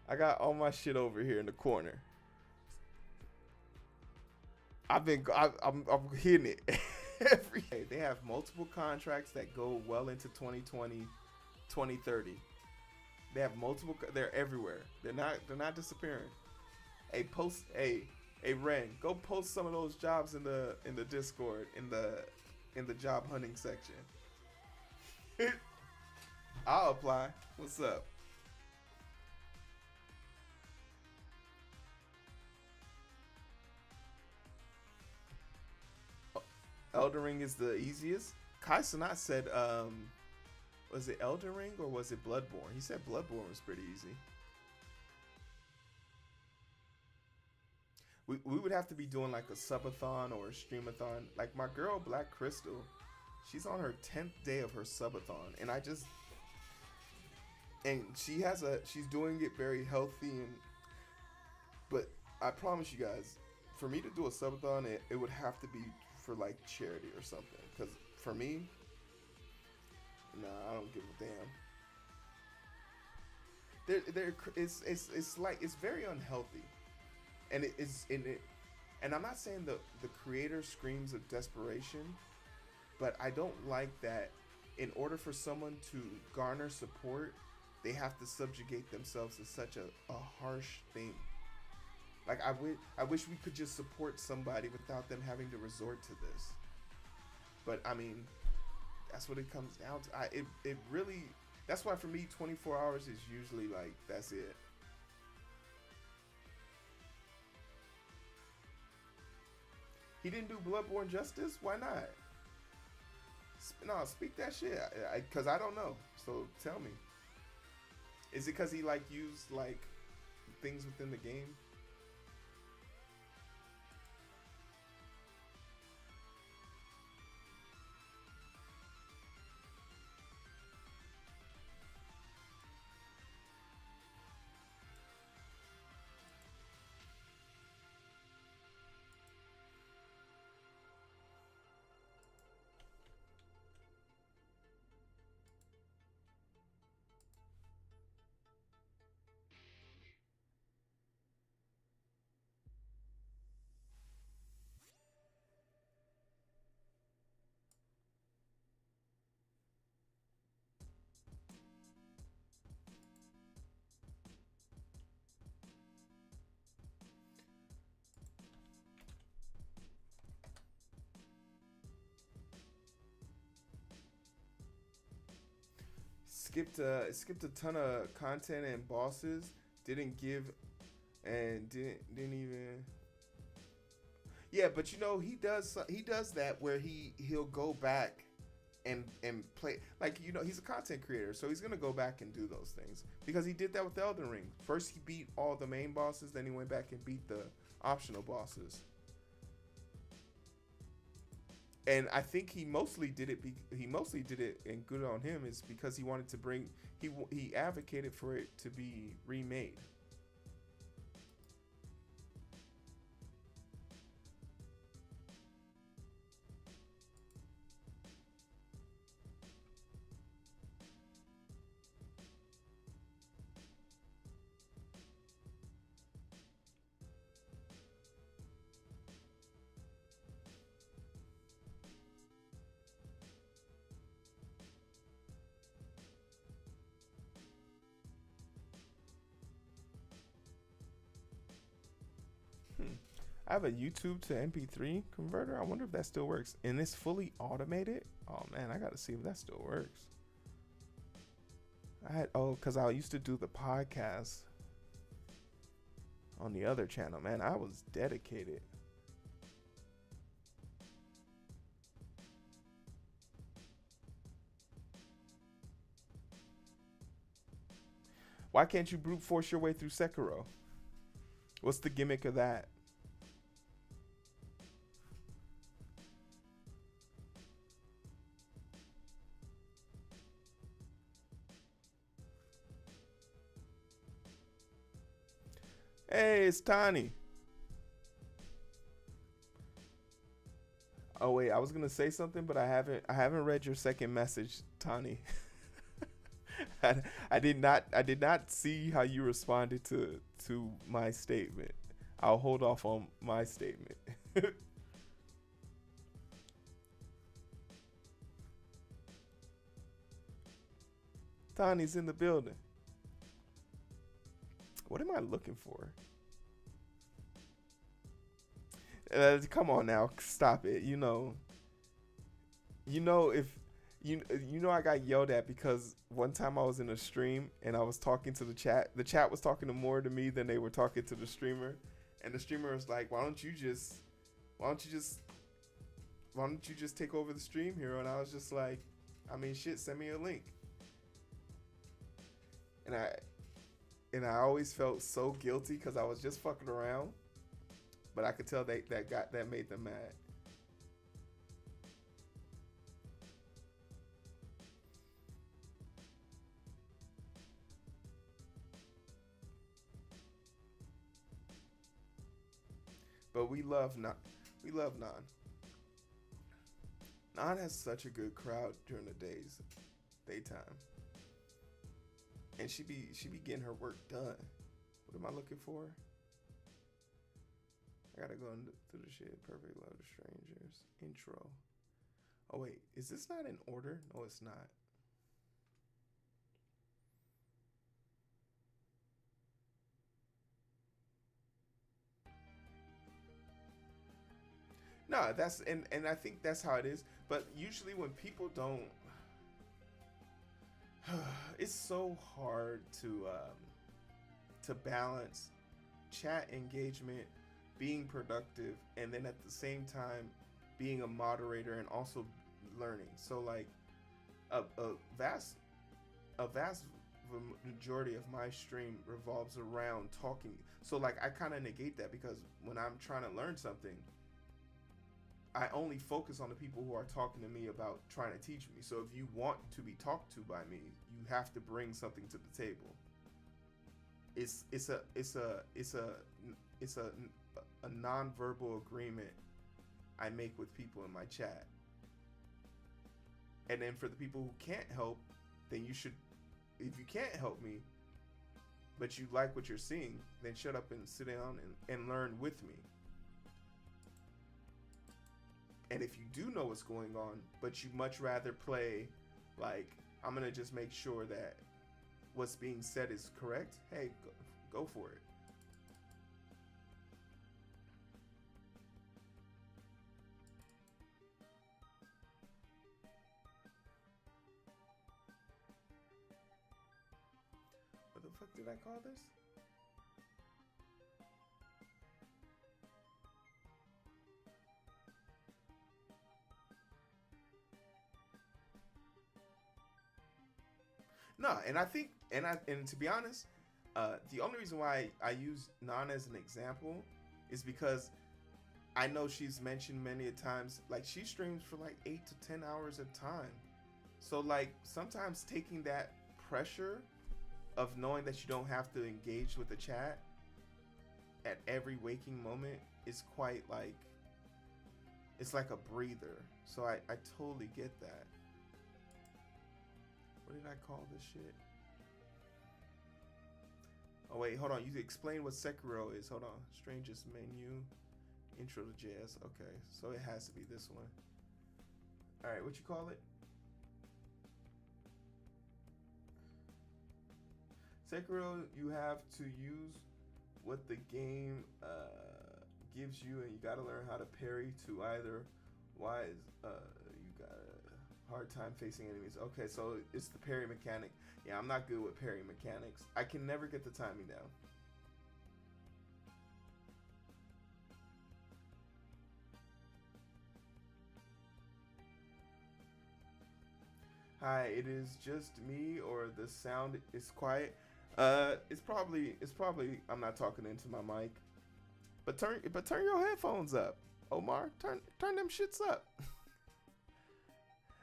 I got all my shit over here in the corner. I'm hitting it every day. They have multiple contracts that go well into 2020, 2030. They have multiple. They're everywhere. They're not disappearing. Hey, Ren, go post some of those jobs in the Discord in the job hunting section. I'll apply. What's up? Elden Ring is the easiest. Kai Sanat said, was it Elden Ring or was it Bloodborne? He said Bloodborne was pretty easy. We would have to be doing like a subathon or a streamathon. Like my girl Black Crystal, she's on her 10th day of her subathon, and she's doing it very healthy, but I promise you guys, for me to do a subathon, it would have to be for like charity or something. Because for me, nah, I don't give a damn. It's like it's very unhealthy, and and I'm not saying the creator screams of desperation, but I don't like that. In order for someone to garner support, they have to subjugate themselves to such a harsh thing. Like I wish we could just support somebody without them having to resort to this. But I mean, that's what it comes down to. It really, that's why for me 24 hours is usually like, that's it. He didn't do Bloodborne justice? Why not? No, speak that shit. Cause I don't know. So tell me. Is it cause he like used like things within the game? skipped a ton of content and bosses. Didn't give and didn't even. Yeah, but you know he does that where he'll go back and play, like, you know, he's a content creator, so he's gonna go back and do those things because he did that with Elden Ring. First he beat all the main bosses, then he went back and beat the optional bosses. And I think he mostly did it. And good on him is because he wanted to bring. He advocated for it to be remade. I have a YouTube to MP3 converter. I wonder if that still works. And it's fully automated. Oh man, I gotta see if that still works. Because I used to do the podcast on the other channel. Man, I was dedicated. Why can't you brute force your way through Sekiro? What's the gimmick of that? Hey, it's Tani. Oh wait, I was gonna say something, but I haven't read your second message, Tani. I did not see how you responded to my statement. I'll hold off on my statement. Tani's in the building. What am I looking for? Come on now, stop it. You know if I got yelled at because one time I was in a stream and I was talking to the chat. The chat was talking more to me than they were talking to the streamer, and the streamer was like, "Why don't you just take over the stream, hero?" And I was just like, "I mean, shit, send me a link." And I always felt so guilty because I was just fucking around, but I could tell that made them mad. But we love Nan. Nan has such a good crowd during the daytime. And she be getting her work done. What am I looking for? I gotta go through the shit. Perfect Love to Strangers. Intro. Oh wait, is this not in order? No, it's not. No, that's and I think that's how it is. But usually when people don't, it's so hard to balance chat engagement, being productive, and then at the same time being a moderator and also learning. So like a vast majority of my stream revolves around talking. So like I kind of negate that because when I'm trying to learn something, I only focus on the people who are talking to me about trying to teach me. So if you want to be talked to by me, you have to bring something to the table. It's a non-verbal agreement I make with people in my chat. And then for the people who can't help, then you should, if you can't help me, but you like what you're seeing, then shut up and sit down and learn with me. And if you do know what's going on, but you much rather play, like, I'm going to just make sure that what's being said is correct, hey, go for it. fuck did I call this? No, and I think, and to be honest, the only reason why I use Nana as an example is because I know she's mentioned many a times, like she streams for like 8 to 10 hours at a time. So like sometimes taking that pressure of knowing that you don't have to engage with the chat at every waking moment is quite like, it's like a breather. So I totally get that. What did I call this shit? Oh wait, hold on. You explain what Sekiro is. Hold on. Strangest menu. Intro to JS. Okay, so it has to be this one. Alright, what you call it? Sekiro, you have to use what the game gives you, and you gotta learn how to parry to either wise. You got a hard time facing enemies. Okay, so it's the parry mechanic. Yeah, I'm not good with parry mechanics. I can never get the timing down. Hi, it is just me, or the sound is quiet. It's probably I'm not talking into my mic. But turn your headphones up, Omar. Turn them shits up.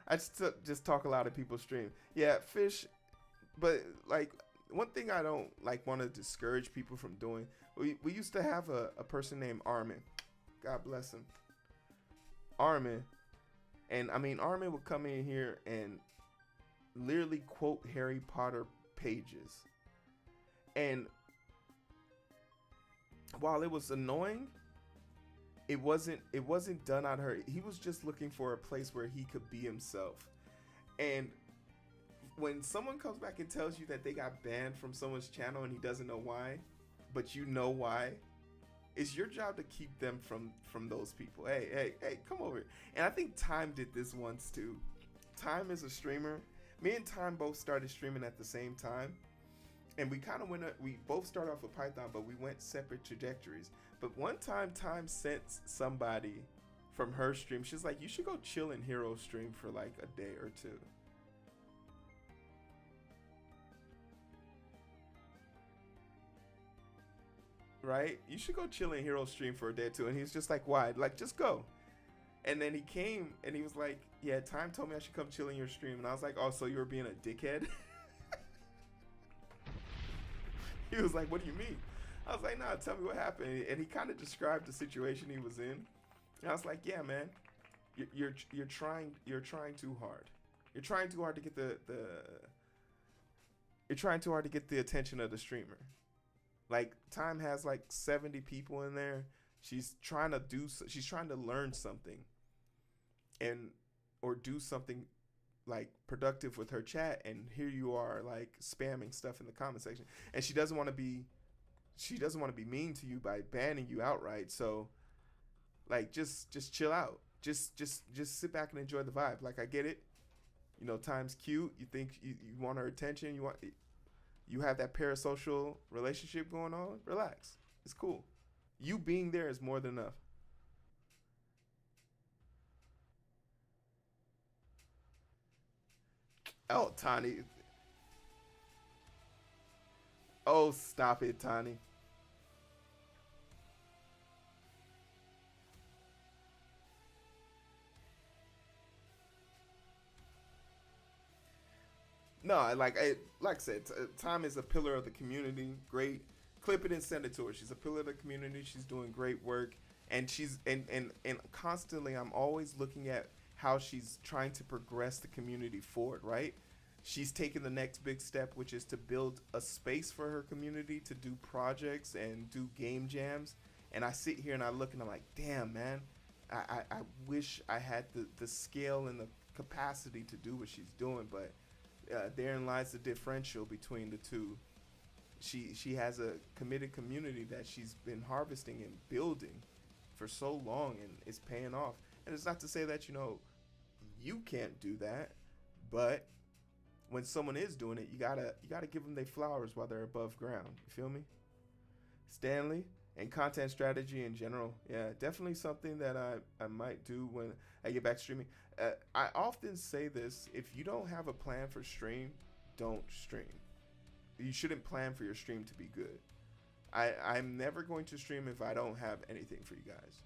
I just talk a lot of people stream. Yeah, fish. But like one thing I don't like want to discourage people from doing. We used to have a person named Armin. God bless him. Armin. And I mean Armin would come in here and literally quote Harry Potter pages. And while it was annoying, it wasn't done on her. He was just looking for a place where he could be himself. And when someone comes back and tells you that they got banned from someone's channel and he doesn't know why, but you know why, it's your job to keep them from those people. Hey, come over. And I think Time did this once too. Time is a streamer. Me and Time both started streaming at the same time. And we kind of we both started off with Python, but we went separate trajectories. But one time, Time sent somebody from her stream. She's like, you should go chill in Hero stream for like a day or two. Right? You should go chill in Hero stream for a day or two. And he's just like, why? Like, just go. And then he came and he was like, yeah, Time told me I should come chill in your stream. And I was like, oh, so you were being a dickhead? He was like, what do you mean? I was like, nah, tell me what happened. And he kind of described the situation he was in. And I was like, yeah, man, you're trying too hard. You're trying too hard to get you're trying too hard to get the attention of the streamer. Like Time has like 70 people in there. She's trying to learn something or do something like productive with her chat, and here you are like spamming stuff in the comment section, and she doesn't want to be mean to you by banning you outright. So like just chill out, just sit back and enjoy the vibe. Like I get it, you know, Time's cute, you think you want her attention, you have that parasocial relationship going on. Relax, it's cool. You being there is more than enough. Oh, Tani. Oh, stop it, Tani. No, like I said, Time is a pillar of the community. Great. Clip it and send it to her. She's a pillar of the community. She's doing great work. And she's and constantly I'm always looking at how she's trying to progress the community forward, right? She's taken the next big step, which is to build a space for her community to do projects and do game jams. And I sit here and I look and I'm like, damn, man, I wish I had the scale and the capacity to do what she's doing. But therein lies the differential between the two. She has a committed community that she's been harvesting and building for so long, and it's paying off. And it's not to say that, you know, you can't do that, but when someone is doing it, you gotta give them their flowers while they're above ground. You feel me? Stanley, and content strategy in general. Yeah, definitely something that I might do when I get back streaming. I often say this: if you don't have a plan for stream, don't stream. You shouldn't plan for your stream to be good. I'm never going to stream if I don't have anything for you guys.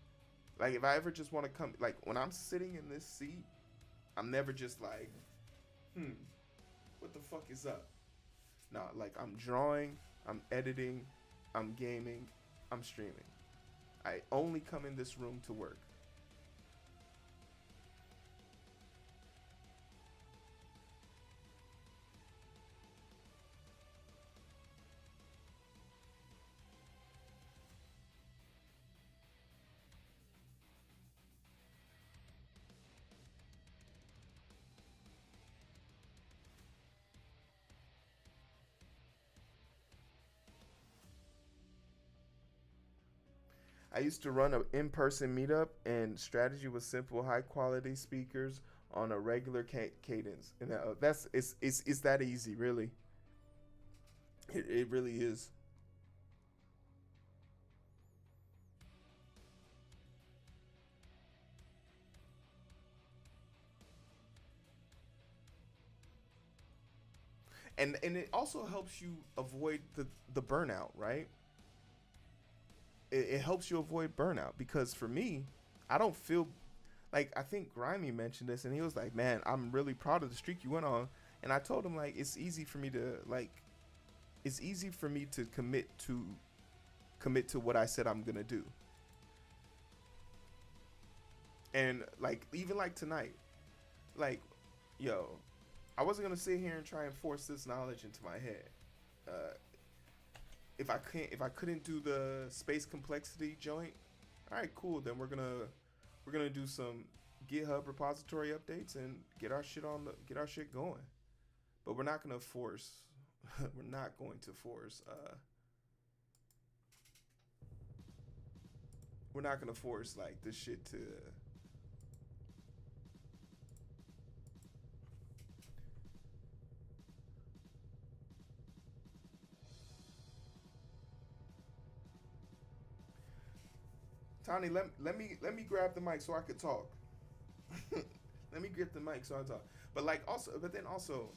Like if I ever just want to come, like when I'm sitting in this seat, I'm never just like, what the fuck is up? No, like I'm drawing, I'm editing, I'm gaming, I'm streaming. I only come in this room to work. I used to run an in-person meetup, and strategy was simple, high-quality speakers on a regular cadence, and it's that easy, really. It really is. And it also helps you avoid the burnout, right? It helps you avoid burnout, because for me, I don't feel like, I think Grimy mentioned this, and he was like, man, I'm really proud of the streak you went on. And I told him, like, it's easy for me to commit to what I said I'm gonna do. And like, even like tonight, like, yo, I wasn't gonna sit here and try and force this knowledge into my head. If I couldn't do the space complexity joint, all right, cool. Then we're gonna do some GitHub repository updates and get our shit going. But we're not gonna force. We're not going to force. We're not gonna force like this shit to. Tony, let me grab the mic so I could talk. Let me grab the mic so I talk. But then also,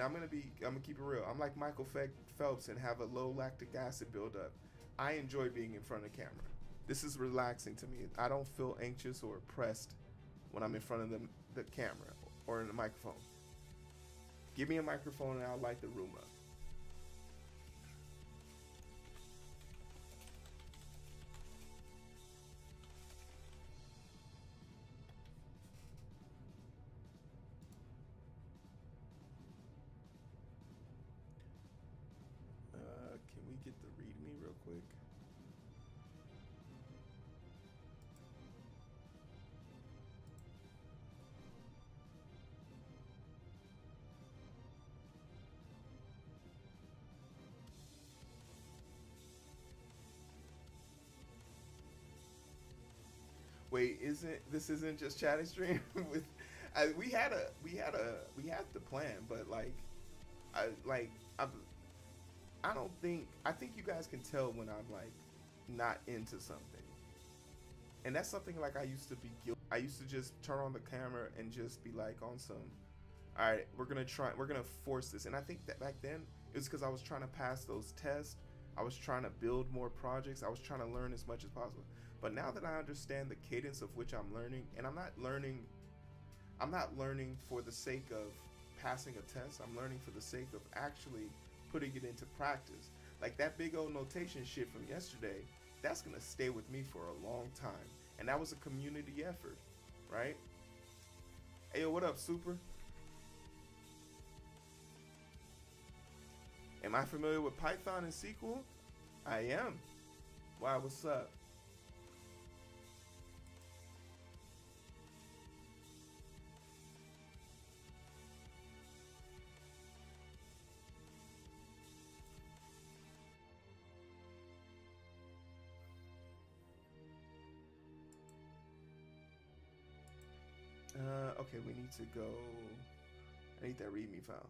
I'm gonna keep it real. I'm like Michael Phelps and have a low lactic acid buildup. I enjoy being in front of the camera. This is relaxing to me. I don't feel anxious or oppressed when I'm in front of the camera or in the microphone. Give me a microphone and I'll light the room up. Can we get the readme real quick? Wait, this isn't just chatting stream with? We had the plan, but I think you guys can tell when I'm like not into something, and that's something like I used to be guilty. I used to just turn on the camera and just be like on some, all right, we're gonna force this. And I think that back then it was because I was trying to pass those tests. I was trying to build more projects. I was trying to learn as much as possible. But now that I understand the cadence of which I'm learning, and I'm not learning for the sake of passing a test. I'm learning for the sake of actually putting it into practice. Like that big old notation shit from yesterday, that's gonna stay with me for a long time. And that was a community effort, right? Hey, yo, what up, Super? Am I familiar with Python and SQL? I am. Why, what's up? Okay, we need to go. I need that readme file.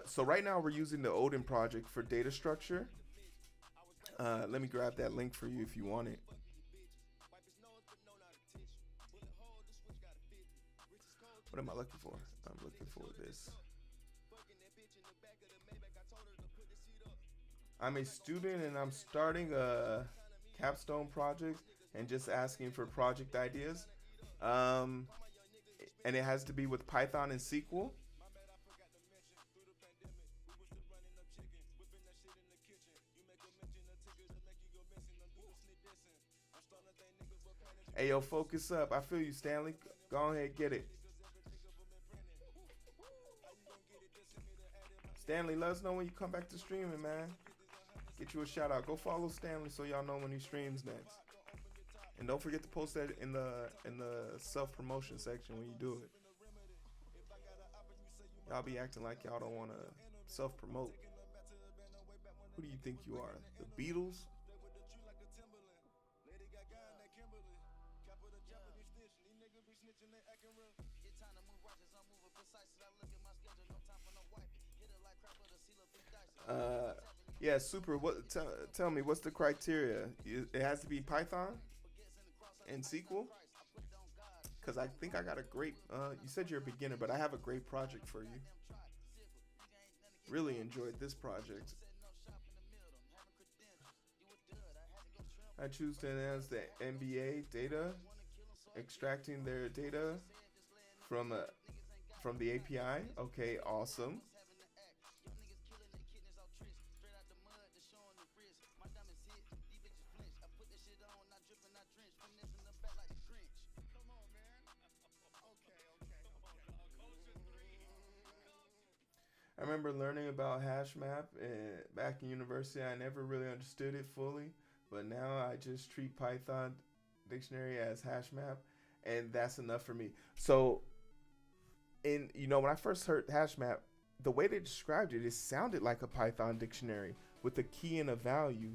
So right now we're using the Odin project for data structure. Let me grab that link for you if you want it. What am I looking for? I'm looking for this. I'm a student and I'm starting a capstone project and just asking for project ideas. And it has to be with Python and SQL. Hey, yo, focus up. I feel you, Stanley. Go ahead, get it. Stanley, let us know when you come back to streaming, man. Get you a shout out. Go follow Stanley so y'all know when he streams next. And don't forget to post that in the self promotion section when you do it. Y'all be acting like y'all don't want to self promote. Who do you think you are? The Beatles? Yeah, super. What? Tell me, what's the criteria? It has to be Python and SQL. Cause I think I got a great. You said you're a beginner, but I have a great project for you. Really enjoyed this project. I choose to enhance the NBA data, extracting their data from the API. Okay, awesome. I remember learning about HashMap back in university. I never really understood it fully, but now I just treat Python dictionary as HashMap, and that's enough for me. So, when I first heard HashMap, the way they described it, it sounded like a Python dictionary with a key and a value,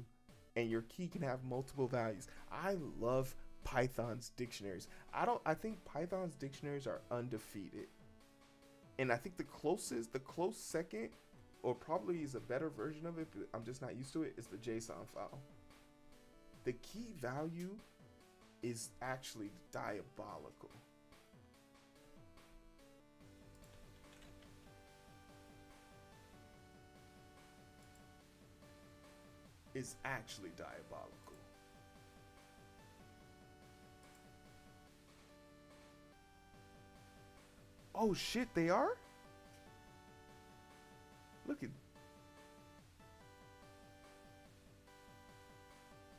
and your key can have multiple values. I love Python's dictionaries. I think Python's dictionaries are undefeated. And I think the close second, or probably is a better version of it, but I'm just not used to it, is the JSON file. The key value is actually diabolical. It's actually diabolical. Oh shit, they are? Look at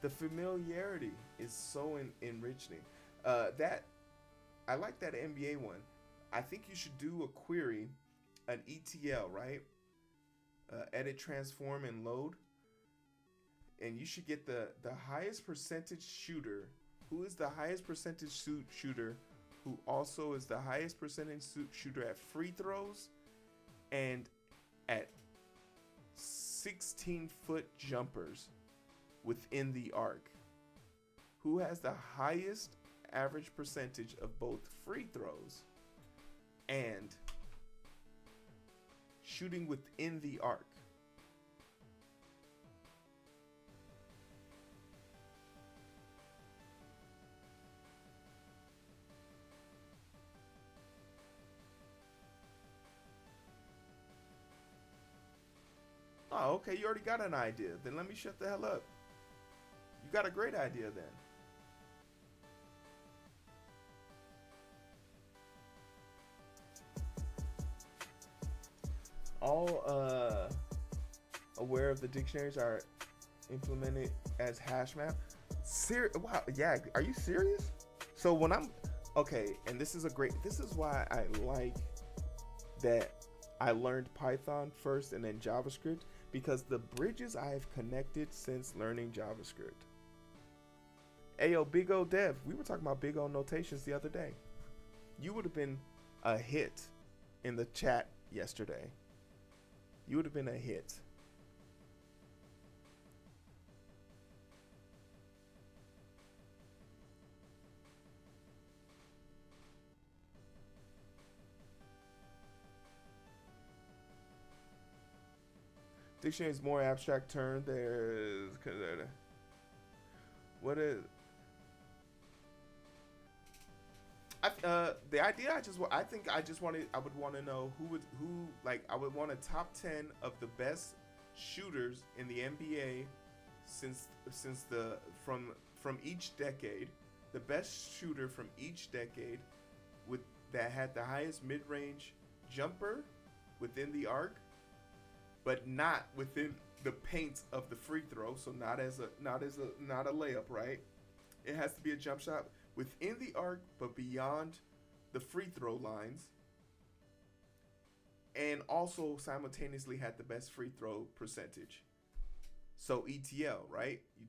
the familiarity is so enriching. That I like that NBA one. I think you should do a query, an ETL, right? Edit, transform, and load. And you should get the highest percentage shooter. Who is the highest percentage shooter? Who also is the highest percentage shooter at free throws and at 16-foot jumpers within the arc. Who has the highest average percentage of both free throws and shooting within the arc? Oh, okay, you already got an idea. Then let me shut the hell up. You got a great idea then. All aware of the dictionaries are implemented as HashMap. Wow, yeah, are you serious? So when okay, and this is why I like that I learned Python first and then JavaScript, because the bridges I've connected since learning JavaScript. Ayo, Big O Dev, we were talking about Big O notations the other day. You would have been a hit in the chat yesterday. You would have been a hit. Dictionary is more abstract term. There's what is the idea? I think I just wanted. I would want to know who like I would want a top 10 of the best shooters in the NBA since the from each decade, the best shooter from each decade with that had the highest mid-range jumper within the arc, but not within the paint of the free throw. So not a layup, right? It has to be a jump shot within the arc, but beyond the free throw lines, and also simultaneously had the best free throw percentage. So ETL, right? You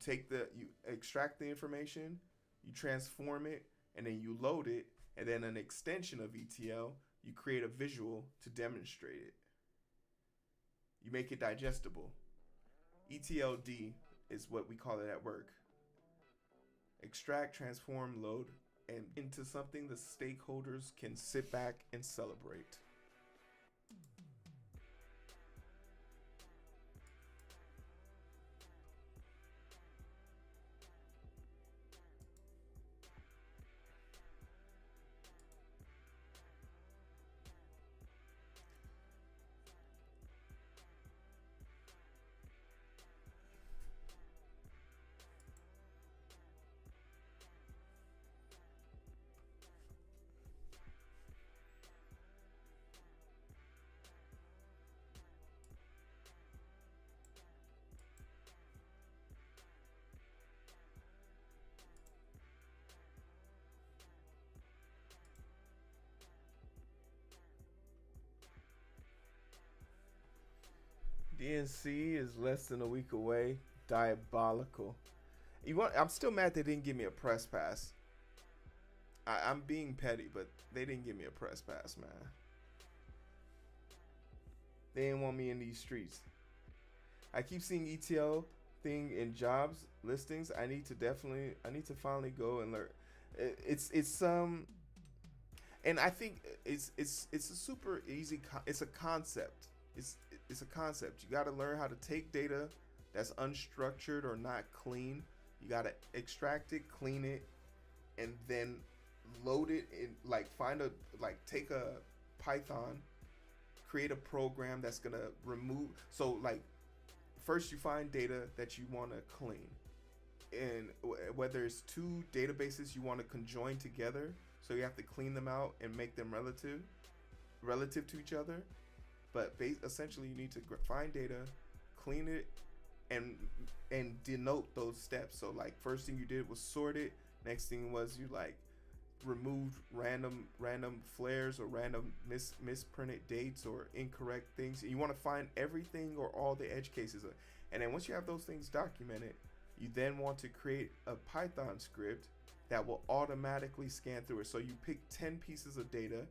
extract the information, you transform it, and then you load it, and then an extension of ETL, you create a visual to demonstrate it. You make it digestible. ETLD is what we call it at work. Extract, transform, load, and into something the stakeholders can sit back and celebrate. DNC is less than a week away. Diabolical. I'm still mad they didn't give me a press pass. I'm being petty, but they didn't give me a press pass, man. They didn't want me in these streets. I keep seeing ETL thing in jobs listings. I need to finally go and learn. And I think it's a super easy. It's a concept. It's a concept. You got to learn how to take data that's unstructured or not clean. You got to extract it, clean it, and then load it in. Take a Python, create a program that's gonna remove. So first you find data that you want to clean, and whether it's two databases you want to conjoin together, so you have to clean them out and make them relative to each other. But essentially, you need to find data, clean it, and denote those steps. So first thing you did was sort it. Next thing was you removed random flares or random misprinted dates or incorrect things. And you want to find everything or all the edge cases. And then once you have those things documented, you then want to create a Python script that will automatically scan through it. So you pick 10 pieces of data,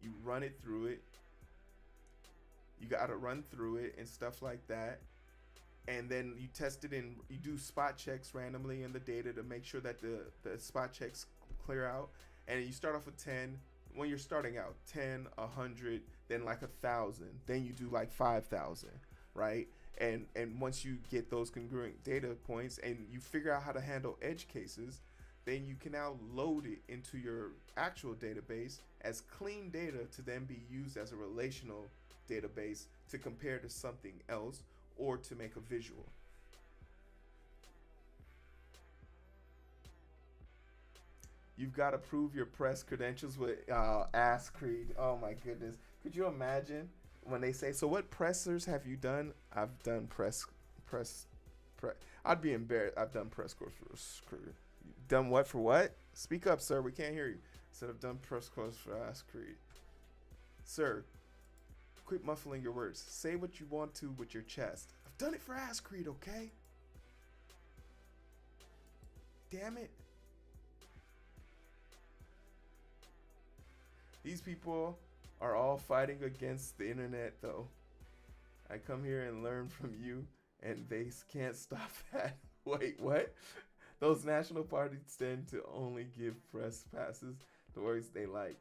you run it through it. You got to run through it and stuff like that. And then you test it and you do spot checks randomly in the data to make sure that the spot checks clear out. And you start off with 10. When you're starting out, 10, 100, then 1,000. Then you do 5,000, right? And once you get those congruent data points and you figure out how to handle edge cases, then you can now load it into your actual database as clean data to then be used as a relational database to compare to something else or to make a visual. You've got to prove your press credentials with Ass Creed. Oh my goodness. Could you imagine when they say, so what pressers have you done? I've done press. I'd be embarrassed. I've done press course for done what for what? Speak up, sir. We can't hear you. Said I've done press course for Ass Creed. Sir, quit muffling your words. Say what you want to with your chest. I've done it for Ass Creed, okay? Damn it. These people are all fighting against the internet, though. I come here and learn from you, and they can't stop that. Wait, what? Those national parties tend to only give press passes to words they like.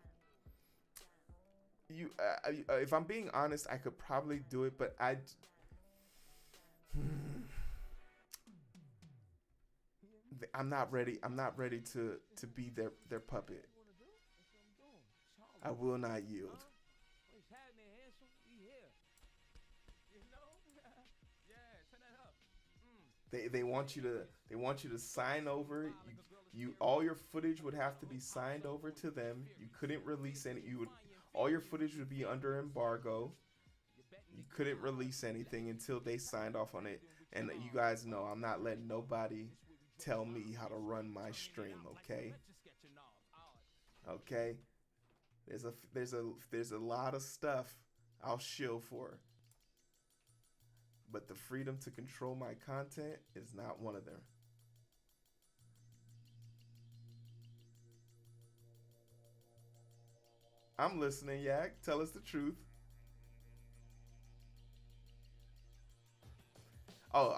If I'm being honest, I could probably do it, but I'm not ready. I'm not ready to be their puppet. I will not yield. What's happening, handsome? We here. You know? Yeah, turn that up. They want you to sign over. You all your footage would have to be signed over to them. You couldn't release any. All your footage would be under embargo. You couldn't release anything until they signed off on it. And you guys know I'm not letting nobody tell me how to run my stream. Okay. Okay. There's a lot of stuff I'll shill for. But the freedom to control my content is not one of them. I'm listening, Yak. Tell us the truth. Oh,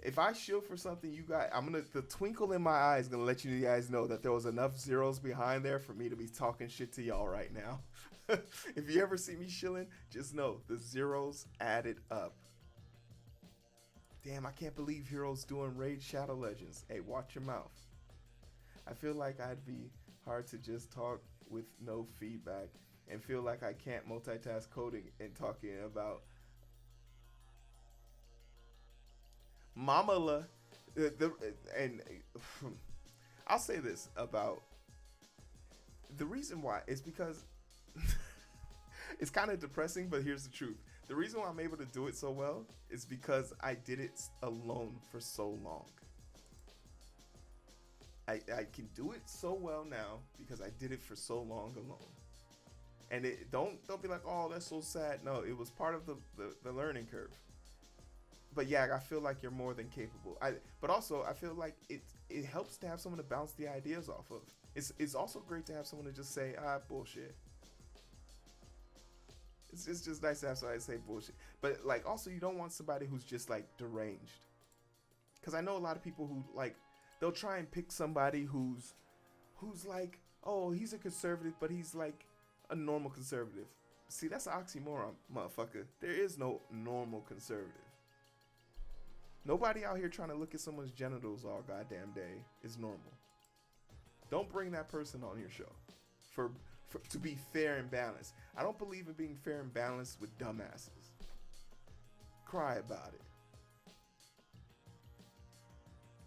if I shill for something, the twinkle in my eye is gonna let you guys know that there was enough zeros behind there for me to be talking shit to y'all right now. If you ever see me shilling, just know the zeros added up. Damn, I can't believe Hero's doing Raid Shadow Legends. Hey, watch your mouth. I feel like I'd be hard to just talk with no feedback and feel like I can't multitask coding and talking about Mamala. And I'll say this about the reason why is because it's kind of depressing, but here's the truth. The reason why I'm able to do it so well is because I did it alone for so long. I can do it so well now because I did it for so long alone. And don't be like, oh, that's so sad. No, it was part of the learning curve. But yeah, I feel like you're more than capable. But also I feel like it helps to have someone to bounce the ideas off of. It's also great to have someone to just say, bullshit. It's just nice to have somebody say bullshit. But like also you don't want somebody who's just like deranged. Because I know a lot of people who like they'll try and pick somebody who's like, oh, he's a conservative, but he's like a normal conservative. See, that's an oxymoron, motherfucker. There is no normal conservative. Nobody out here trying to look at someone's genitals all goddamn day is normal. Don't bring that person on your show to be fair and balanced. I don't believe in being fair and balanced with dumbasses. Cry about it.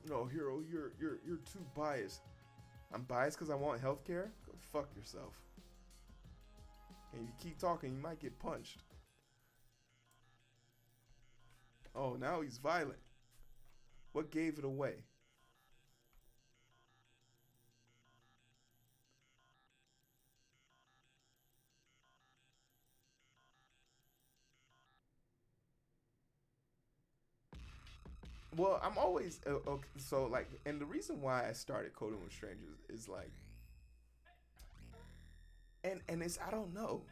No, Hero, you're too biased. I'm biased because I want healthcare? Go fuck yourself. And you keep talking, you might get punched. Oh, now he's violent. What gave it away? Well, I'm always okay, so like, and the reason why I started coding with strangers is like, and it's I don't know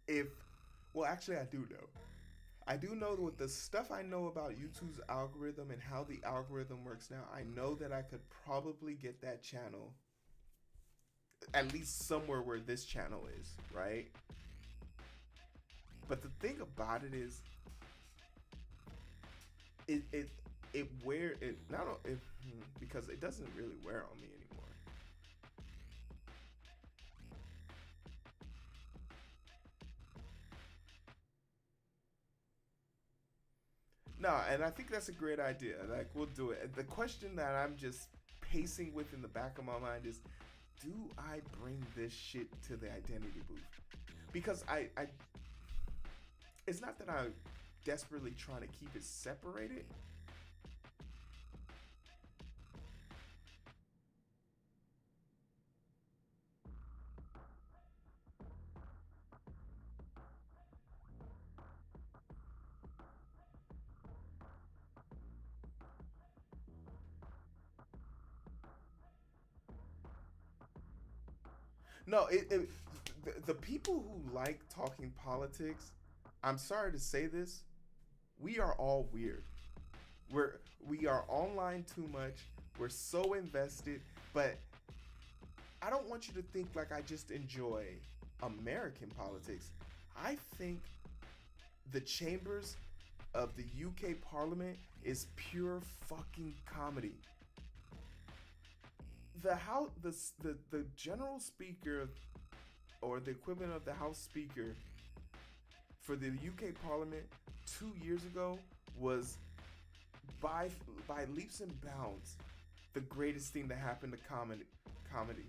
if well, actually I do know. I do know with the stuff I know about YouTube's algorithm and how the algorithm works now, I know that I could probably get that channel at least somewhere where this channel is, right? But the thing about it is, because it doesn't really wear on me anymore. No, and I think that's a great idea. Like, we'll do it. The question that I'm just pacing with in the back of my mind is, do I bring this shit to the identity booth? Because it's not that I'm desperately trying to keep it separated. No, the people who like talking politics, I'm sorry to say this, we are all weird. We are online too much. We're so invested, but I don't want you to think like I just enjoy American politics. I think the chambers of the UK Parliament is pure fucking comedy. The house, the general speaker, or the equivalent of the House Speaker for the UK Parliament 2 years ago was by leaps and bounds the greatest thing that happened to comedy.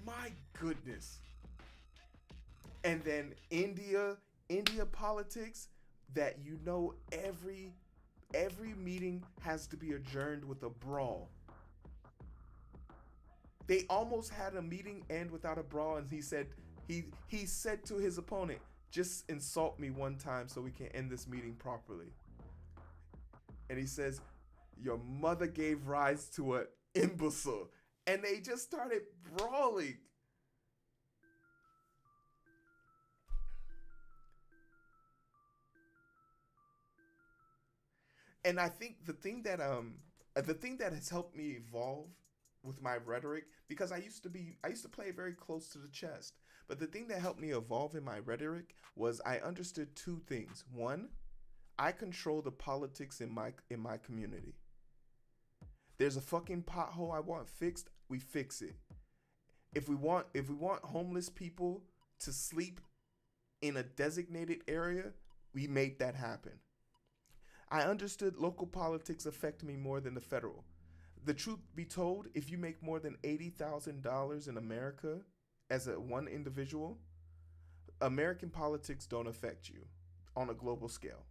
My goodness. And then India politics, that you know every meeting has to be adjourned with a brawl. They almost had a meeting end without a brawl, and he said to his opponent, "Just insult me one time so we can end this meeting properly." And he says, "Your mother gave rise to an imbecile." And they just started brawling. And I think the thing that has helped me evolve with my rhetoric, because I used to play very close to the chest, but the thing that helped me evolve in my rhetoric was I understood two things. One, I control the politics in my community. There's a fucking pothole I want fixed, we fix it. If we want homeless people to sleep in a designated area, we make that happen. I understood local politics affect me more than the federal. The truth be told, if you make more than $80,000 in America as one individual, American politics don't affect you on a global scale.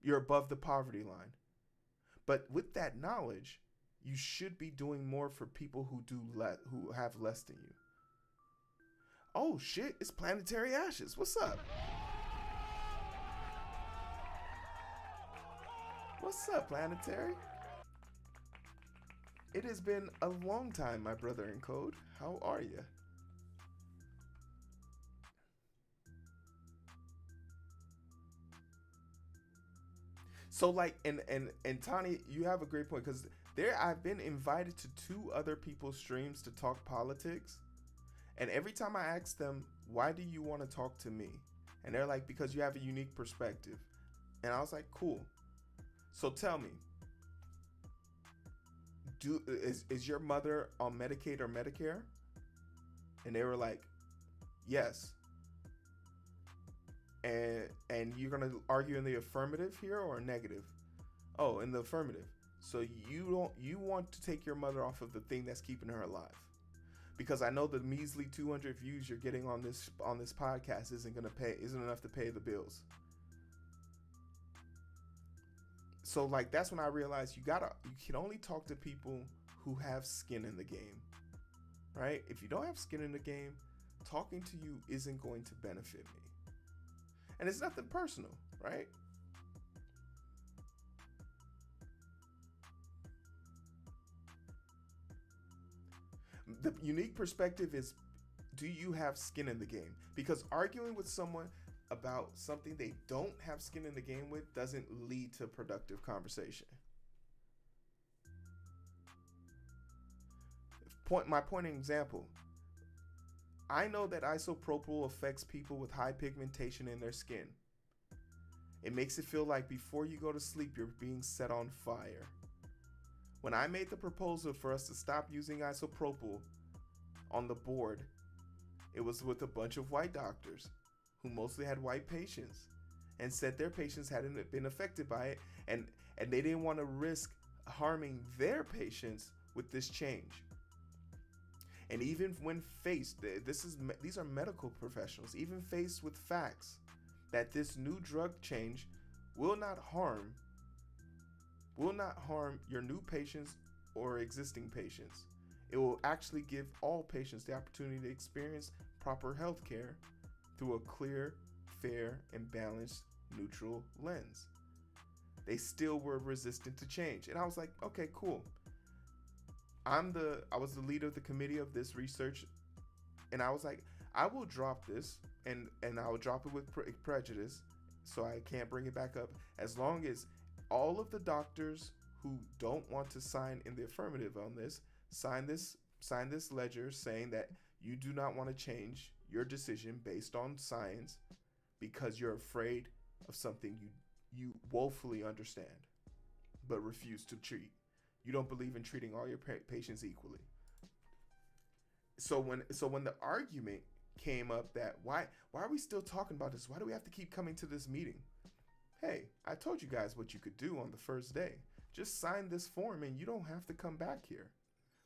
You're above the poverty line. But with that knowledge, you should be doing more for people who have less than you. Oh shit, it's Planetary Ashes. What's up? What's up, Planetary? It has been a long time, my brother in code. How are you? So like, and Tani, you have a great point, because I've been invited to 2 other people's streams to talk politics, and every time I ask them, why do you want to talk to me? And they're like, because you have a unique perspective. And I was like, cool. So tell me, is your mother on Medicaid or Medicare? And they were like, yes. And you're gonna argue in the affirmative here or negative? Oh, in the affirmative. So you want to take your mother off of the thing that's keeping her alive, because I know the measly 200 views you're getting on this podcast isn't enough to pay the bills. So like, that's when I realized you can only talk to people who have skin in the game, right? If you don't have skin in the game, talking to you isn't going to benefit me. And it's nothing personal, right? The unique perspective is, do you have skin in the game? Because arguing with someone about something they don't have skin in the game with doesn't lead to productive conversation. My point example. I know that isopropyl affects people with high pigmentation in their skin. It makes it feel like before you go to sleep, you're being set on fire. When I made the proposal for us to stop using isopropyl on the board, it was with a bunch of white doctors who mostly had white patients, and said their patients hadn't been affected by it, and they didn't want to risk harming their patients with this change. And even when faced, these are medical professionals, even faced with facts that this new drug change will not harm your new patients or existing patients. It will actually give all patients the opportunity to experience proper health care through a clear, fair, and balanced neutral lens. They still were resistant to change. And I was like, okay, cool. I was the leader of the committee of this research, and I was like, I will drop this, and I will drop it with prejudice, so I can't bring it back up, as long as all of the doctors who don't want to sign in the affirmative on this sign this ledger saying that you do not want to change your decision based on science because you're afraid of something you woefully understand but refuse to treat. You don't believe in treating all your patients equally. So when the argument came up that why are we still talking about this? Why do we have to keep coming to this meeting? Hey, I told you guys what you could do on the first day. Just sign this form and you don't have to come back here.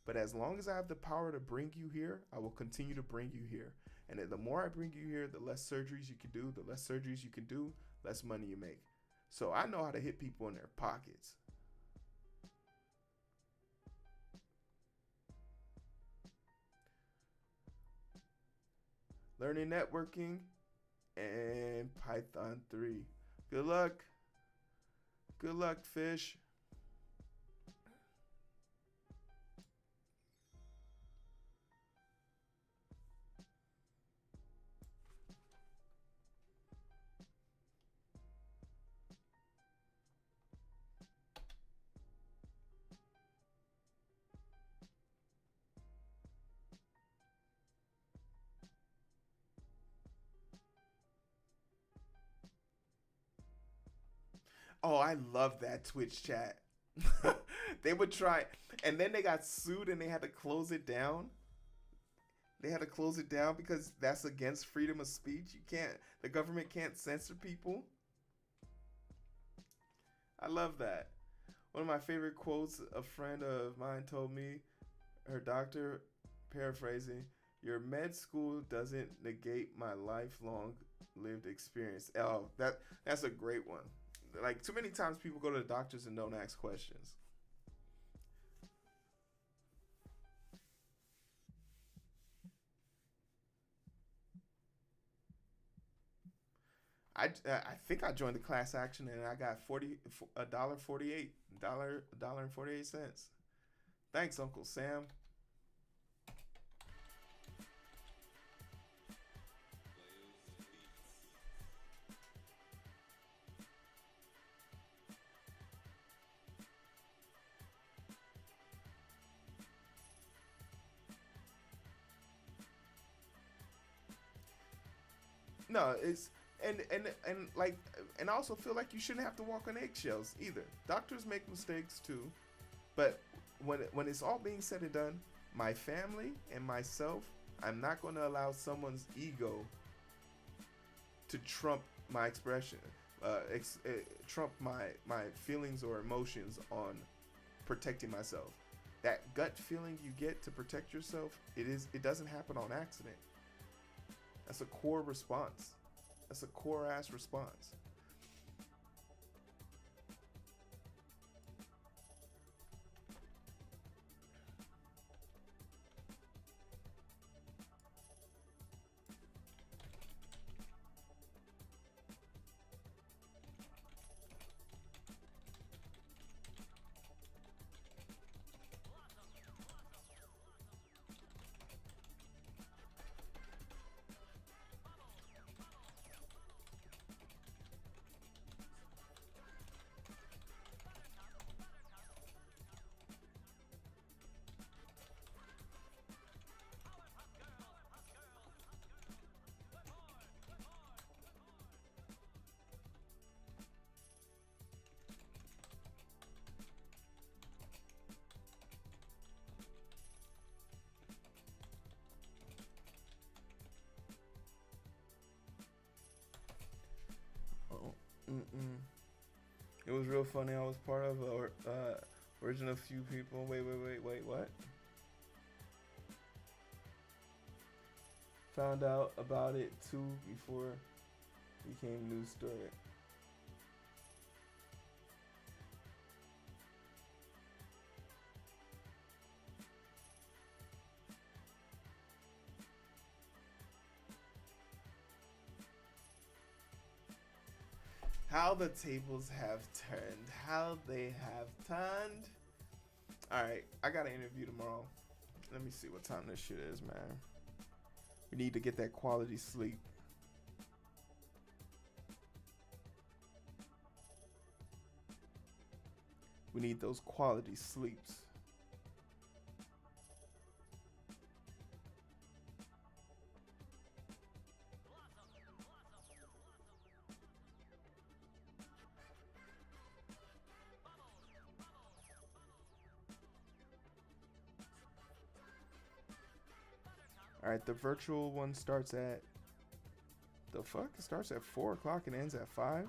But as long as I have the power to bring you here, I will continue to bring you here. And the more I bring you here, the less surgeries you can do. The less surgeries you can do, less money you make. So I know how to hit people in their pockets. Learning networking and Python 3. Good luck. Good luck, fish. Oh, I love that Twitch chat. They would try, and then they got sued and they had to close it down. They had to close it down because that's against freedom of speech. The government can't censor people. I love that. One of my favorite quotes, a friend of mine told me, her doctor, paraphrasing, your med school doesn't negate my lifelong lived experience. Oh, that's a great one. Like, too many times people go to the doctors and don't ask questions. I think I joined the class action and I got $1.48. $1.48. Thanks, Uncle Sam. No, it's and like, and I also feel like you shouldn't have to walk on eggshells either. Doctors make mistakes too, but when it's all being said and done, my family and myself, I'm not going to allow someone's ego to trump my expression, trump my feelings or emotions on protecting myself. That gut feeling you get to protect yourself, it doesn't happen on accident. That's a core response. That's a core ass response. It was real funny. I was part of a original few people. Wait, what? Found out about it too before it became news story. How the tables have turned. How they have turned. Alright, I got an interview tomorrow. Let me see what time this shit is, man. We need to get that quality sleep. We need those quality sleeps. All right, the virtual one starts at the fuck. It starts at 4 o'clock and ends at 5.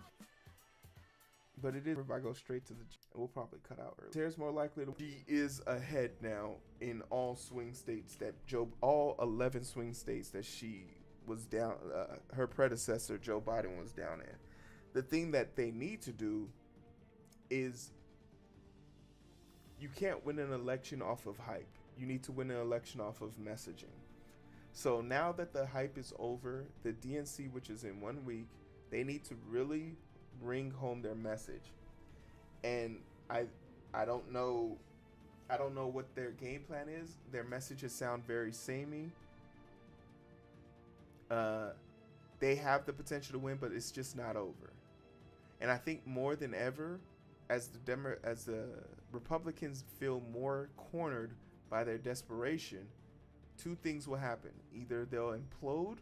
But it is if I go straight to the. We'll probably cut out early. Sarah's more likely to. She is ahead now in all swing states that all 11 swing states that she was down. Her predecessor Joe Biden was down in. The thing that they need to do is you can't win an election off of hype. You need to win an election off of messaging. So now that the hype is over, the DNC, which is in 1 week, they need to really bring home their message. And I don't know what their game plan is. Their messages sound very samey. They have the potential to win, but it's just not over. And I think more than ever, as the Republicans feel more cornered by their desperation, two things will happen. Either they'll implode,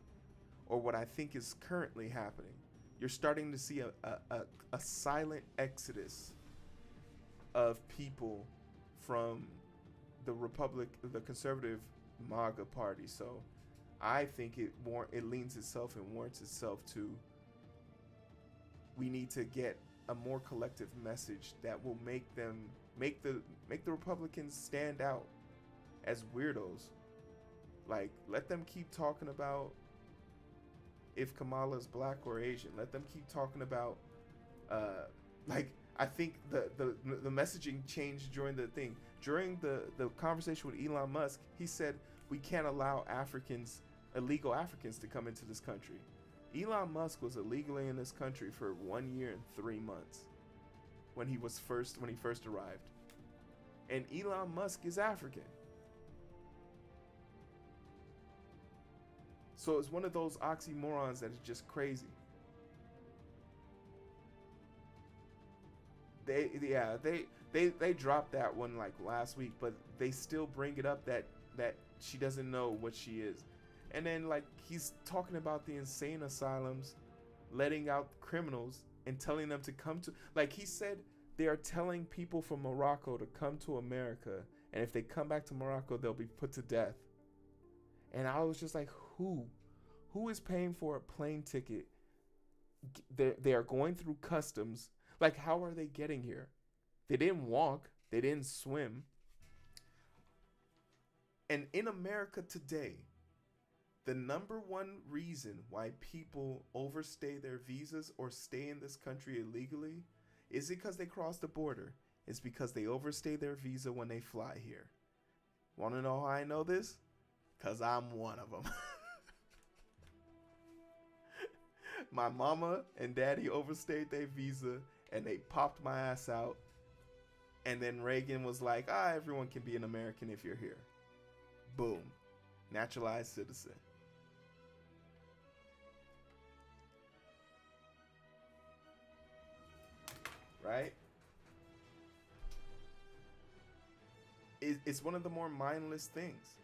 or what I think is currently happening. You're starting to see a silent exodus of people from the conservative MAGA party. So I think it leans itself and warrants itself to, we need to get a more collective message that will make the Republicans stand out as weirdos. Like, let them keep talking about if Kamala's black or Asian. Let them keep talking about I think the messaging changed during the thing. During the conversation with Elon Musk, he said we can't allow illegal Africans to come into this country. Elon Musk was illegally in this country for 1 year and 3 months when he first arrived. And Elon Musk is African. So it's one of those oxymorons that is just crazy. They dropped that one like last week, but they still bring it up that she doesn't know what she is. And then like he's talking about the insane asylums letting out criminals and telling them to come to, like he said they are telling people from Morocco to come to America, and if they come back to Morocco they'll be put to death. And I was just like, who is paying for a plane ticket? They are going through customs. Like, how are they getting here? They didn't walk. They didn't swim. And in America today, the number one reason why people overstay their visas or stay in this country illegally is because they cross the border. It's because they overstay their visa when they fly here. Want to know how I know this? Because I'm one of them. My mama and daddy overstayed their visa and they popped my ass out. And then Reagan was like, everyone can be an American if you're here. Boom. Naturalized citizen. Right? It's one of the more mindless things.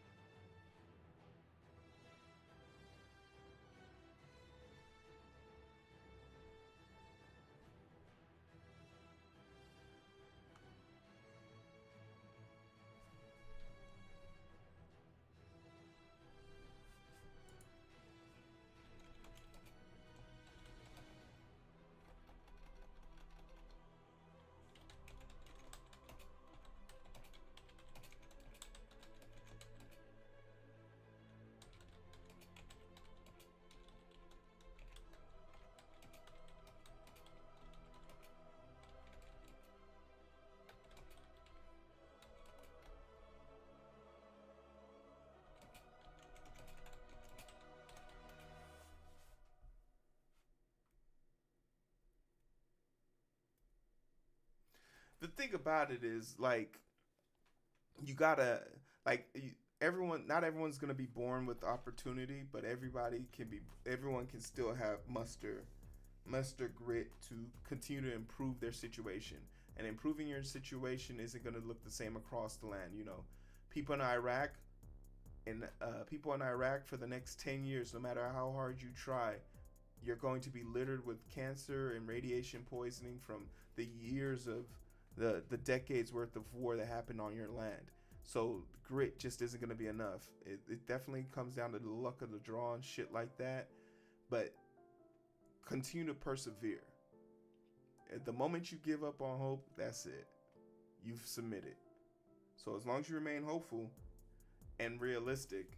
The thing about it is, like, you gotta, like, everyone, not everyone's gonna be born with opportunity, but everyone can still have muster grit to continue to improve their situation. And improving your situation isn't gonna look the same across the land. You know, people in Iraq for the next 10 years, no matter how hard you try, you're going to be littered with cancer and radiation poisoning from the years of the decades worth of war that happened on your land. So grit just isn't going to be enough. It definitely comes down to the luck of the draw and shit like that. But continue to persevere. At the moment you give up on hope, that's it. You've submitted. So as long as you remain hopeful and realistic,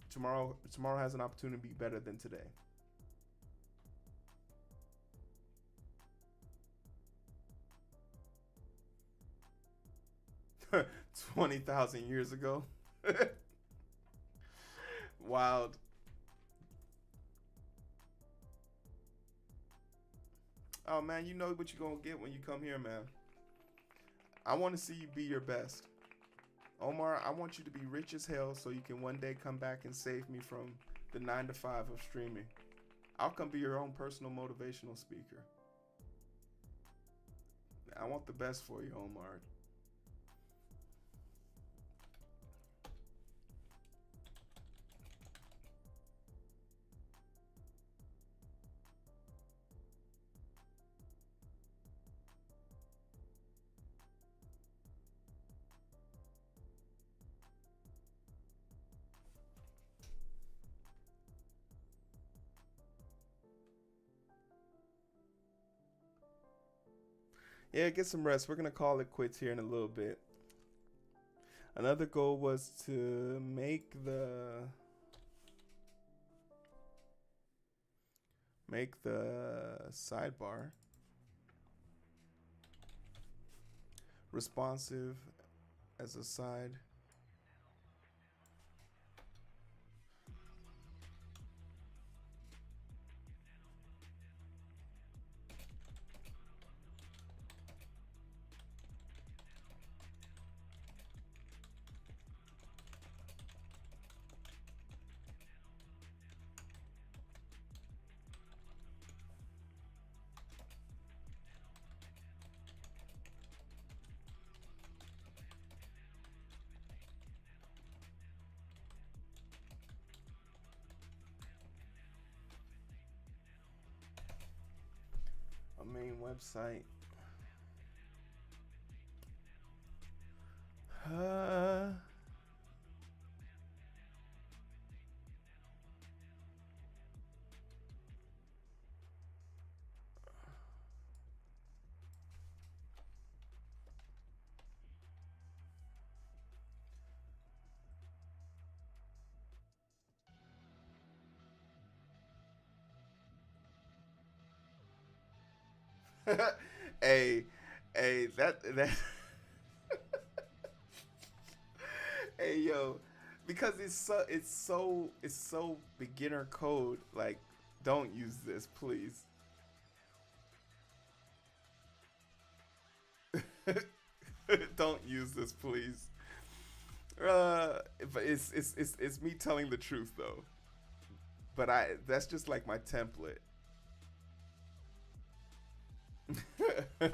tomorrow has an opportunity to be better than today. $20,000 years ago. Wild. Oh man, you know what you're gonna get when you come here, man. I want to see you be your best. Omar, I want you to be rich as hell so you can one day come back and save me from the 9 to 5 of streaming. I'll come be your own personal motivational speaker. I want the best for you, Omar. Yeah, get some rest. We're going to call it quits here in a little bit. Another goal was to make the sidebar responsive as a side. A main website. hey, that hey yo, because it's so beginner code. Like, don't use this, please. Don't use this, please. But it's me telling the truth though. But that's just like my template. I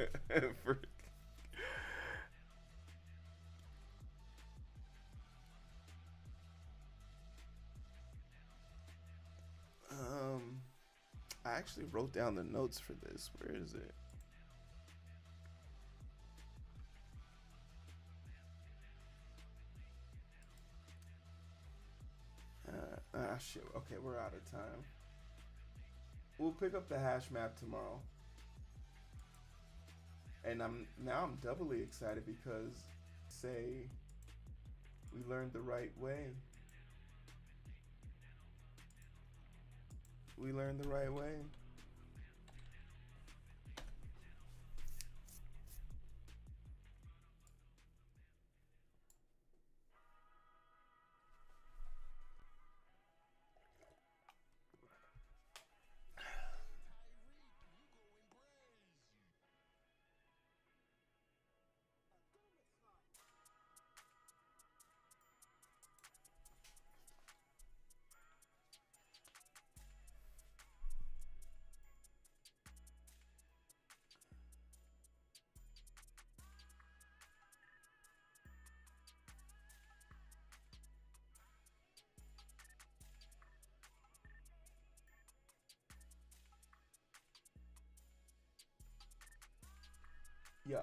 actually wrote down the notes for this. Where is it? Shit. Okay, we're out of time. We'll pick up the hash map tomorrow. And I'm doubly excited because say we learned the right way. We learned the right way. Yeah.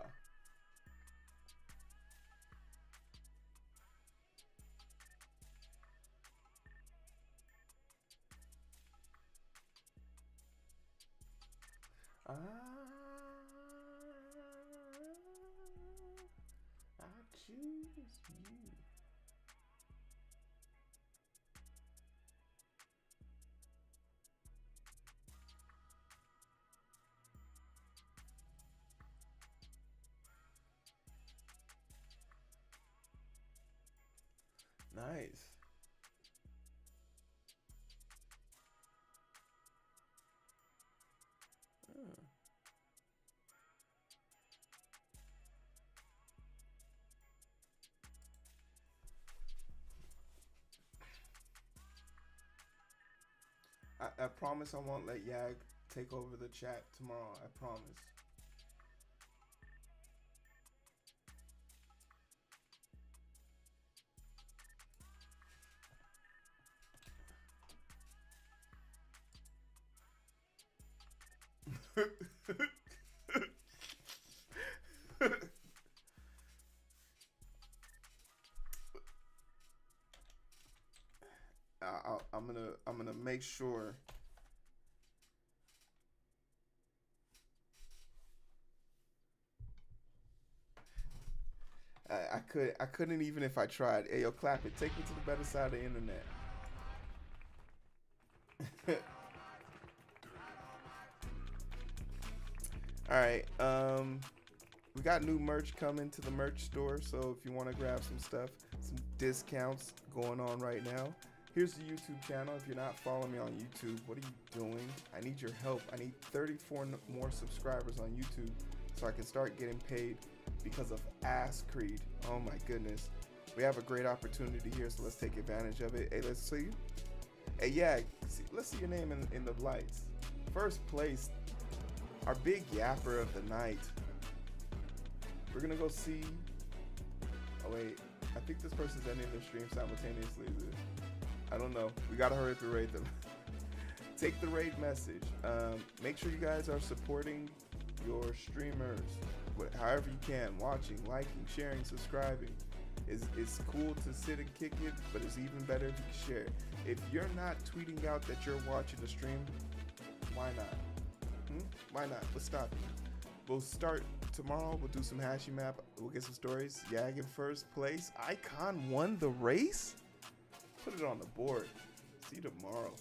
I choose you. Nice. Oh. I promise I won't let Yag take over the chat tomorrow. I promise. I'm gonna make sure. I couldn't even if I tried. Hey yo, clap it. Take me to the better side of the internet. All right. We got new merch coming to the merch store, so if you want to grab some stuff, some discounts going on right now. Here's the YouTube channel. If you're not following me on YouTube, what are you doing? I need your help. I need 34 more subscribers on YouTube so I can start getting paid because of Ass Creed. Oh my goodness. We have a great opportunity here, so let's take advantage of it. Hey, let's see. Hey, yeah, let's see your name in the lights. First place, our big yapper of the night. We're gonna go see. Oh wait, I think this person's ending their stream simultaneously. I don't know. We gotta hurry up and raid them. Take the raid message. Make sure you guys are supporting your streamers, however you can. Watching, liking, sharing, subscribing. It's cool to sit and kick it, but it's even better if you can share. If you're not tweeting out that you're watching the stream, why not? Why not? What's stopping you? We'll start tomorrow. We'll do some hashy map. We'll get some stories. Yag in first place. Icon won the race? Put it on the board. See you tomorrow.